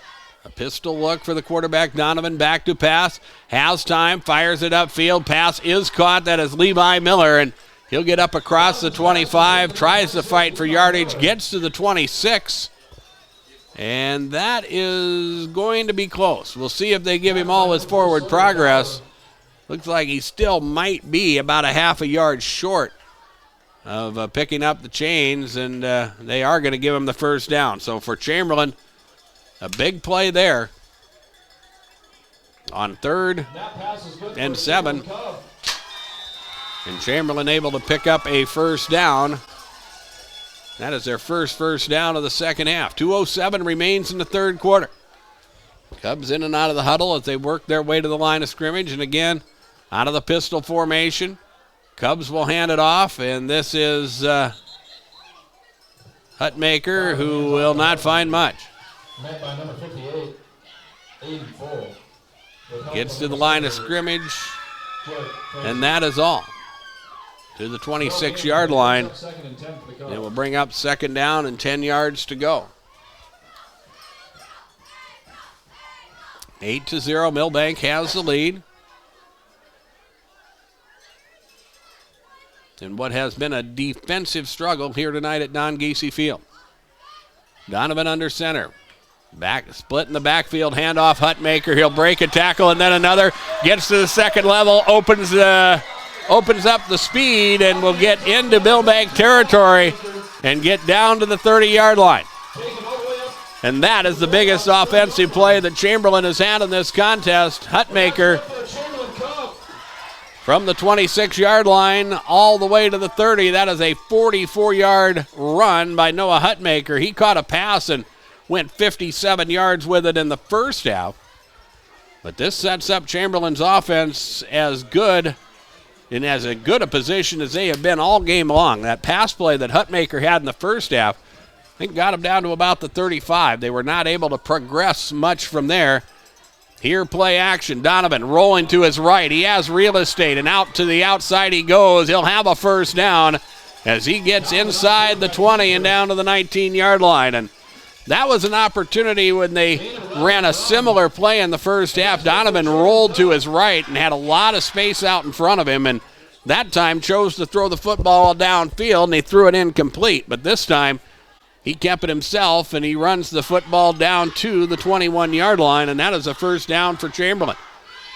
A pistol look for the quarterback, Donovan, back to pass. Has time, fires it upfield. Pass is caught. That is Levi Miller, and he'll get up across the 25, tries to fight for yardage, gets to the 26. And that is going to be close. We'll see if they give him all his forward progress. Looks like he still might be about a half a yard short of picking up the chains, and they are going to give him the first down. So for Chamberlain, a big play there on 3rd and 7. And Chamberlain able to pick up a first down. That is their first down of the second half. 2:07 remains in the third quarter. Cubs in and out of the huddle as they work their way to the line of scrimmage. And again, out of the pistol formation. Cubs will hand it off, and this is Hutmaker, who will not find much. Met by number 58, Aiden Full. Gets to the line of scrimmage, and that is all. To the 26-yard line. It will bring up second down and 10 yards to go. 8-0, Milbank has the lead. In what has been a defensive struggle here tonight at Don Giese Field. Donovan under center. Back, split in the backfield, handoff, Hutmaker. He'll break a tackle, and then another. Gets to the second level, opens up the speed, and will get into Milbank territory and get down to the 30-yard line. And that is the biggest offensive play that Chamberlain has had in this contest. Hutmaker from the 26-yard line all the way to the 30. That is a 44-yard run by Noah Hutmaker. He caught a pass and went 57 yards with it in the first half. But this sets up Chamberlain's offense as good and as good a position as they have been all game long. That pass play that Hutmaker had in the first half, I think got him down to about the 35. They were not able to progress much from there. Here, play action. Donovan rolling to his right. He has real estate, and out to the outside he goes. He'll have a first down as he gets inside the 20 and down to the 19-yard line. And that was an opportunity when they ran a similar play in the first half. Donovan rolled to his right and had a lot of space out in front of him, and that time chose to throw the football downfield, and he threw it incomplete. But this time, he kept it himself, and he runs the football down to the 21-yard line, and that is a first down for Chamberlain.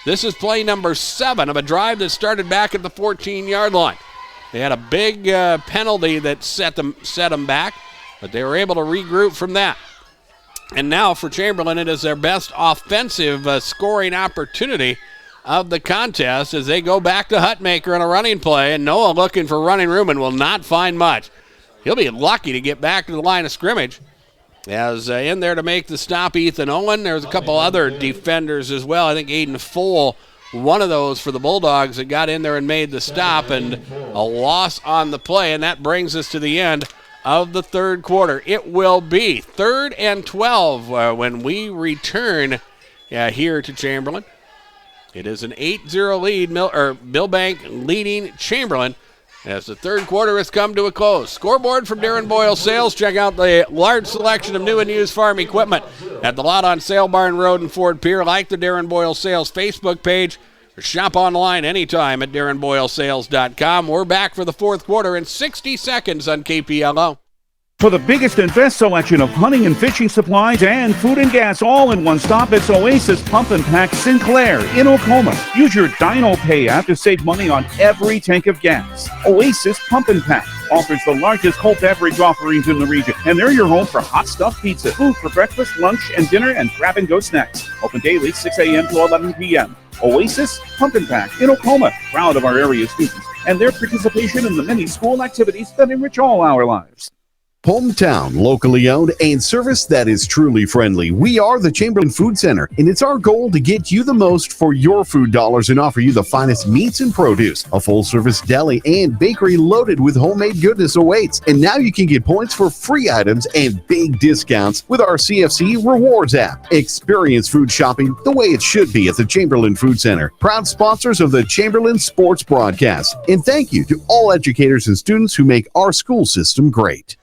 This is play number 7 of a drive that started back at the 14-yard line. They had a big penalty that set them back, but they were able to regroup from that. And now for Chamberlain, it is their best offensive scoring opportunity of the contest as they go back to Hutmaker on a running play, and Noah looking for running room and will not find much. He'll be lucky to get back to the line of scrimmage. As in there to make the stop, Ethan Owen. There's a couple other defenders as well. I think Aiden Full, one of those for the Bulldogs that got in there and made the stop, and a loss on the play. And that brings us to the end of the third quarter. It will be 3rd and 12 when we return here to Chamberlain. It is an 8-0 lead, Milbank leading Chamberlain as the third quarter has come to a close. Scoreboard from Darren Boyle Sales. Check out the large selection of new and used farm equipment at the lot on Sale Barn Road in Fort Pierre. Like the Darren Boyle Sales Facebook page, or shop online anytime at DarrenBoyleSales.com. We're back for the fourth quarter in 60 seconds on KPLO. For the biggest and best selection of hunting and fishing supplies and food and gas all in one stop, it's Oasis Pump and Pack Sinclair in Oklahoma. Use your Dino Pay app to save money on every tank of gas. Oasis Pump and Pack offers the largest cold beverage offerings in the region, and they're your home for hot stuffed pizza, food for breakfast, lunch, and dinner, and grab-and-go snacks. Open daily 6 a.m. to 11 p.m. Oasis Pump and Pack in Oklahoma, proud of our area students and their participation in the many school activities that enrich all our lives. Hometown, locally owned, and service that is truly friendly. We are the Chamberlain Food Center, and it's our goal to get you the most for your food dollars and offer you the finest meats and produce. A full-service deli and bakery loaded with homemade goodness awaits. And now you can get points for free items and big discounts with our CFC Rewards app. Experience food shopping the way it should be at the Chamberlain Food Center. Proud sponsors of the Chamberlain Sports Broadcast. And thank you to all educators and students who make our school system great.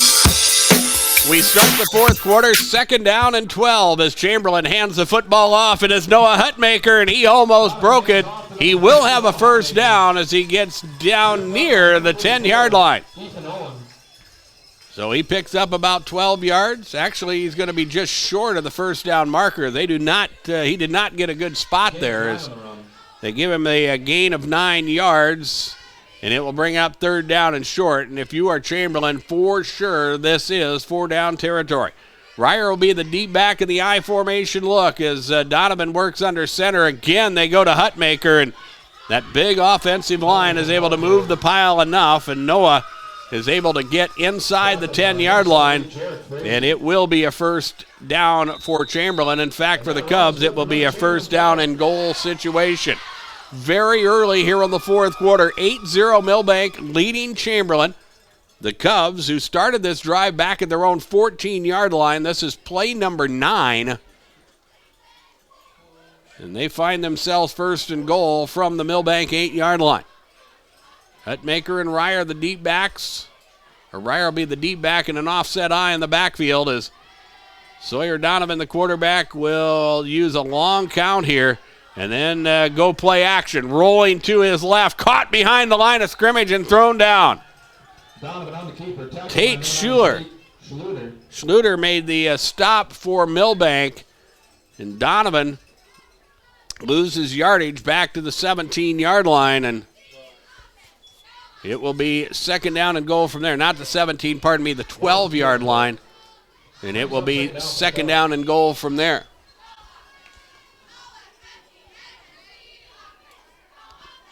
We start the fourth quarter, 2nd down and 12 as Chamberlain hands the football off. It is Noah Hutmaker, and he almost broke it. He will have a first down as he gets down near the 10-yard line. So he picks up about 12 yards. Actually, he's going to be just short of the first down marker. He did not get a good spot there as they give him a gain of 9 yards. And it will bring up 3rd down and short. And if you are Chamberlain, for sure, this is 4-down territory. Ryer will be the deep back in the I formation look as Donovan works under center. Again, they go to Hutmaker, and that big offensive line is able to move the pile enough, and Noah is able to get inside the 10-yard line, and it will be a first down for Chamberlain. In fact, for the Cubs, it will be a first down and goal situation. Very early here in the fourth quarter, 8-0 Milbank leading Chamberlain. The Cubs, who started this drive back at their own 14-yard line, this is play number 9. And they find themselves first and goal from the Milbank 8-yard line. Hutmaker and Ryer, the deep backs. Or Ryer will be the deep back in an offset eye in the backfield as Sawyer Donovan, the quarterback, will use a long count here. And then go play action. Rolling to his left. Caught behind the line of scrimmage and thrown down. Tate Schluter made the stop for Milbank. And Donovan loses yardage back to the 17-yard line. And it will be 2nd down and goal from there. Not the 17, pardon me, the 12-yard line. And it will be 2nd down and goal from there.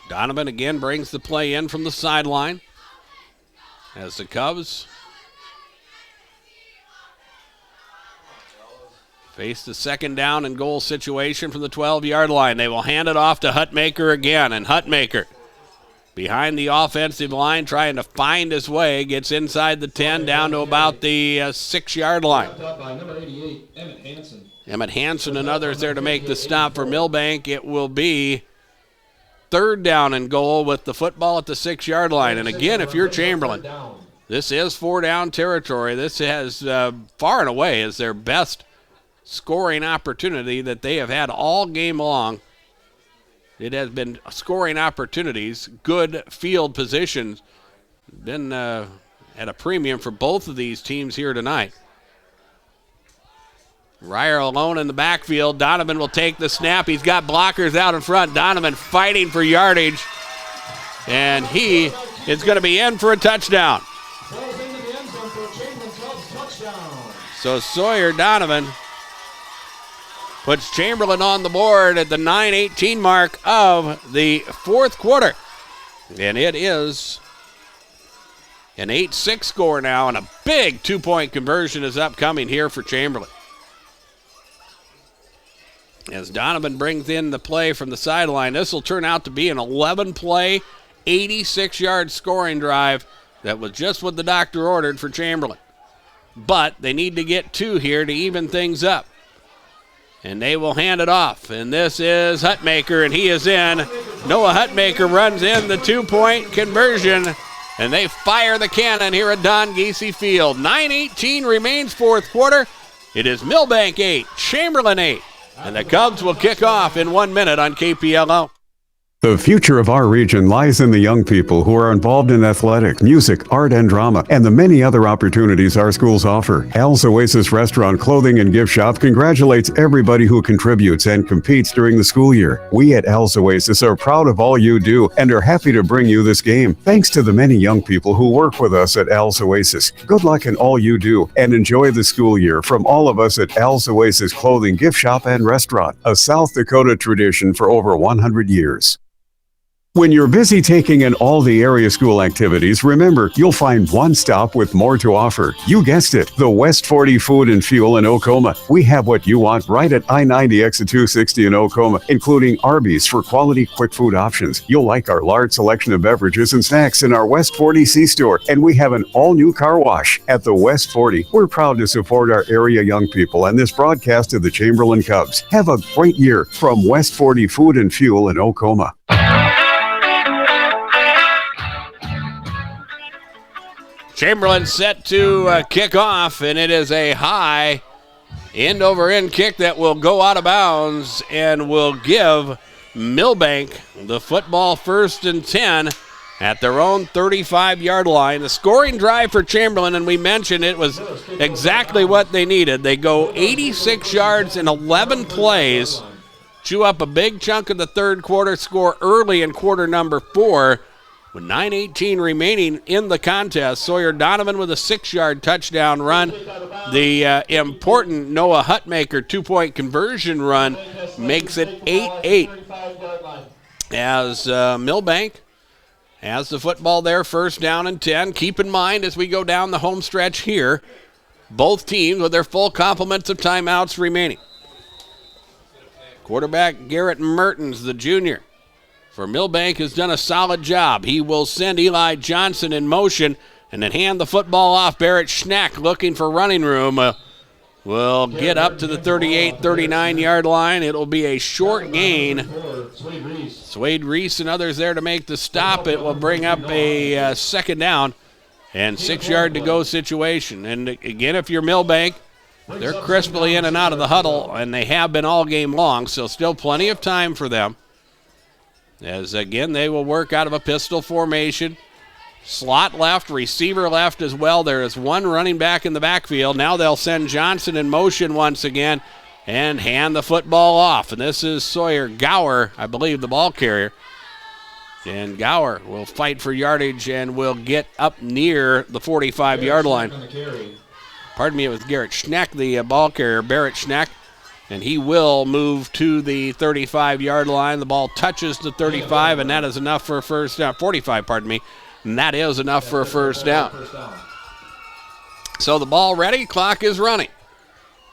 Donovan again brings the play in from the sideline as the Cubs face the 2nd down and goal situation from the 12-yard line. They will hand it off to Hutmaker again, and Hutmaker behind the offensive line trying to find his way, gets inside the 10 down to about the 6-yard line. Emmett Hansen and others there to make the stop for Milbank. It will be 3rd down and goal with the football at the 6-yard line. And again, if you're Chamberlain, this is 4-down territory. This has far and away is their best scoring opportunity that they have had all game long. It has been scoring opportunities, good field positions, been at a premium for both of these teams here tonight. Ryer alone in the backfield. Donovan will take the snap. He's got blockers out in front. Donovan fighting for yardage. And he is going to be in for a touchdown. So Sawyer Donovan puts Chamberlain on the board at the 9:18 mark of the fourth quarter. And it is an 8-6 score now, and a big 2-point conversion is upcoming here for Chamberlain. As Donovan brings in the play from the sideline, this will turn out to be an 11-play, 86-yard scoring drive that was just what the doctor ordered for Chamberlain. But they need to get 2 here to even things up. And they will hand it off. And this is Hutmaker, and he is in. Noah Hutmaker runs in the 2-point conversion, and they fire the cannon here at Don Giese Field. 9:18 remains fourth quarter. It is Milbank 8, Chamberlain 8. And the Cubs will kick off in 1 minute on KPLO. The future of our region lies in the young people who are involved in athletic, music, art, and drama, and the many other opportunities our schools offer. Al's Oasis Restaurant, Clothing, and Gift Shop congratulates everybody who contributes and competes during the school year. We at Al's Oasis are proud of all you do and are happy to bring you this game. Thanks to the many young people who work with us at Al's Oasis. Good luck in all you do and enjoy the school year from all of us at Al's Oasis Clothing, Gift Shop, and Restaurant, a South Dakota tradition for over 100 years. When you're busy taking in all the area school activities, remember, you'll find one stop with more to offer. You guessed it, the West 40 Food and Fuel in Oklahoma. We have what you want right at I-90 exit 260 in Oklahoma, including Arby's for quality quick food options. You'll like our large selection of beverages and snacks in our West 40 C-Store, and we have an all-new car wash at the West 40. We're proud to support our area young people and this broadcast of the Chamberlain Cubs. Have a great year from West 40 Food and Fuel in Oklahoma. Chamberlain set to kick off, and it is a high end-over-end kick that will go out of bounds and will give Milbank the football 1st and 10 at their own 35-yard line. The scoring drive for Chamberlain, and we mentioned it was exactly what they needed. They go 86 yards in 11 plays, chew up a big chunk of the third quarter, score early in quarter number 4. With 9:18 remaining in the contest, Sawyer Donovan with a 6-yard touchdown run. The important Noah Hutmaker 2-point conversion run makes it 8-8 as Milbank has the football there, 1st down and 10. Keep in mind as we go down the home stretch here, both teams with their full complements of timeouts remaining. Quarterback Garrett Mertens, the junior, for Milbank has done a solid job. He will send Eli Johnson in motion and then hand the football off. Barrett Schnack looking for running room. Will get up to the 38, 39-yard line. It'll be a short gain. Swade Reese and others there to make the stop. It will bring up a 2nd down and 6-yard to go situation. And again, if you're Milbank, they're crisply in and out of the huddle, and they have been all game long, so still plenty of time for them. As again, they will work out of a pistol formation. Slot left, receiver left as well. There is one running back in the backfield. Now they'll send Johnson in motion once again and hand the football off. And this is Sawyer Gower, I believe, the ball carrier. And Gower will fight for yardage and will get up near the 45-yard line. Pardon me, it was Garrett Schnack, the ball carrier, Barrett Schnack. And he will move to the 35-yard line. The ball touches the 35, and that is enough for a 1st down. 45, pardon me. And that is enough for a 1st down. So the ball ready, clock is running.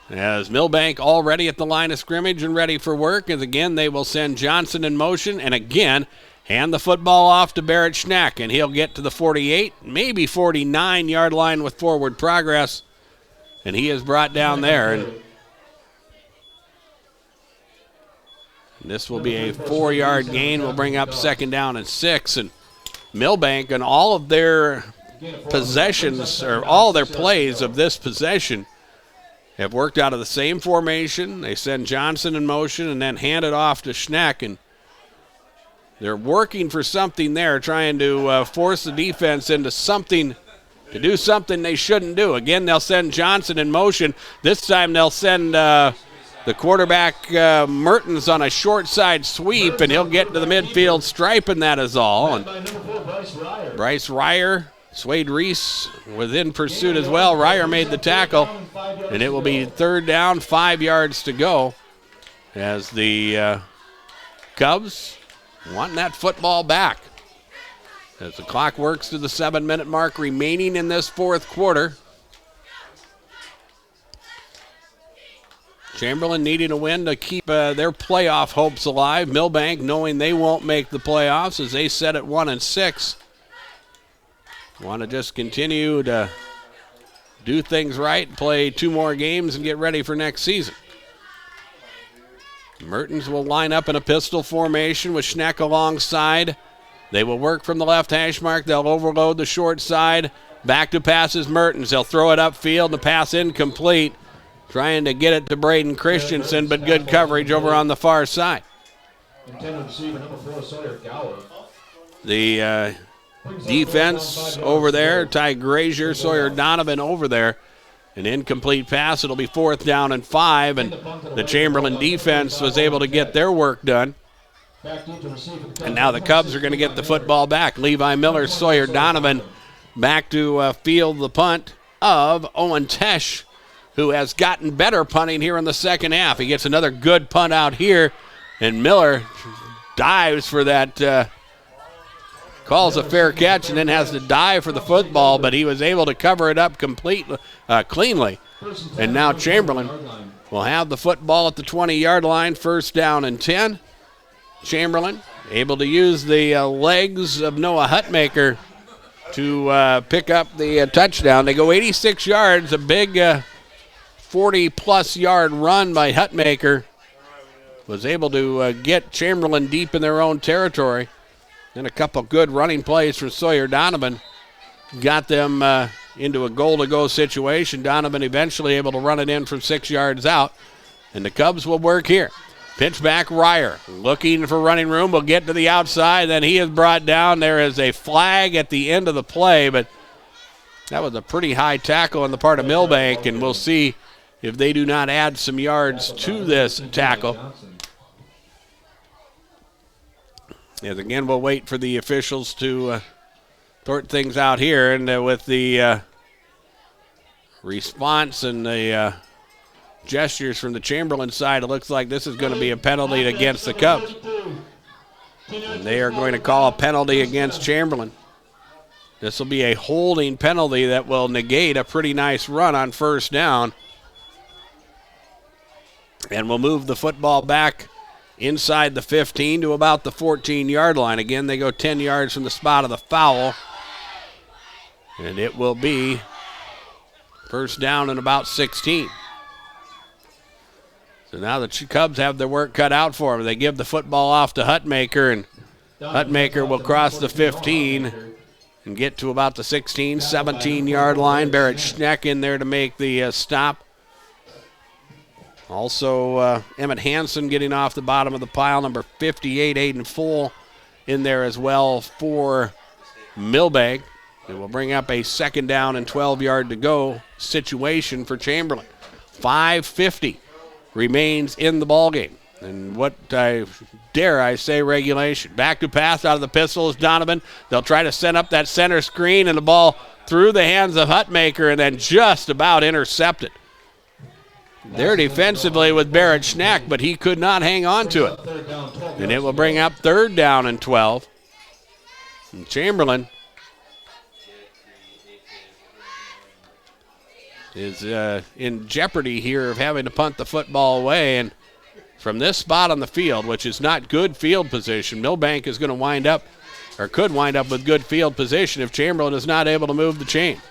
As Milbank already at the line of scrimmage and ready for work. As again, they will send Johnson in motion, and again, hand the football off to Barrett Schnack, and he'll get to the 48, maybe 49-yard line with forward progress. And he is brought down there. And this will be a 4-yard gain. We'll bring up 2nd down and 6. And Milbank and all of their possessions, or all their plays of this possession, have worked out of the same formation. They send Johnson in motion and then hand it off to Schnack. And they're working for something there, trying to force the defense into something, to do something they shouldn't do. Again, they'll send Johnson in motion. This time they'll send the quarterback, Mertens, on a short side sweep, and he'll get to the midfield stripe, and that is all. And Bryce Ryer, Swade Reese within pursuit as well. Ryer made the tackle, and it will be 3rd down, 5 yards to go as the Cubs want that football back. As the clock works to the 7-minute mark remaining in this 4th quarter. Chamberlain needing a win to keep their playoff hopes alive. Milbank knowing they won't make the playoffs as they set at 1-6. Want to just continue to do things right, play 2 more games, and get ready for next season. Mertens will line up in a pistol formation with Schneck alongside. They will work from the left hash mark. They'll overload the short side. Back to passes Mertens. They'll throw it upfield. The pass incomplete. Trying to get it to Braden Christensen, but good coverage over on the far side. The defense over there, Ty Grazier, Sawyer Donovan over there. An incomplete pass. It'll be 4th down and 5, and the Chamberlain defense was able to get their work done. And now the Cubs are going to get the football back. Levi Miller, Sawyer Donovan back to field the punt of Owen Tesh, who has gotten better punting here in the second half. He gets another good punt out here, and Miller dives for that calls a fair catch and then has to dive for the football, but he was able to cover it up cleanly. And now Chamberlain will have the football at the 20-yard line, first down and 10. Chamberlain able to use the legs of Noah Hutmaker to pick up the touchdown. They go 86 yards, a big 40-plus yard run by Hutmaker. Was able to get Chamberlain deep in their own territory. Then a couple good running plays from Sawyer Donovan got them into a goal-to-go situation. Donovan eventually able to run it in from 6 yards out, and the Cubs will work here. Pitch back Ryer, looking for running room, will get to the outside, then he is brought down. There is a flag at the end of the play, but that was a pretty high tackle on the part of Milbank, and we'll see if they do not add some yards to this tackle. As again, we'll wait for the officials to sort things out here, and with the response and the gestures from the Chamberlain side, it looks like this is going to be a penalty against the Cubs. And they are going to call a penalty against Chamberlain. This will be a holding penalty that will negate a pretty nice run on first down. And we'll move the football back inside the 15 to about the 14-yard line. Again, they go 10 yards from the spot of the foul. And it will be first down and about 16. So now the Cubs have their work cut out for them. They give the football off to Hutmaker, and Hutmaker will cross the 15 and get to about the 16, 17-yard line. Barrett Schneck in there to make the stop. Also, Emmett Hansen getting off the bottom of the pile. Number 58, Aiden Full, in there as well for Milbank. It will bring up a second down and 12-yard to go situation for Chamberlain. 5:50 remains in the ballgame. And what dare I say regulation. Back to pass out of the pistol is Donovan. They'll try to set up that center screen, and the ball through the hands of Hutmaker and then just about intercepted. There defensively with Barrett Schneck, but he could not hang on to it. And it will bring up third down and 12. And Chamberlain is in jeopardy here of having to punt the football away. And from this spot on the field, which is not good field position, Milbank is going to wind up, or could wind up with good field position if Chamberlain is not able to move the chain.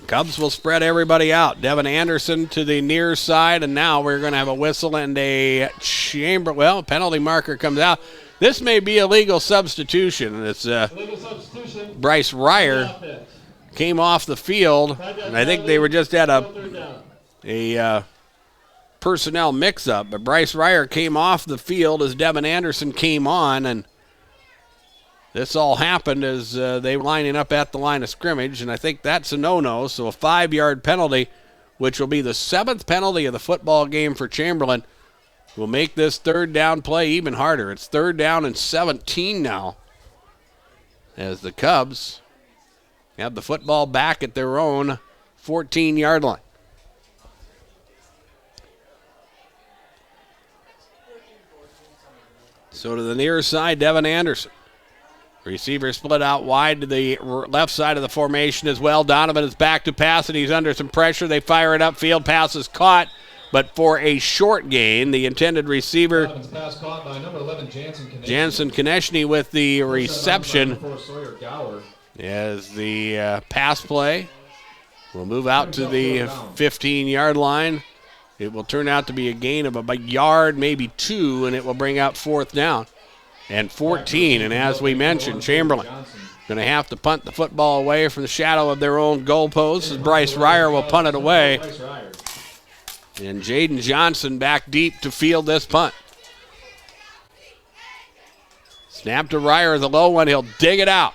Cubs will spread everybody out. Devin Anderson to the near side, and now we're going to have a whistle and a penalty marker comes out. This may be a legal substitution. It's Bryce Ryer came off the field, and I think they were just at a personnel mix-up, but Bryce Ryer came off the field as Devin Anderson came on, and this all happened as they were lining up at the line of scrimmage, and I think that's a no-no, so a 5-yard penalty, which will be the 7th penalty of the football game for Chamberlain, will make this third down play even harder. It's third down and 17 now as the Cubs have the football back at their own 14-yard line. So to the near side, Devin Anderson. Receiver split out wide to the left side of the formation as well. Donovan is back to pass, and he's under some pressure. They fire it upfield. Pass is caught, but for a short gain. The intended receiver, Pass caught by number 11, Jansen Konechny, with the reception. As the pass play will move out to the 15-yard line. It will turn out to be a gain of a yard, maybe 2, and it will bring out fourth down and 14. And as we mentioned, Chamberlain going to have to punt the football away from the shadow of their own goalposts as Bryce Ryer will punt it away. And Jaden Johnson back deep to field this punt. Snap to Ryer, the low one. He'll dig it out.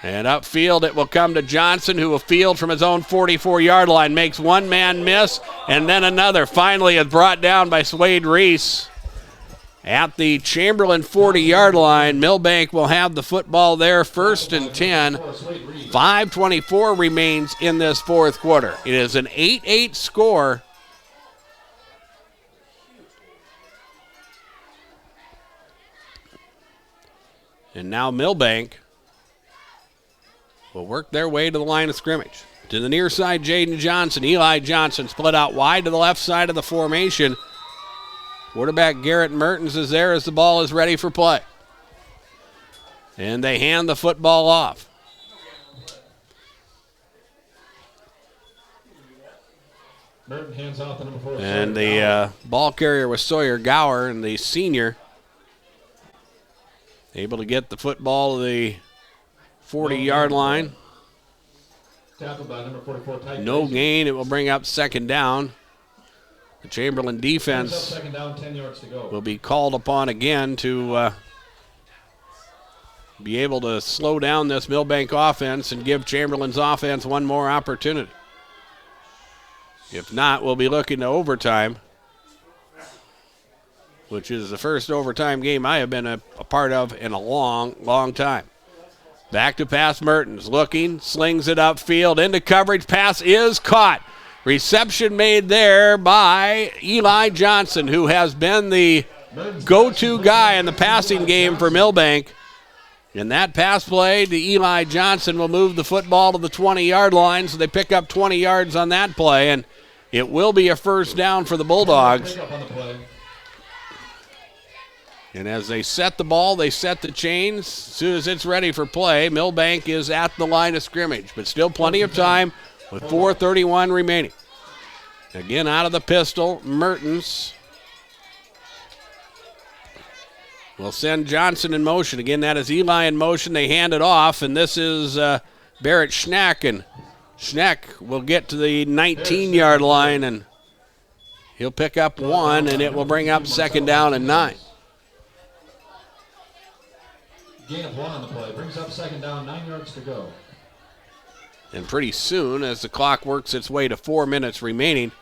And upfield it will come to Johnson, who will field from his own 44-yard line. Makes one man miss, and then another. Finally is brought down by Swade Reese. At the Chamberlain 40-yard line, Milbank will have the football there, first and 10. 5:24 remains in this fourth quarter. It is an 8-8 score. And now Milbank will work their way to the line of scrimmage. To the near side, Jaden Johnson. Eli Johnson split out wide to the left side of the formation. Quarterback Garrett Mertens is there as the ball is ready for play. And they hand the football off. Merton hands off the number 4. And the ball carrier was Sawyer Gower, and the senior able to get the football to the 40-yard line. Tackled by number 44, Tyke No Mason. gain. It will bring up second down. The Chamberlain defense Second down, 10 yards to go. will be called upon again to be able to slow down this Milbank offense and give Chamberlain's offense one more opportunity. If not, we'll be looking to overtime, which is the first overtime game I have been a part of in a long, long time. Back to pass, Mertens looking, slings it upfield, into coverage, pass is caught. Reception made there by Eli Johnson, who has been the go-to guy in the passing game for Milbank. And that pass play to Eli Johnson will move the football to the 20-yard line, so they pick up 20 yards on that play, and it will be a first down for the Bulldogs. And as they set the ball, they set the chains. As soon as it's ready for play, Milbank is at the line of scrimmage, but still plenty of time with 4:31 remaining. Again, out of the pistol, Mertens will send Johnson in motion. Again, that is Eli in motion. They hand it off, and this is Barrett Schneck, and Schneck will get to the 19-yard line, and he'll pick up one, and it will bring up second down and 9. Gain of 1 on the play. Brings up second down, 9 yards to go. And pretty soon, as the clock works its way to 4 minutes remaining,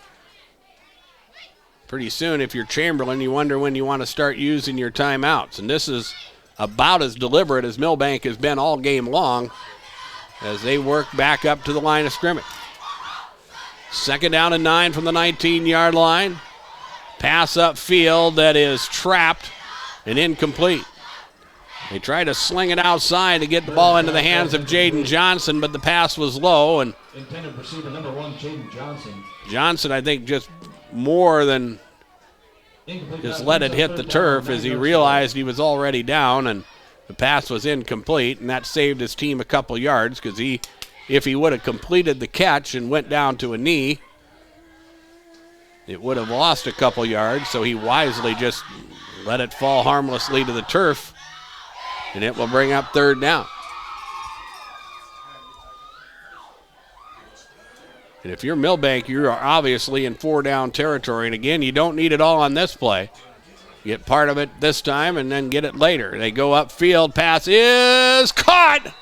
pretty soon, if you're Chamberlain, you wonder when you want to start using your timeouts. And this is about as deliberate as Milbank has been all game long as they work back up to the line of scrimmage. Second down and 9 from the 19-yard line. Pass upfield that is trapped and incomplete. They try to sling it outside to get the ball into the hands of Jaden Johnson, but the pass was low. And intended receiver number 1, Jaden Johnson. Johnson, I think, just more than just let it hit the turf as he realized he was already down, and the pass was incomplete, and that saved his team a couple yards because if he would have completed the catch and went down to a knee, it would have lost a couple yards, so he wisely just let it fall harmlessly to the turf, and it will bring up third down. And if you're Milbank, you are obviously in 4-down territory. And again, you don't need it all on this play. You get part of it this time and then get it later. They go upfield. Pass is caught.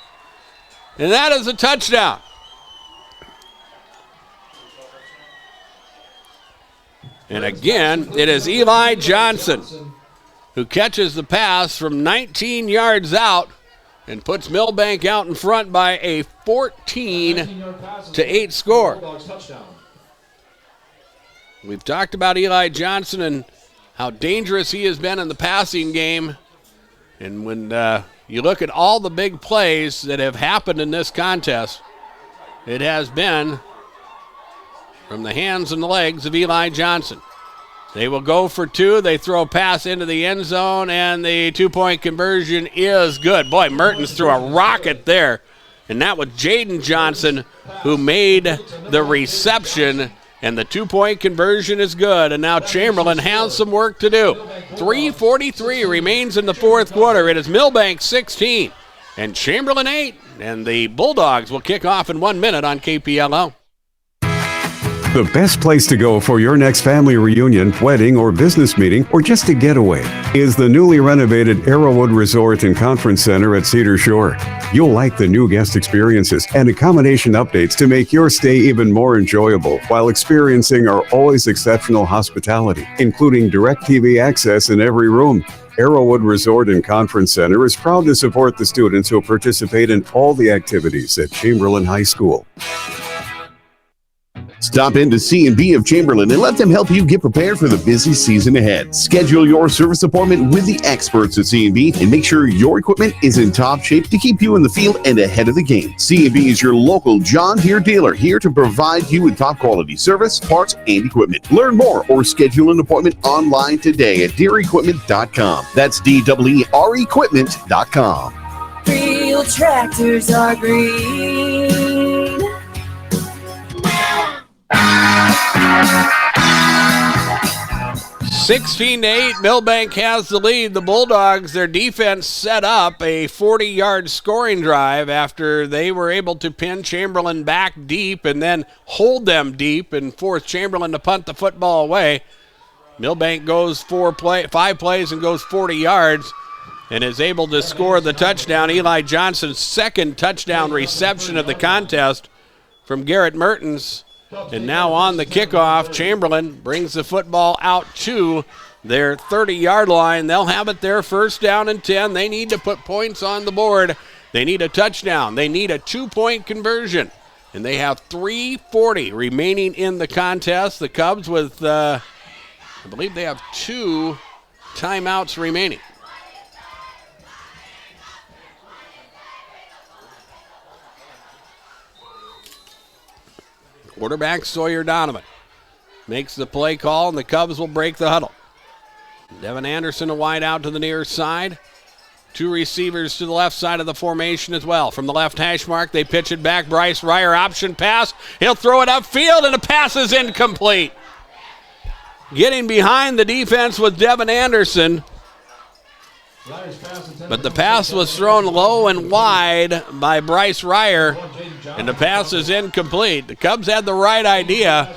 And that is a touchdown. And again, it is Eli Johnson who catches the pass from 19 yards out and puts Milbank out in front by a 14-8 score. We've talked about Eli Johnson and how dangerous he has been in the passing game. And when you look at all the big plays that have happened in this contest, it has been from the hands and the legs of Eli Johnson. They will go for 2. They throw a pass into the end zone, and the 2-point conversion is good. Boy, Mertens threw a rocket there, and that was Jaden Johnson who made the reception, and the 2-point conversion is good. And now Chamberlain has some work to do. 3:43 remains in the fourth quarter. It is Milbank 16 and Chamberlain 8, and the Bulldogs will kick off in 1 minute on KPLO. The best place to go for your next family reunion, wedding, or business meeting, or just a getaway is the newly renovated Arrowwood Resort and Conference Center at Cedar Shore. You'll like the new guest experiences and accommodation updates to make your stay even more enjoyable while experiencing our always exceptional hospitality, including DirecTV access in every room. Arrowwood Resort and Conference Center is proud to support the students who participate in all the activities at Chamberlain High School. Stop into C&B of Chamberlain and let them help you get prepared for the busy season ahead. Schedule your service appointment with the experts at C&B and make sure your equipment is in top shape to keep you in the field and ahead of the game. C&B is your local John Deere dealer, here to provide you with top quality service, parts, and equipment. Learn more or schedule an appointment online today at DeereEquipment.com. That's DEER Equipment.com. Real tractors are green. 16-8, Milbank has the lead. The Bulldogs, their defense set up a 40-yard scoring drive after they were able to pin Chamberlain back deep and then hold them deep and force Chamberlain to punt the football away. Milbank goes 5 plays and goes 40 yards and is able to score the touchdown. Eli Johnson's second touchdown reception of the contest from Garrett Mertens. And now on the kickoff, Chamberlain brings the football out to their 30-yard line. They'll have it there, first down and 10. They need to put points on the board. They need a touchdown. They need a 2-point conversion. And they have 3:40 remaining in the contest. The Cubs with, I believe they have 2 timeouts remaining. Quarterback Sawyer Donovan makes the play call, and the Cubs will break the huddle. Devin Anderson, a wide out to the near side. 2 receivers to the left side of the formation as well. From the left hash mark, they pitch it back. Bryce Ryer, option pass. He'll throw it upfield, and the pass is incomplete. Getting behind the defense with Devin Anderson. But the pass was thrown low and wide by Bryce Ryer, and the pass is incomplete. The Cubs had the right idea,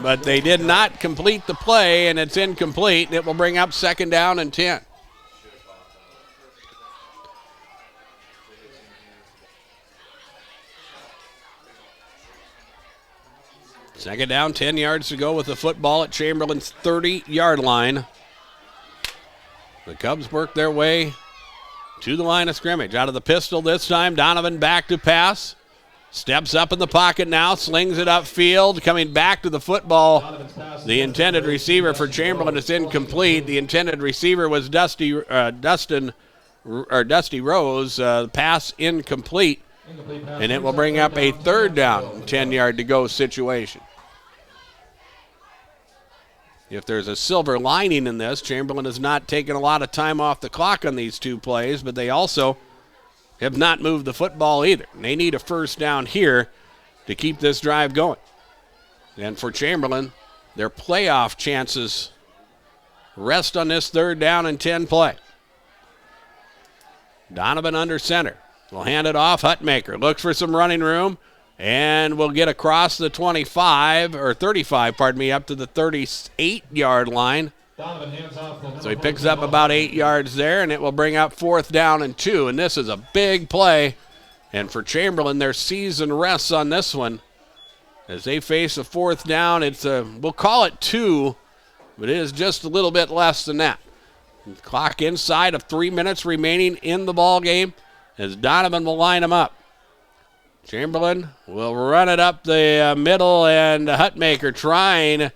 but they did not complete the play, and it's incomplete, and it will bring up 2nd down and 10. Second down, 10 yards to go with the football at Chamberlain's 30-yard line. The Cubs work their way to the line of scrimmage. Out of the pistol this time, Donovan back to pass. Steps up in the pocket now, slings it upfield, coming back to the football. The intended receiver for Chamberlain is incomplete. The intended receiver was Dusty Rose. Pass incomplete, and it will bring up a 3rd down, 10-yard to go situation. If there's a silver lining in this, Chamberlain has not taken a lot of time off the clock on these 2 plays, but they also have not moved the football either. They need a first down here to keep this drive going. And for Chamberlain, their playoff chances rest on this 3rd down and 10 play. Donovan under center. Will hand it off. Hutmaker looks for some running room. And we'll get across the 35, up to the 38-yard line. So he picks up about 8 yards there, and it will bring up 4th down and 2. And this is a big play. And for Chamberlain, their season rests on this one. As they face a 4th down, we'll call it 2, but it is just a little bit less than that. Clock inside of 3 minutes remaining in the ball game as Donovan will line them up. Chamberlain will run it up the middle, and Hutmaker trying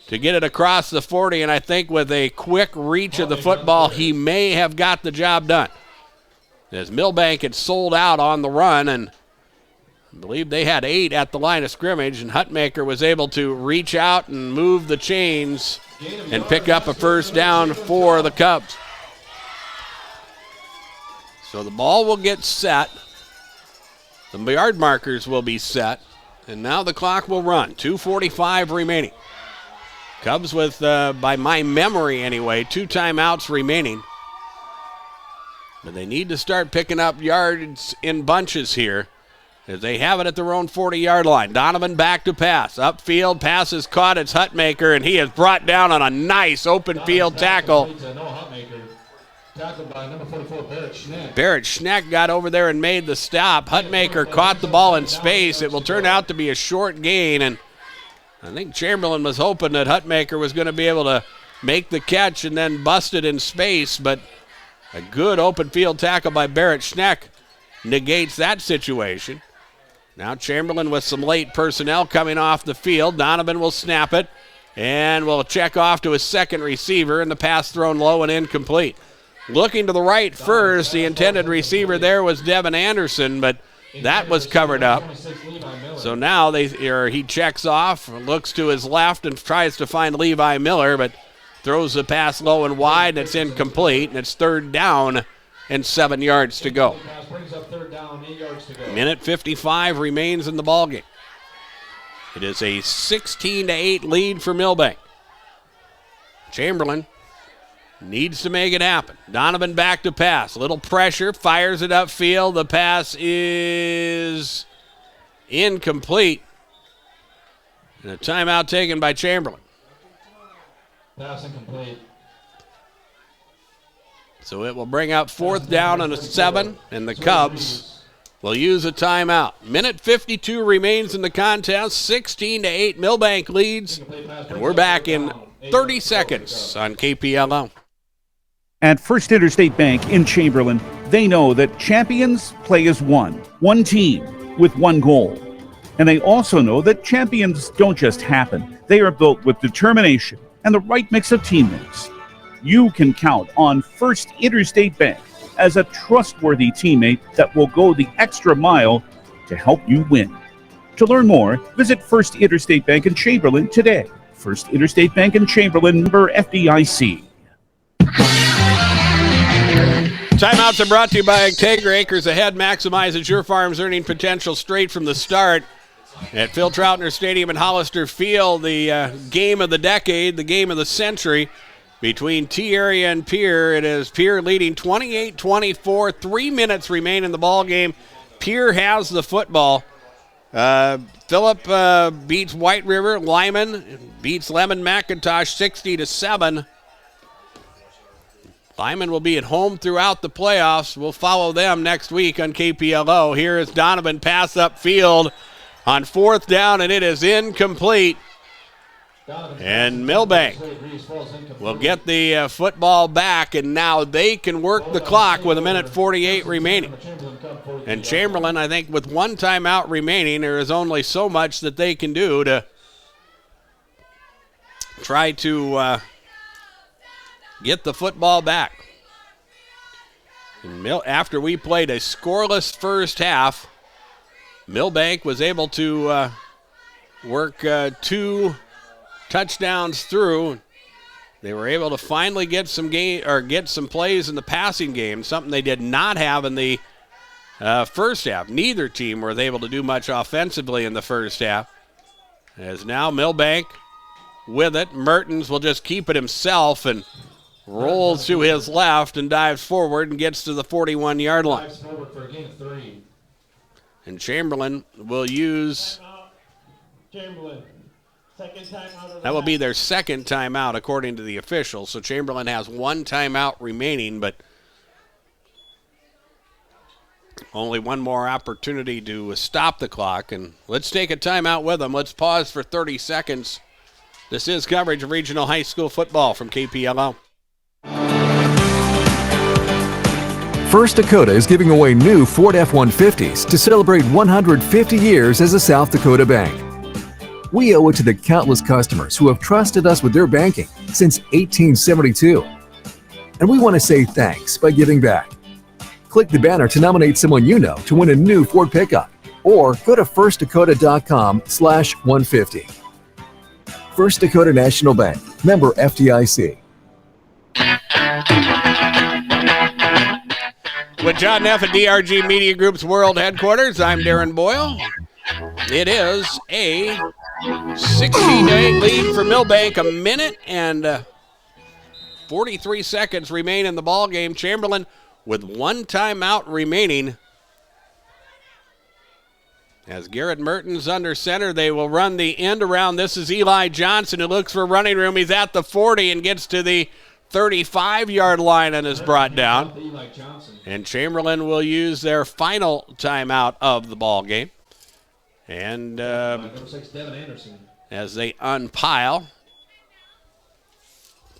to get it across the 40, and I think with a quick reach of the football, he may have got the job done. As Milbank had sold out on the run, and I believe they had 8 at the line of scrimmage, and Hutmaker was able to reach out and move the chains and pick up a first down for the Cubs. So the ball will get set. The yard markers will be set, and now the clock will run. 2:45 remaining. Cubs with, by my memory anyway, 2 timeouts remaining. But they need to start picking up yards in bunches here as they have it at their own 40-yard line. Donovan back to pass. Upfield, pass is caught. It's Hutmaker, and he is brought down on a nice open field tackle. Tackled by number 44, Barrett Schneck. Barrett Schneck got over there and made the stop. Hutmaker caught the ball in space. It will turn out to be a short gain, and I think Chamberlain was hoping that Hutmaker was going to be able to make the catch and then bust it in space, but a good open field tackle by Barrett Schneck negates that situation. Now Chamberlain with some late personnel coming off the field. Donovan will snap it and will check off to his second receiver, and the pass thrown low and incomplete. Looking to the right first, the intended receiver there was Devin Anderson, but that was covered up. So now he checks off, looks to his left and tries to find Levi Miller, but throws the pass low and wide, and it's incomplete, and it's 3rd down and 7 yards to go. Minute 55 remains in the ballgame. It is a 16-8 lead for Milbank. Chamberlain needs to make it happen. Donovan back to pass. A little pressure, fires it upfield. The pass is incomplete. And a timeout taken by Chamberlain. Pass incomplete. So it will bring up 4th down and a 7, and the Cubs will use a timeout. Minute 52 remains in the contest. 16-8, Milbank leads, and we're back in 30 seconds on KPLO. At First Interstate Bank in Chamberlain, they know that champions play as one team with one goal. And they also know that champions don't just happen. They are built with determination and the right mix of teammates. You can count on First Interstate Bank as a trustworthy teammate that will go the extra mile to help you win. To learn more, visit First Interstate Bank in Chamberlain today. First Interstate Bank in Chamberlain, member FDIC. Timeouts are brought to you by Integra. Acres Ahead maximizes your farm's earning potential straight from the start. At Phil Troutner Stadium in Hollister Field, the game of the decade, the game of the century between T-Area and Pierre. It is Pierre leading 28-24. 3 minutes remain in the ball game. Pierre has the football. Phillip beats White River. Lyman beats Lemon McIntosh 60-7. Lyman will be at home throughout the playoffs. We'll follow them next week on KPLO. Here is Donovan pass upfield on 4th down, and it is incomplete. And Milbank will get the football back, and now they can work the clock with 1:48 remaining. And Chamberlain, I think, with 1 timeout remaining, there is only so much that they can do to try to get the football back. And after we played a scoreless first half, Milbank was able to work 2 touchdowns through. They were able to finally get some plays in the passing game, something they did not have in the first half. Neither team was able to do much offensively in the first half. As now Milbank with it, Mertens will just keep it himself and rolls to his left and dives forward and gets to the 41-yard line. And Chamberlain will use... That will be their second timeout according to the officials. So Chamberlain has 1 timeout remaining, but only 1 more opportunity to stop the clock. And let's take a timeout with them. Let's pause for 30 seconds. This is coverage of regional high school football from KPLO. First Dakota is giving away new Ford F-150s to celebrate 150 years as a South Dakota bank. We owe it to the countless customers who have trusted us with their banking since 1872. And we want to say thanks by giving back. Click the banner to nominate someone you know to win a new Ford pickup, or go to firstdakota.com/150. First Dakota National Bank, member FDIC. With John Neff at DRG Media Group's World Headquarters, I'm Darren Boyle. It is a 16-8 lead for Milbank. 1 minute and 43 seconds remain in the ball game. Chamberlain with 1 timeout remaining. As Garrett Mertens under center, they will run the end around. This is Eli Johnson who looks for running room. He's at the 40 and gets to the 35-yard line and is brought down. And Chamberlain will use their final timeout of the ball game. And as they unpile,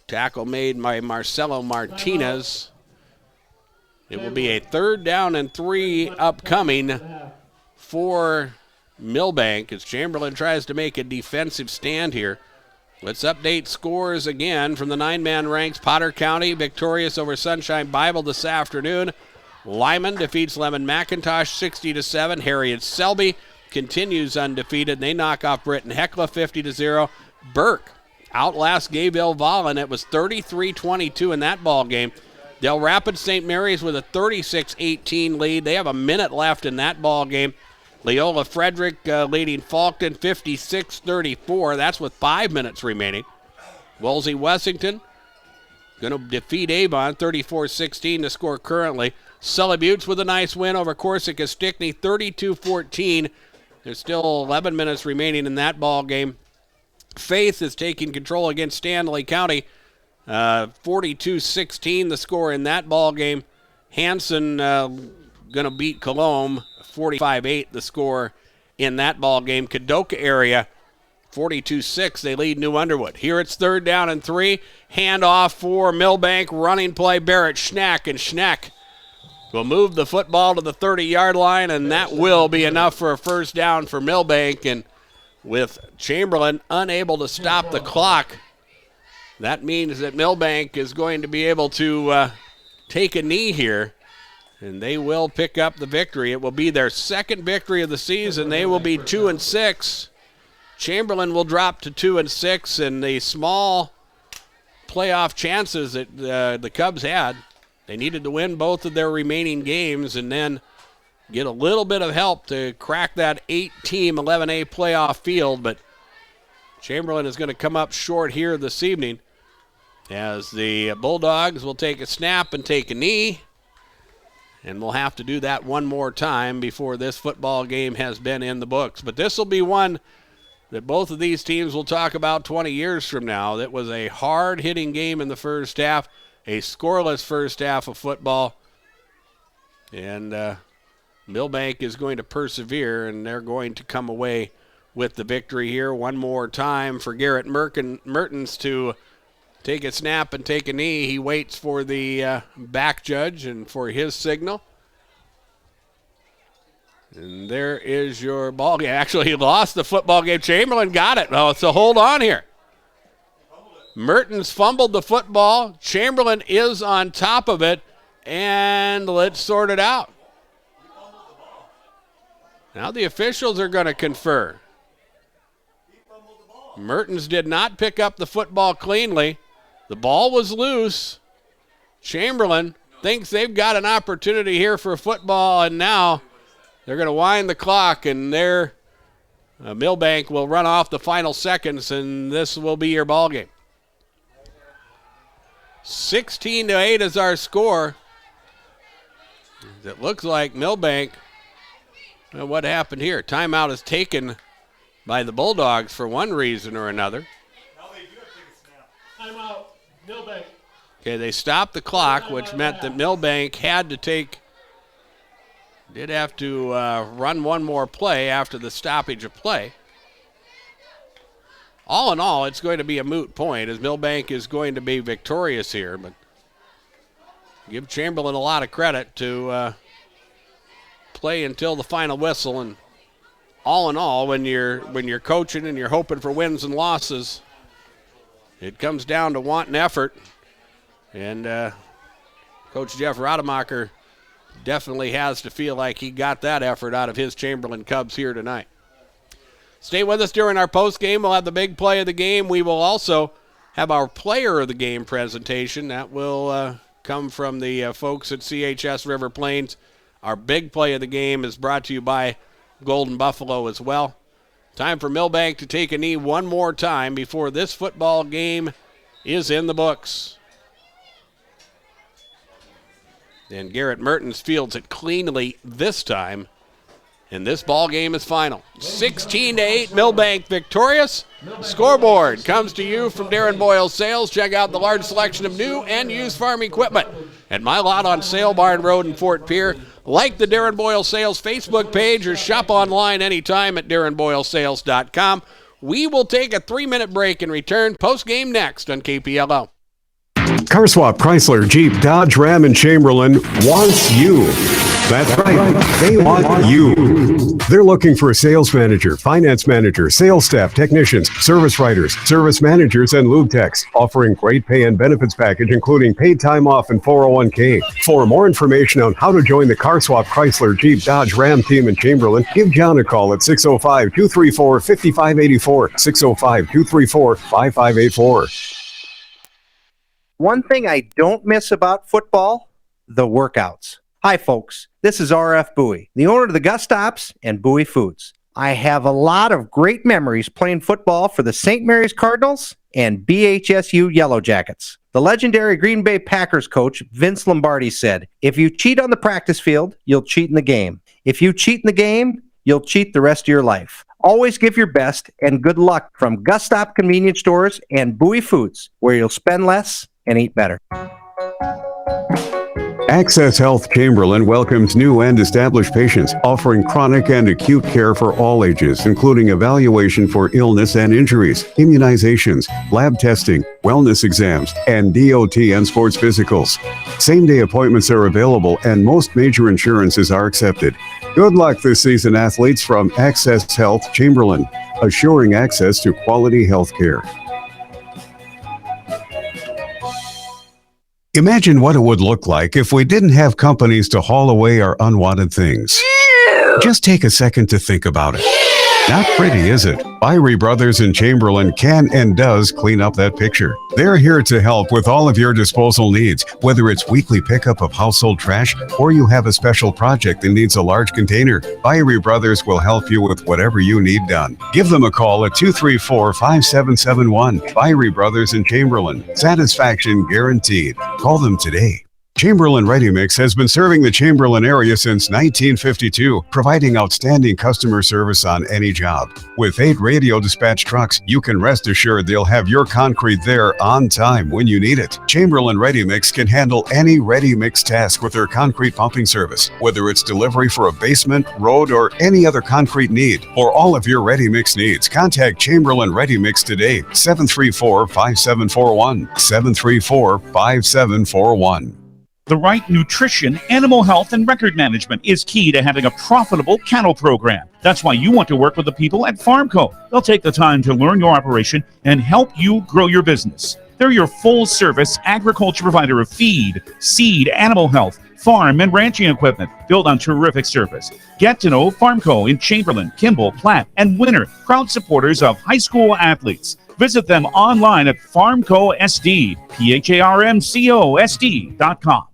tackle made by Marcelo Martinez. It will be a 3rd down and 3 upcoming for Milbank as Chamberlain tries to make a defensive stand here. Let's update scores again from the 9-man ranks. Potter County victorious over Sunshine Bible this afternoon. Lyman defeats Lemon McIntosh 60-7. Harriet Selby continues undefeated. They knock off Britton Hecla 50-0. Burke outlasts Gayville Vollen. It was 33-22 in that ball game. Del Rapids St. Mary's with a 36-18 lead. They have a minute left in that ball game. Leola Frederick leading Faulkton 56-34. That's with 5 minutes remaining. Wolsey Wessington going to defeat Avon 34-16 to score currently. Sully Buttes with a nice win over Corsica Stickney 32-14. There's still 11 minutes remaining in that ball game. Faith is taking control against Stanley County 42-16 the score in that ball game. Hanson going to beat Colombe 45-8 the score in that ball game. Kadoka area 42-6 they lead New Underwood. Here it's 3rd down and 3. Handoff for Milbank. Running play Barrett Schneck, and Schneck will move the football to the 30-yard line, and that will be enough for a first down for Milbank. And with Chamberlain unable to stop the clock, that means that Milbank is going to be able to take a knee here, and they will pick up the victory. It will be their second victory of the season. They will be 2-6. Chamberlain will drop to 2-6, and the small playoff chances that the Cubs had, they needed to win both of their remaining games and then get a little bit of help to crack that 8-team 11A playoff field. But Chamberlain is going to come up short here this evening as the Bulldogs will take a snap and take a knee. And we'll have to do that one more time before this football game has been in the books. But this will be one that both of these teams will talk about 20 years from now. That was a hard-hitting game in the first half, a scoreless first half of football. And Milbank is going to persevere, and they're going to come away with the victory here. One more time for Garrett Mertens to take a snap and take a knee. He waits for the back judge and for his signal. And there is your ball game. Actually, he lost the football game. Chamberlain got it. Oh, so hold on here. Mertens fumbled the football. Chamberlain is on top of it. And let's sort it out. Now the officials are going to confer. Mertens did not pick up the football cleanly. The ball was loose. Chamberlain thinks they've got an opportunity here for football, and now they're going to wind the clock, and Milbank will run off the final seconds, and this will be your ball game. 16-8 is our score. It looks like Milbank. Well, what happened here? Timeout is taken by the Bulldogs for one reason or another. Timeout, Milbank. Okay, they stopped the clock, which meant that Milbank did have to run one more play after the stoppage of play. All in all, it's going to be a moot point as Milbank is going to be victorious here, but give Chamberlain a lot of credit to play until the final whistle. And all in all, when you're coaching and you're hoping for wins and losses, it comes down to want and effort. And Coach Jeff Rademacher definitely has to feel like he got that effort out of his Chamberlain Cubs here tonight. Stay with us during our post game. We'll have the big play of the game. We will also have our player of the game presentation. That will come from the folks at CHS River Plains. Our big play of the game is brought to you by Golden Buffalo as well. Time for Milbank to take a knee one more time before this football game is in the books. And Garrett Mertens fields it cleanly this time. And this ball game is final. 16-8, Milbank victorious. Scoreboard comes to you from Darren Boyle Sales. Check out the large selection of new and used farm equipment at my lot on Sale Barn Road in Fort Pierre. Like the Darren Boyle Sales Facebook page or shop online anytime at darrenboylesales.com. We will take a 3-minute break and return post-game next on KPLO. CarSwap Chrysler Jeep Dodge Ram and Chamberlain wants you. That's right. They want you. They're looking for a sales manager, finance manager, sales staff, technicians, service writers, service managers, and lube techs, offering great pay and benefits package, including paid time off and 401k. For more information on how to join the Car Swap Chrysler Jeep Dodge Ram team in Chamberlain, give John a call at 605-234-5584, 605-234-5584. One thing I don't miss about football, the workouts. Hi, folks. This is RF Bowie, the owner of the Gus Stops and Bowie Foods. I have a lot of great memories playing football for the St. Mary's Cardinals and BHSU Yellow Jackets. The legendary Green Bay Packers coach, Vince Lombardi, said, "If you cheat on the practice field, you'll cheat in the game. If you cheat in the game, you'll cheat the rest of your life. Always give your best and good luck from Gus Stop Convenience Stores and Bowie Foods, where you'll spend less and eat better." Access Health Chamberlain welcomes new and established patients, offering chronic and acute care for all ages, including evaluation for illness and injuries, immunizations, lab testing, wellness exams, and DOT and sports physicals. Same-day appointments are available, and most major insurances are accepted. Good luck this season, athletes, from Access Health Chamberlain, assuring access to quality health care. Imagine what it would look like if we didn't have companies to haul away our unwanted things. Just take a second to think about it. Not pretty, is it? Byrie Brothers in Chamberlain can and does clean up that picture. They're here to help with all of your disposal needs, whether it's weekly pickup of household trash or you have a special project that needs a large container. Byrie Brothers will help you with whatever you need done. Give them a call at 234-5771. Byrie Brothers in Chamberlain. Satisfaction guaranteed. Call them today. Chamberlain Ready Mix has been serving the Chamberlain area since 1952, providing outstanding customer service on any job. With 8 radio dispatch trucks, you can rest assured they'll have your concrete there on time when you need it. Chamberlain Ready Mix can handle any ready mix task with their concrete pumping service, whether it's delivery for a basement, road, or any other concrete need. For all of your ready mix needs, contact Chamberlain Ready Mix today, 734-5741, 734-5741. The right nutrition, animal health, and record management is key to having a profitable cattle program. That's why you want to work with the people at Farmco. They'll take the time to learn your operation and help you grow your business. They're your full-service agriculture provider of feed, seed, animal health, farm, and ranching equipment built on terrific service. Get to know Farmco in Chamberlain, Kimball, Platte, and Winter, proud supporters of high school athletes. Visit them online at farmcosd, PHARMCOSD.com.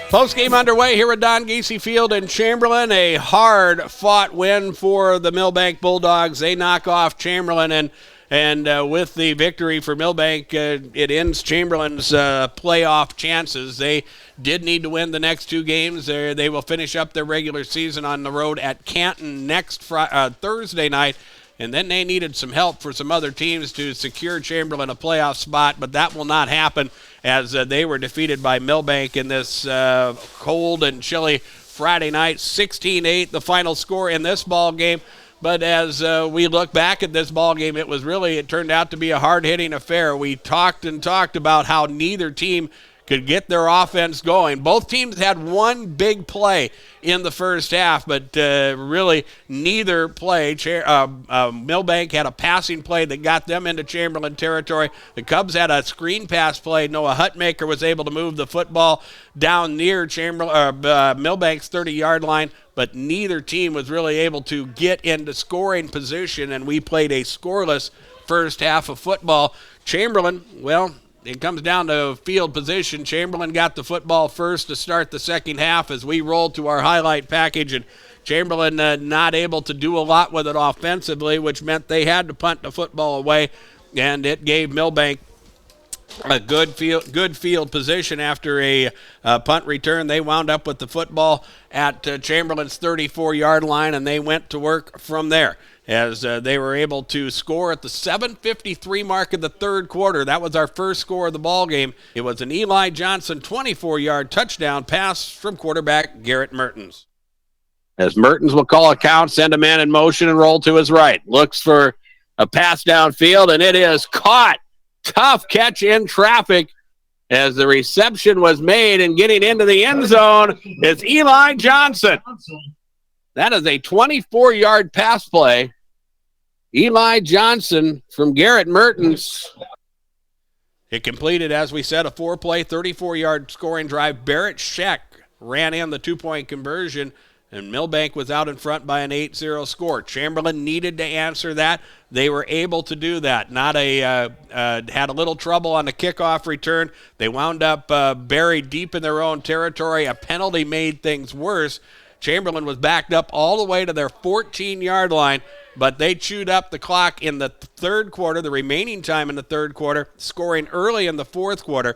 Post-game underway here at Don Giese Field in Chamberlain. A hard-fought win for the Milbank Bulldogs. They knock off Chamberlain, and with the victory for Milbank, it ends Chamberlain's playoff chances. They did need to win the next 2 games. They will finish up their regular season on the road at Canton next Thursday night. And then they needed some help for some other teams to secure Chamberlain a playoff spot, but that will not happen as they were defeated by Milbank in this cold and chilly Friday night, 16-8, the final score in this ball game. But as we look back at this ball game, it turned out to be a hard-hitting affair. We talked about how neither team could get their offense going. Both teams had one big play in the first half, but really neither play. Milbank had a passing play that got them into Chamberlain territory. The Cubs had a screen pass play. Noah Hutmaker was able to move the football down near Milbank's 30-yard line, but neither team was really able to get into scoring position, and we played a scoreless first half of football. Chamberlain, well, it comes down to field position. Chamberlain got the football first to start the second half as we roll to our highlight package, and Chamberlain not able to do a lot with it offensively, which meant they had to punt the football away, and it gave Milbank a good field position after a punt return. They wound up with the football at Chamberlain's 34-yard line, and they went to work from there as they were able to score at the 7:53 mark of the third quarter. That was our first score of the ball game. It was an Eli Johnson 24-yard touchdown pass from quarterback Garrett Mertens. As Mertens will call a count, send a man in motion, and roll to his right. Looks for a pass downfield, and it is caught. Tough catch in traffic as the reception was made, and getting into the end zone is Eli Johnson. That is a 24-yard pass play. Eli Johnson from Garrett Mertens. It completed, as we said, a 4-play, 34-yard scoring drive. Barrett Scheck ran in the 2-point conversion, and Milbank was out in front by an 8-0 score. Chamberlain needed to answer that. They were able to do that. Had a little trouble on the kickoff return. They wound up buried deep in their own territory. A penalty made things worse. Chamberlain was backed up all the way to their 14-yard line, but they chewed up the clock in the third quarter, the remaining time in the third quarter, scoring early in the fourth quarter,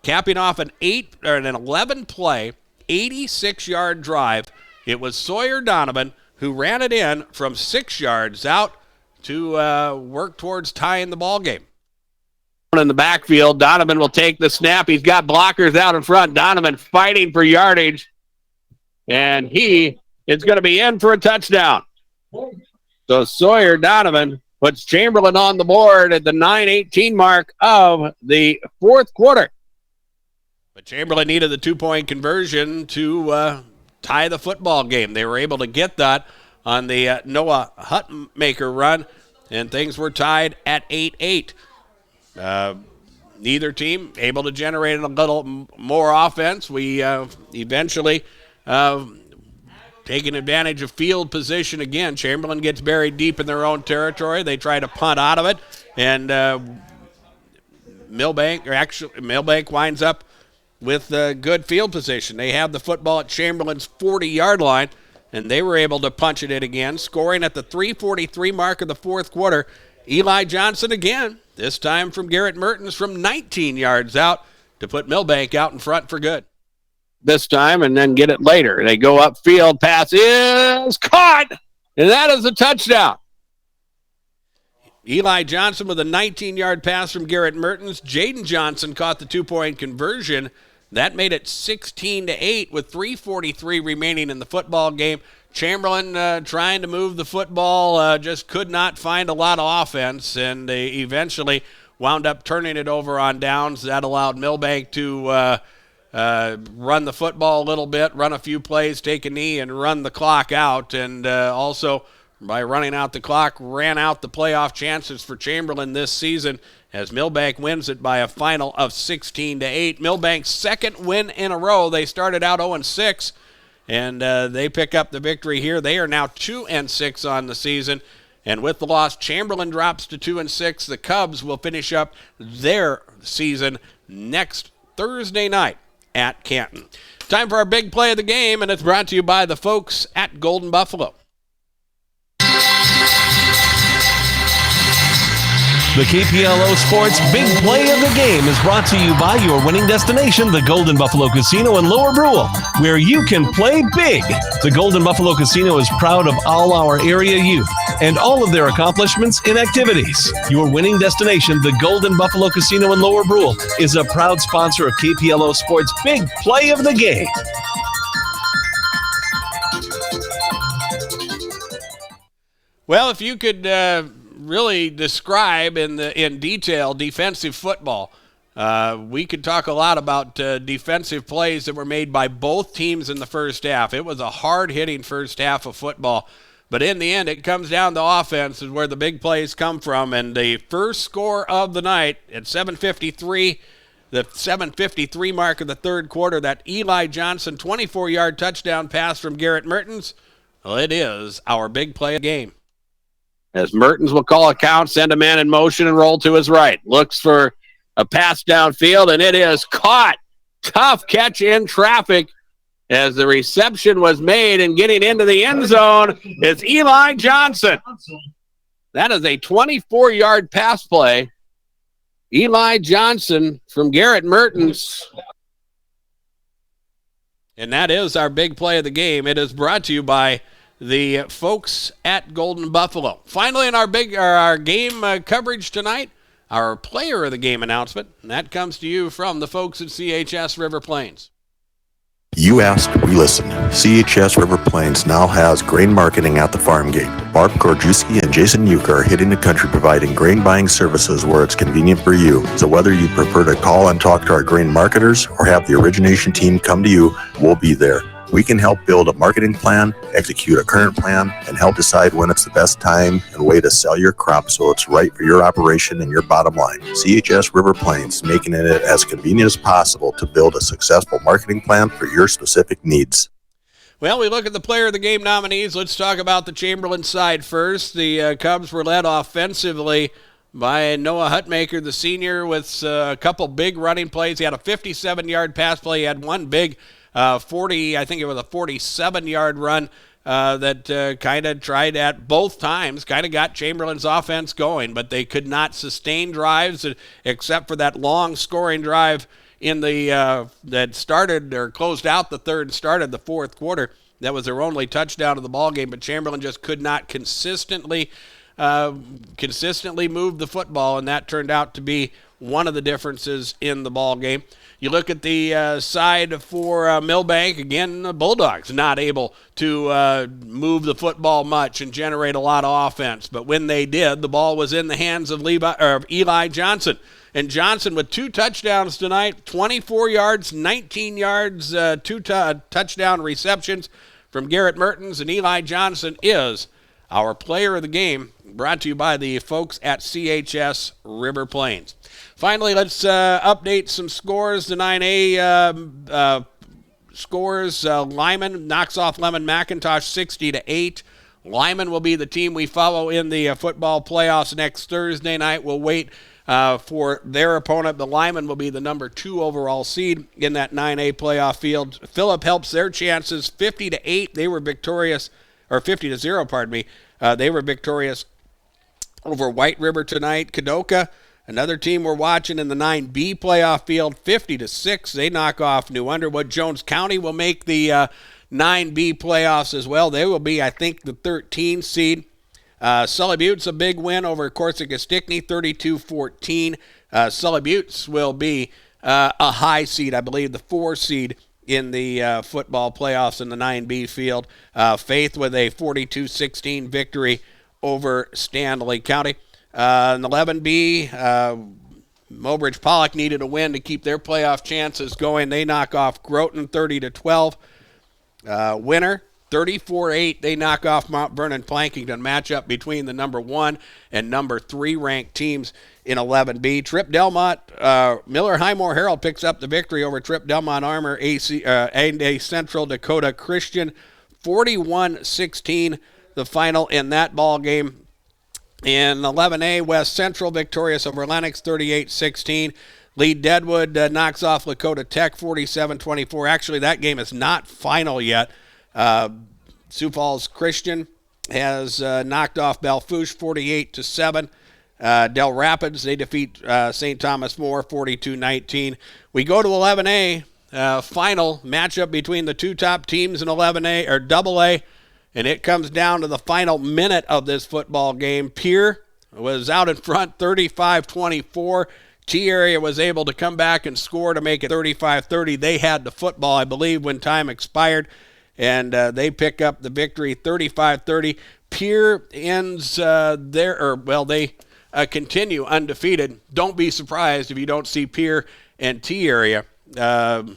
capping off an 11-play, 86-yard drive. It was Sawyer Donovan who ran it in from 6 yards out to work towards tying the ball game. In the backfield, Donovan will take the snap. He's got blockers out in front. Donovan fighting for yardage, and he is going to be in for a touchdown. So Sawyer Donovan puts Chamberlain on the board at the 9:18 mark of the fourth quarter. But Chamberlain needed the 2-point conversion to tie the football game. They were able to get that on the Noah Hutmaker run, and things were tied at 8-8. Neither team able to generate a little more offense. We eventually taking advantage of field position again. Chamberlain gets buried deep in their own territory. They try to punt out of it, and Milbank winds up with good field position. They have the football at Chamberlain's 40-yard line, and they were able to punch it in again, scoring at the 3:43 mark of the fourth quarter. Eli Johnson again, this time from Garrett Mertens from 19 yards out to put Milbank out in front for good. This time, and then get it later. They go upfield, pass is caught, and that is a touchdown. Eli Johnson with a 19-yard pass from Garrett Mertens. Jaden Johnson caught the 2-point conversion. That made it 16-8 with 3:43 remaining in the football game. Chamberlain trying to move the football, just could not find a lot of offense, and they eventually wound up turning it over on downs. That allowed Milbank to run the football a little bit, run a few plays, take a knee, and run the clock out. And also, by running out the clock, ran out the playoff chances for Chamberlain this season as Milbank wins it by a final of 16-8. Milbank's second win in a row. They started out 0-6, and they pick up the victory here. They are now 2-6 on the season. And with the loss, Chamberlain drops to 2-6. The Cubs will finish up their season next Thursday night at Canton. Time for our big play of the game, and it's brought to you by the folks at Golden Buffalo. The KPLO Sports Big Play of the Game is brought to you by your winning destination, the Golden Buffalo Casino in Lower Brule, where you can play big. The Golden Buffalo Casino is proud of all our area youth and all of their accomplishments in activities. Your winning destination, the Golden Buffalo Casino in Lower Brule, is a proud sponsor of KPLO Sports Big Play of the Game. Well, if you could really describe in detail defensive football, we could talk a lot about defensive plays that were made by both teams in the first half. It was a hard-hitting first half of football, but in the end, it comes down to offense is where the big plays come from. And the first score of the night at 7:53, the 7:53 mark of the third quarter, that Eli Johnson 24-yard touchdown pass from Garrett Mertens, well, it is our big play of the game. As Mertens will call a count, send a man in motion, and roll to his right. Looks for a pass downfield, and it is caught. Tough catch in traffic as the reception was made, and getting into the end zone is Eli Johnson. That is a 24-yard pass play. Eli Johnson from Garrett Mertens. And that is our big play of the game. It is brought to you by the folks at Golden Buffalo. Finally, in our game coverage tonight, our player of the game announcement, and that comes to you from the folks at CHS River Plains. You asked, we listened. CHS River Plains now has grain marketing at the farm gate. Barb Gorjuski and Jason Euchre are hitting the country providing grain buying services where it's convenient for you. So whether you prefer to call and talk to our grain marketers or have the origination team come to you, we'll be there. We can help build a marketing plan, execute a current plan, and help decide when it's the best time and way to sell your crop so it's right for your operation and your bottom line. CHS River Plains, making it as convenient as possible to build a successful marketing plan for your specific needs. Well, we look at the player of the game nominees. Let's talk about the Chamberlain side first. The Cubs were led offensively by Noah Hutmaker, the senior, with a couple big running plays. He had a 57-yard pass play. He had one big 47-yard run that kind of tried at both times, kind of got Chamberlain's offense going, but they could not sustain drives except for that long scoring drive in the that started or closed out the third and started the fourth quarter. That was their only touchdown of the ball game, but Chamberlain just could not consistently move the football, and that turned out to be one of the differences in the ball game. You look at the side for Milbank, again, the Bulldogs not able to move the football much and generate a lot of offense. But when they did, the ball was in the hands of Eli Johnson. And Johnson with 2 touchdowns tonight, 24 yards, 19 yards, 2 touchdown receptions from Garrett Mertens. And Eli Johnson is our player of the game, brought to you by the folks at CHS River Plains. Finally, let's update some scores. The 9A scores. Lyman knocks off Lemon McIntosh 60-8. Lyman will be the team we follow in the football playoffs next Thursday night. We'll wait for their opponent. The Lyman will be the number 2 overall seed in that 9A playoff field. Phillip helps their chances 50-8. They were victorious, or 50-0, pardon me. They were victorious over White River tonight. Kadoka, another team we're watching in the 9B playoff field, 50-6. They knock off New Underwood. Jones County will make the 9B playoffs as well. They will be, I think, the 13 seed. Sully Butte's a big win over Corsica Stickney, 32-14. Sully Butte's will be a high seed, I believe, the 4 seed in the football playoffs in the 9B field. Faith with a 42-16 victory over Stanley County. In the 11B, Mobridge Pollock needed a win to keep their playoff chances going. They knock off Groton 30-12. Winner 34-8. They knock off Mount Vernon Plankington. Matchup between the number 1 and number 3 ranked teams in 11B. Trip Delmont, Miller Highmore Herald picks up the victory over Trip Delmont Armor and a Central Dakota Christian. 41-16 the final in that ball game. In 11A, West Central victorious over Lennox 38-16. Lee Deadwood knocks off Lakota Tech 47-24. Actually, that game is not final yet. Sioux Falls Christian has knocked off Belfouche 48-7. Del Rapids, they defeat St. Thomas More 42-19. We go to 11A, final matchup between the 2 top teams in 11A or AA. And it comes down to the final minute of this football game. Pierre was out in front 35-24. T-Area was able to come back and score to make it 35-30. They had the football, I believe, when time expired. And they pick up the victory 35-30. Pierre ends they continue undefeated. Don't be surprised if you don't see Pierre and T-Area, down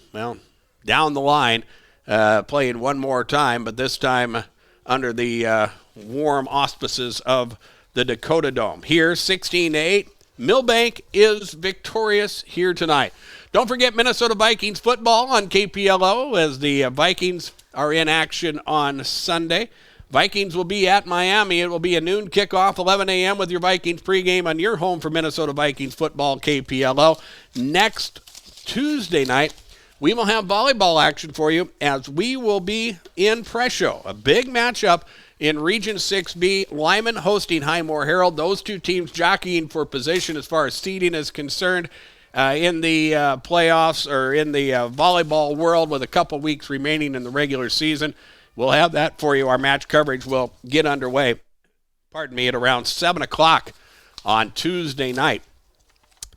the line, playing one more time, but this time under the warm auspices of the Dakota Dome. Here, 16-8. Milbank is victorious here tonight. Don't forget Minnesota Vikings football on KPLO as the Vikings are in action on Sunday. Vikings will be at Miami. It will be a noon kickoff, 11 a.m. with your Vikings pregame on your home for Minnesota Vikings football, KPLO. Next Tuesday night, we will have volleyball action for you as we will be in Presho. A big matchup in Region 6B, Lyman hosting Highmore Herald. Those 2 teams jockeying for position as far as seeding is concerned in the playoffs or in the volleyball world with a couple weeks remaining in the regular season. We'll have that for you. Our match coverage will get underway, at around 7 o'clock on Tuesday night.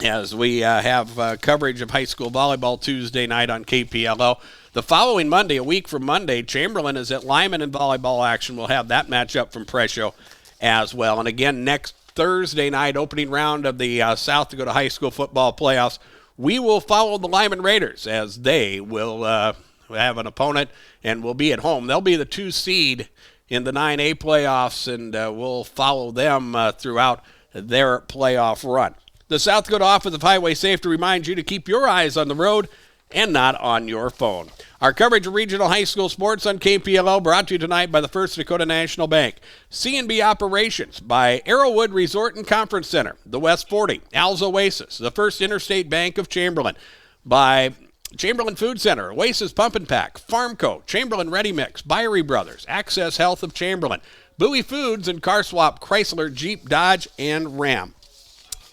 as we have coverage of high school volleyball Tuesday night on KPLO. The following Monday, a week from Monday, Chamberlain is at Lyman in volleyball action. We'll have that matchup from Presho as well. And again, next Thursday night, opening round of the South Dakota High School football playoffs, we will follow the Lyman Raiders as they will have an opponent and will be at home. They'll be the 2 seed in the 9A playoffs, and we'll follow them throughout their playoff run. The South Dakota Office of Highway Safety reminds you to keep your eyes on the road and not on your phone. Our coverage of regional high school sports on KPLO brought to you tonight by the First Dakota National Bank. C&B Operations by Arrowwood Resort and Conference Center, the West 40, Al's Oasis, the First Interstate Bank of Chamberlain, by Chamberlain Food Center, Oasis Pump and Pack, Farmco, Chamberlain Ready Mix, Byrie Brothers, Access Health of Chamberlain, Bowie Foods, and Car Swap Chrysler, Jeep, Dodge, and Ram.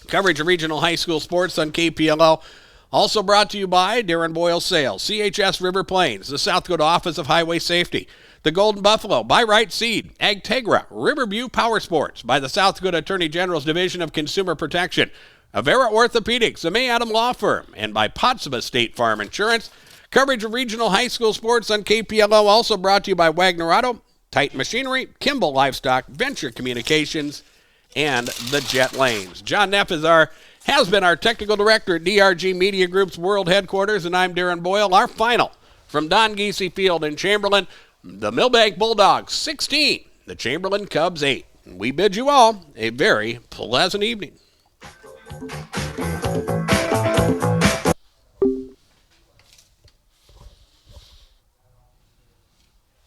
Coverage of regional high school sports on KPLO also brought to you by Darren Boyle Sales, CHS River Plains, the South Dakota Office of Highway Safety, the Golden Buffalo, by Right Seed, Agtegra, Riverview Power Sports, by the South Dakota Attorney General's Division of Consumer Protection, Avera Orthopedics, the May Adam Law Firm, and by Potsdam State Farm Insurance. Coverage of regional high school sports on KPLO also brought to you by Wagner Auto, Titan Machinery, Kimball Livestock, Venture Communications, and the Jet Lanes. John Neff has been our technical director at DRG Media Group's world headquarters, and I'm Darren Boyle. Our final from Don Giese Field in Chamberlain, the Milbank Bulldogs 16, the Chamberlain Cubs 8. We bid you all a very pleasant evening.